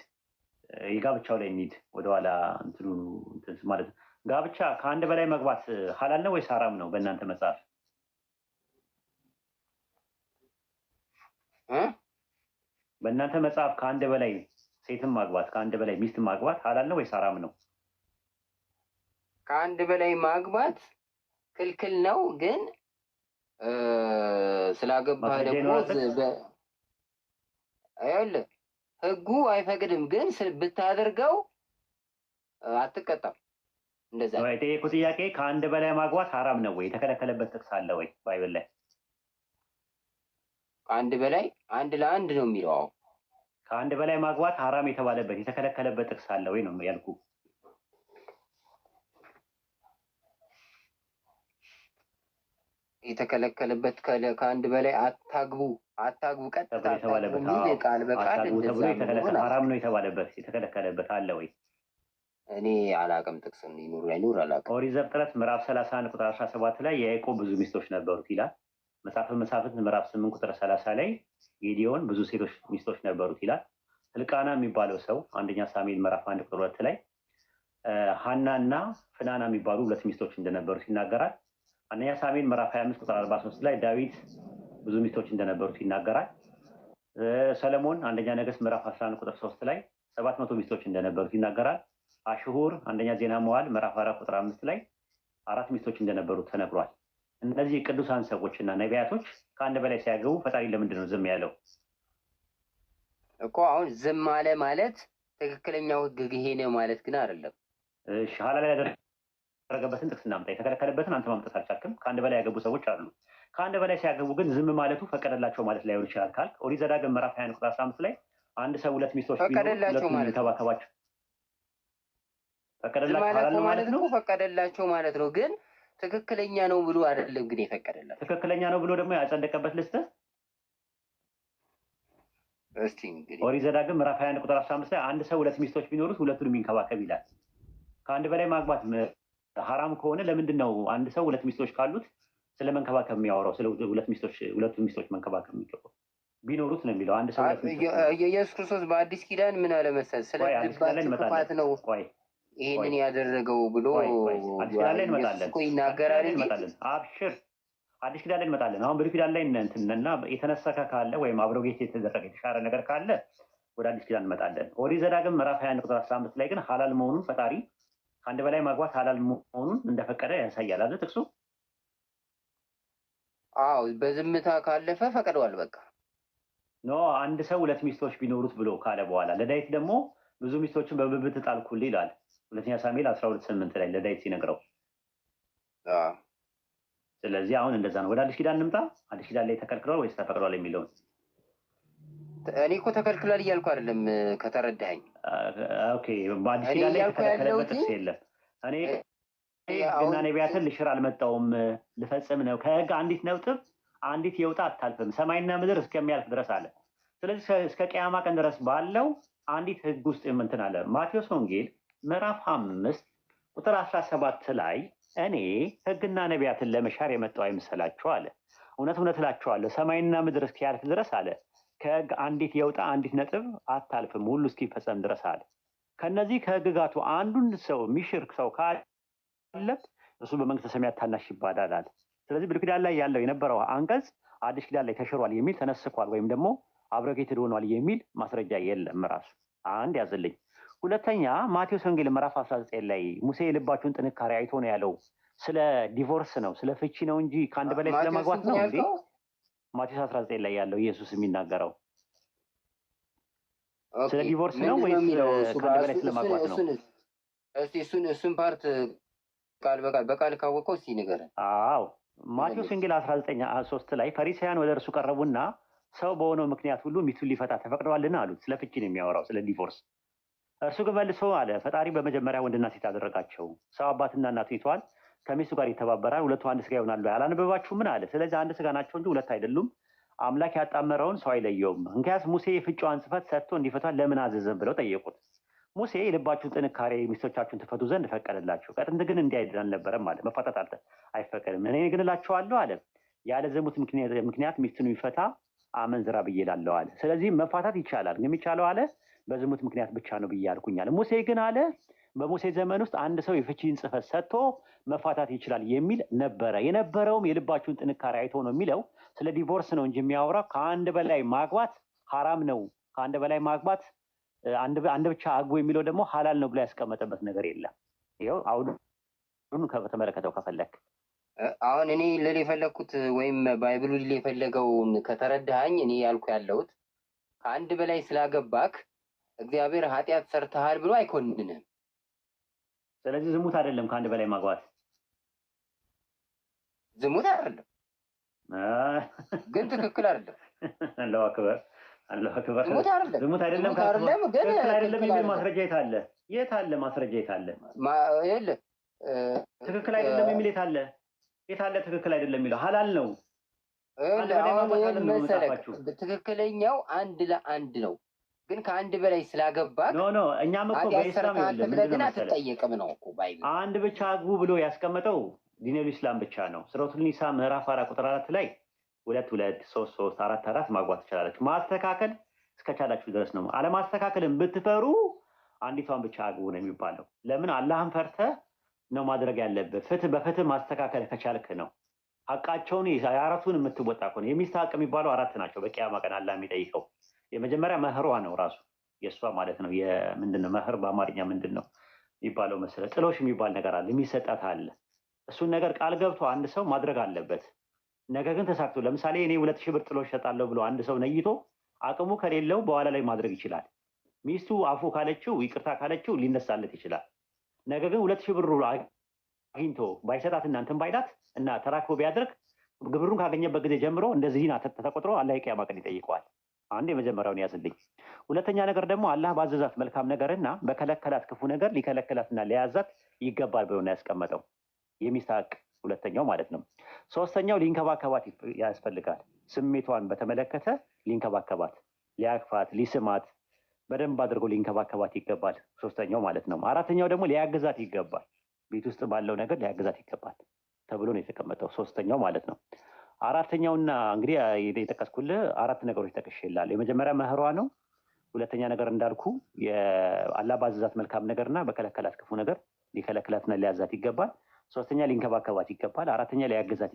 የጋብቻው ላይ እንሂድ። ወደኋላ እንትኑ ማለት ነው። ጋብቻ ከአንድ በላይ መግባት ሐላል ነው ወይስ ሐራም ነው በእናንተ መጽሐፍ? በእናንተ መጽሐፍ ከአንድ በላይ ሴትን ማግባት ከአንድ በላይ ሚስት ማግባት ሐላል ነው ወይስ ሐራም ነው? ከአንድ በላይ ማግባት ክልክል ነው፣ ግን ስላገባህ ደግሞ አይደል ህጉ አይፈቅድም። ግን ብታደርገው አትቀጣም። እንደዛ ነው የጠየቁት ጥያቄ። ከአንድ በላይ ማግባት ሐራም ነው ወይ? የተከለከለበት ጥቅስ አለ ወይ ባይብል ላይ? ከአንድ በላይ አንድ ለአንድ ነው የሚለው። ከአንድ በላይ ማግባት ሐራም የተባለበት የተከለከለበት ጥቅስ አለ ወይ ነው ያልኩ። የተከለከለበት ከአንድ በላይ አታግቡ ቀጥታ አታግቡ የሚል ቃል በቃል እንደዛ ሐራም ነው የተከለከለበት አለ ወይ? እኔ አላቅም። ጥቅስ ይኑር አይኑር አላቅም። ኦሪት ዘፍጥረት ምዕራፍ 31 ቁጥር 17 ላይ የያዕቆብ ብዙ ሚስቶች ነበሩት ይላል። መጽሐፈ መሳፍንት ምዕራፍ 8 ቁጥር 30 ላይ ጌዲዮን ብዙ ሴቶች ሚስቶች ነበሩት ይላል። ሕልቃና የሚባለው ሰው አንደኛ ሳሙኤል ምዕራፍ 1 ቁጥር 2 ላይ ሐና እና ፍናና የሚባሉ ሁለት ሚስቶች እንደነበሩት ይናገራል። አንደኛ ሳሙኤል ምዕራፍ 25 ቁጥር 43 ላይ ዳዊት ብዙ ሚስቶች እንደነበሩት ይናገራል። ሰለሞን አንደኛ ነገሥት ምዕራፍ 11 ቁጥር 3 ላይ 700 ሚስቶች እንደነበሩት ይናገራል። አሽሁር አንደኛ ዜና መዋዕል ምዕራፍ 4 ቁጥር 5 ላይ 4 ሚስቶች እንደነበሩት ተነግሯል። እነዚህ ቅዱሳን ሰዎች እና ነቢያቶች ከአንድ በላይ ሲያገቡ ፈጣሪ ለምንድን ነው ዝም ያለው? እኮ አሁን ዝም አለ ማለት ትክክለኛው ሕግ ይሄ ነው ማለት ግን አይደለም። እሺ ሐላል ያደረገበትን ጥቅስ እናምጣ። የተከለከለበትን አንተ ማምጣት አልቻልክም። ከአንድ በላይ ያገቡ ሰዎች አሉ። ከአንድ በላይ ሲያገቡ ግን ዝም ማለቱ ፈቀደላቸው ማለት ላይሆን ይችላል ካልክ ኦሪት ዘዳግም ምዕራፍ 21 ቁጥር 15 ላይ አንድ ሰው ሁለት ሚስቶች ፈቀደላቸው ማለት ተባከባቸው ፈቀደላቸው ማለት ነው። ፈቀደላቸው ማለት ነው ግን ትክክለኛ ነው ብሎ አይደለም። ግን የፈቀደላቸው ትክክለኛ ነው ብሎ ደግሞ ያጸደቀበት ልስጥህ። እስቲ እንግዲህ ኦሪት ዘዳግም ምዕራፍ 21 ቁጥር 15 ላይ አንድ ሰው ሁለት ሚስቶች ቢኖሩት ሁለቱንም ይንከባከብ ይላል። ከአንድ በላይ ማግባት ሐራም ከሆነ ለምንድን ነው አንድ ሰው ሁለት ሚስቶች ካሉት ስለ መንከባከብ የሚያወራው? ስለ ሁለቱን ሚስቶች መንከባከብ የሚገባው ቢኖሩት ነው የሚለው። አንድ ሰው ሁለት ሚስቶች ኢየሱስ ክርስቶስ በአዲስ ኪዳን ምን አለ መሰል ስለ ልባችሁ ክፋት ነው ይሄንን ያደረገው ብሎ አዲስ ኪዳን ላይ እንመጣለን። ይናገራል እንጂ አብሽር አዲስ ኪዳን ላይ እንመጣለን። አሁን ብሉይ ኪዳን ላይ እንትንና የተነሰከ ካለ ወይም አብሮጌት የተደረገ የተሻረ ነገር ካለ ወደ አዲስ ኪዳን እንመጣለን። ኦሪት ዘዳግም ምዕራፍ 21 ቁጥር 15 ላይ ግን ሐላል መሆኑን ፈጣሪ ከአንድ በላይ ማግባት ሐላል መሆኑን እንደፈቀደ ያሳያል አይደል ጥቅሱ? አዎ በዝምታ ካለፈ ፈቅደዋል። በቃ ኖ አንድ ሰው ሁለት ሚስቶች ቢኖሩት ብሎ ካለ በኋላ ለዳዊት ደግሞ ብዙ ሚስቶችን በብብት ጣልኩልህ ይላል። ሁለተኛ ሳሙኤል 12:8 ላይ ለዳዊት ሲነግረው። ስለዚህ አሁን እንደዛ ነው። ወደ አዲስ ኪዳን እንምጣ። አዲስ ኪዳን ላይ ተከልክሏል ወይስ ተፈቅዷል የሚለውን እኔ እኮ ተከልክሏል እያልኩ አይደለም ከተረዳኸኝ። ኦኬ በአዲስ ኪዳን ላይ የተከለከለበት ጥቅስ የለም። እኔ ሕግና ነቢያትን ልሽር አልመጣሁም ልፈጽም ነው። ከሕግ አንዲት ነጥብ አንዲት የውጣ አታልፍም ሰማይና ምድር እስከሚያልፍ ድረስ አለ። ስለዚህ እስከ ቅያማ ቀን ድረስ ባለው አንዲት ሕግ ውስጥ እንትን አለ። ማቴዎስ ወንጌል ምዕራፍ 5 ቁጥር 17 ላይ እኔ ሕግና ነቢያትን ለመሻር የመጣሁ አይምሰላችሁ አለ። እውነት እውነት እላችኋለሁ ሰማይና ምድር እስኪያልፍ ድረስ አለ ከሕግ አንዲት የውጣ አንዲት ነጥብ አታልፍም ሁሉ እስኪፈጸም ድረስ አለ። ከነዚህ ከሕግጋቱ አንዱን ሰው የሚሽር ሰው ካለ እሱ በመንግስተ ሰማያት ታናሽ ይባላል አለ። ስለዚህ ብሉይ ኪዳን ላይ ያለው የነበረው አንቀጽ አዲስ ኪዳን ላይ ተሽሯል የሚል ተነስኳል ወይም ደግሞ አብሮጌትድ ሆኗል የሚል ማስረጃ የለም። ራሱ አንድ ያዝልኝ። ሁለተኛ ማቴዎስ ወንጌል ምዕራፍ 19 ላይ ሙሴ የልባችሁን ጥንካሬ አይቶ ነው ያለው። ስለ ዲቮርስ ነው ስለ ፍቺ ነው እንጂ ከአንድ በላይ ስለማግባት ነው እንዴ? ማቴዎስ 19 ላይ ያለው ኢየሱስ የሚናገረው ስለ ዲቮርስ ነው ወይስ ከአንድ በላይ ስለማግባት ነው? እስቲ እሱን ፓርት ቃል በቃል ካወቀው እስቲ ንገረን። አዎ ማቴዎስ ወንጌል 19:3 ላይ ፈሪሳውያን ወደ እርሱ ቀረቡና ሰው በሆነው ምክንያት ሁሉ ሚስቱን ሊፈታ ተፈቅደዋልና አሉት። ስለ ፍቺ ነው የሚያወራው ስለ ዲቮርስ። እርሱ ግን መልሶ አለ ፈጣሪ በመጀመሪያ ወንድና ሴት አደረጋቸው። ሰው አባትና እናቱ ይተዋል ከሚስቱ ጋር ይተባበራል ሁለቱ አንድ ስጋ ይሆናሉ። አላነበባችሁ ምን አለ? ስለዚህ አንድ ስጋ ናቸው እንጂ ሁለት አይደሉም። አምላክ ያጣመረውን ሰው አይለየውም። እንኪያስ ሙሴ የፍቺዋን ጽሕፈት ሰጥቶ እንዲፈቷት ለምን አዘዘን ብለው ጠየቁት። ሙሴ የልባችሁን ጥንካሬ ሚስቶቻችሁን ትፈቱ ዘንድ ፈቀደላችሁ። ከጥንት ግን እንዲህ አልነበረም አለ። መፋታት አይፈቀድም። እኔ ግን እላችኋለሁ አለ ያለ ዝሙት ምክንያት ሚስቱን የሚፈታ አመንዝራ ብዬ እላለሁ አለ። ስለዚህ መፋታት ይቻላል። ግን የሚቻለው አለ በዝሙት ምክንያት ብቻ ነው ብዬ አልኩኛል። ሙሴ ግን አለ በሙሴ ዘመን ውስጥ አንድ ሰው የፍቺን ጽሕፈት ሰጥቶ መፋታት ይችላል የሚል ነበረ። የነበረውም የልባችሁን ጥንካሬ አይቶ ነው የሚለው ስለ ዲቮርስ ነው እንጂ የሚያወራው ከአንድ በላይ ማግባት ሐራም ነው። ከአንድ በላይ ማግባት አንድ ብቻ አግቡ የሚለው ደግሞ ሐላል ነው ብሎ ያስቀመጠበት ነገር የለም። ይኸው አሁን ከተመለከተው ከፈለክ አሁን እኔ ልል የፈለግኩት ወይም ባይብሉ ልል የፈለገውን ከተረዳኸኝ እኔ ያልኩ ያለሁት ከአንድ በላይ ስላገባክ እግዚአብሔር ኃጢአት ሰርተሃል ብሎ አይኮንንም። ስለዚህ ዝሙት አይደለም ከአንድ በላይ ማግባት ዝሙት አይደለም ግን ትክክል አይደለም። አላሁ አክበር አላሁ አክበር። ዝሙት አይደለም ግን ትክክል አይደለም የሚል ማስረጃ የት አለ? የት አለ ማስረጃ? የት አለ? የለ ትክክል አይደለም የሚል የት አለ? የት አለ ትክክል አይደለም የሚለው? ሀላል ነው። ትክክለኛው አንድ ለአንድ ነው። ግን ከአንድ በላይ ስላገባት ኖ እኛም እኮ በኢስላም ግን አትጠየቅም ነው እኮ ባይብል። አንድ ብቻ አግቡ ብሎ ያስቀመጠው ዲኑል ኢስላም ብቻ ነው። ሱረቱል ኒሳ ምዕራፍ 4 ቁጥር 4 ላይ 2 2 3 3 4 4 ማግባት ትችላላችሁ። ማስተካከል እስከቻላችሁ ድረስ ነው። አለማስተካከልን ብትፈሩ አንዲቷን ብቻ አግቡ ነው የሚባለው። ለምን? አላህን ፈርተህ ነው ማድረግ ያለብህ። ፍትህ በፍትህ ማስተካከል ከቻልክ ነው። ሐቃቸውን የአራቱን የምትወጣ ከሆነ የሚስት ሐቅ የሚባለው 4 ናቸው። በቂያማ ቀን አላህ የሚጠይቀው የመጀመሪያ መህሯ ነው ራሱ የእሷ ማለት ነው። ምንድነው መህር በአማርኛ ምንድን ነው የሚባለው መሰለህ? ጥሎሽ የሚባል ነገር አለ፣ የሚሰጣት አለ። እሱን ነገር ቃል ገብቶ አንድ ሰው ማድረግ አለበት። ነገር ግን ተሳክቶ ለምሳሌ እኔ 2000 ብር ጥሎሽ እሰጣለሁ ብሎ አንድ ሰው ነይቶ አቅሙ ከሌለው በኋላ ላይ ማድረግ ይችላል። ሚስቱ አፉ ካለችው ይቅርታ ካለችው ሊነሳለት ይችላል። ነገር ግን 2000 ብር አግኝቶ ባይሰጣት እናንተን ባይላት እና ተራክቦ ቢያደርግ ግብሩን ካገኘበት ጊዜ ጀምሮ እንደዚህ ተቆጥሮ አላህ የቂያማ ቀን ይጠይቀዋል። አንድ የመጀመሪያውን ያዝልኝ። ሁለተኛ ነገር ደግሞ አላህ ባዘዛት መልካም ነገርና በከለከላት ክፉ ነገር ሊከለከላትና ሊያዛት ይገባል ብሎ ነው ያስቀመጠው። የሚስት ሐቅ ሁለተኛው ማለት ነው። ሶስተኛው ሊንከባከባት ያስፈልጋል። ስሜቷን በተመለከተ ሊንከባከባት፣ ሊያቅፋት፣ ሊስማት በደንብ አድርጎ ሊንከባከባት ይገባል። ሶስተኛው ማለት ነው። አራተኛው ደግሞ ሊያግዛት ይገባል። ቤት ውስጥ ባለው ነገር ሊያግዛት ይገባል ተብሎ ነው የተቀመጠው። ሶስተኛው ማለት ነው። አራተኛውና እንግዲህ የጠቀስኩልህ 4 ነገሮች ጠቅሼልሃለሁ። የመጀመሪያ መህሯ ነው። ሁለተኛ ነገር እንዳልኩ የአላህ ባዘዛት መልካም ነገርና በከለከላት ክፉ ነገር ሊከለክላትና ሊያዛት ይገባል። ሶስተኛ ሊንከባከባት ይገባል። አራተኛ ሊያግዛት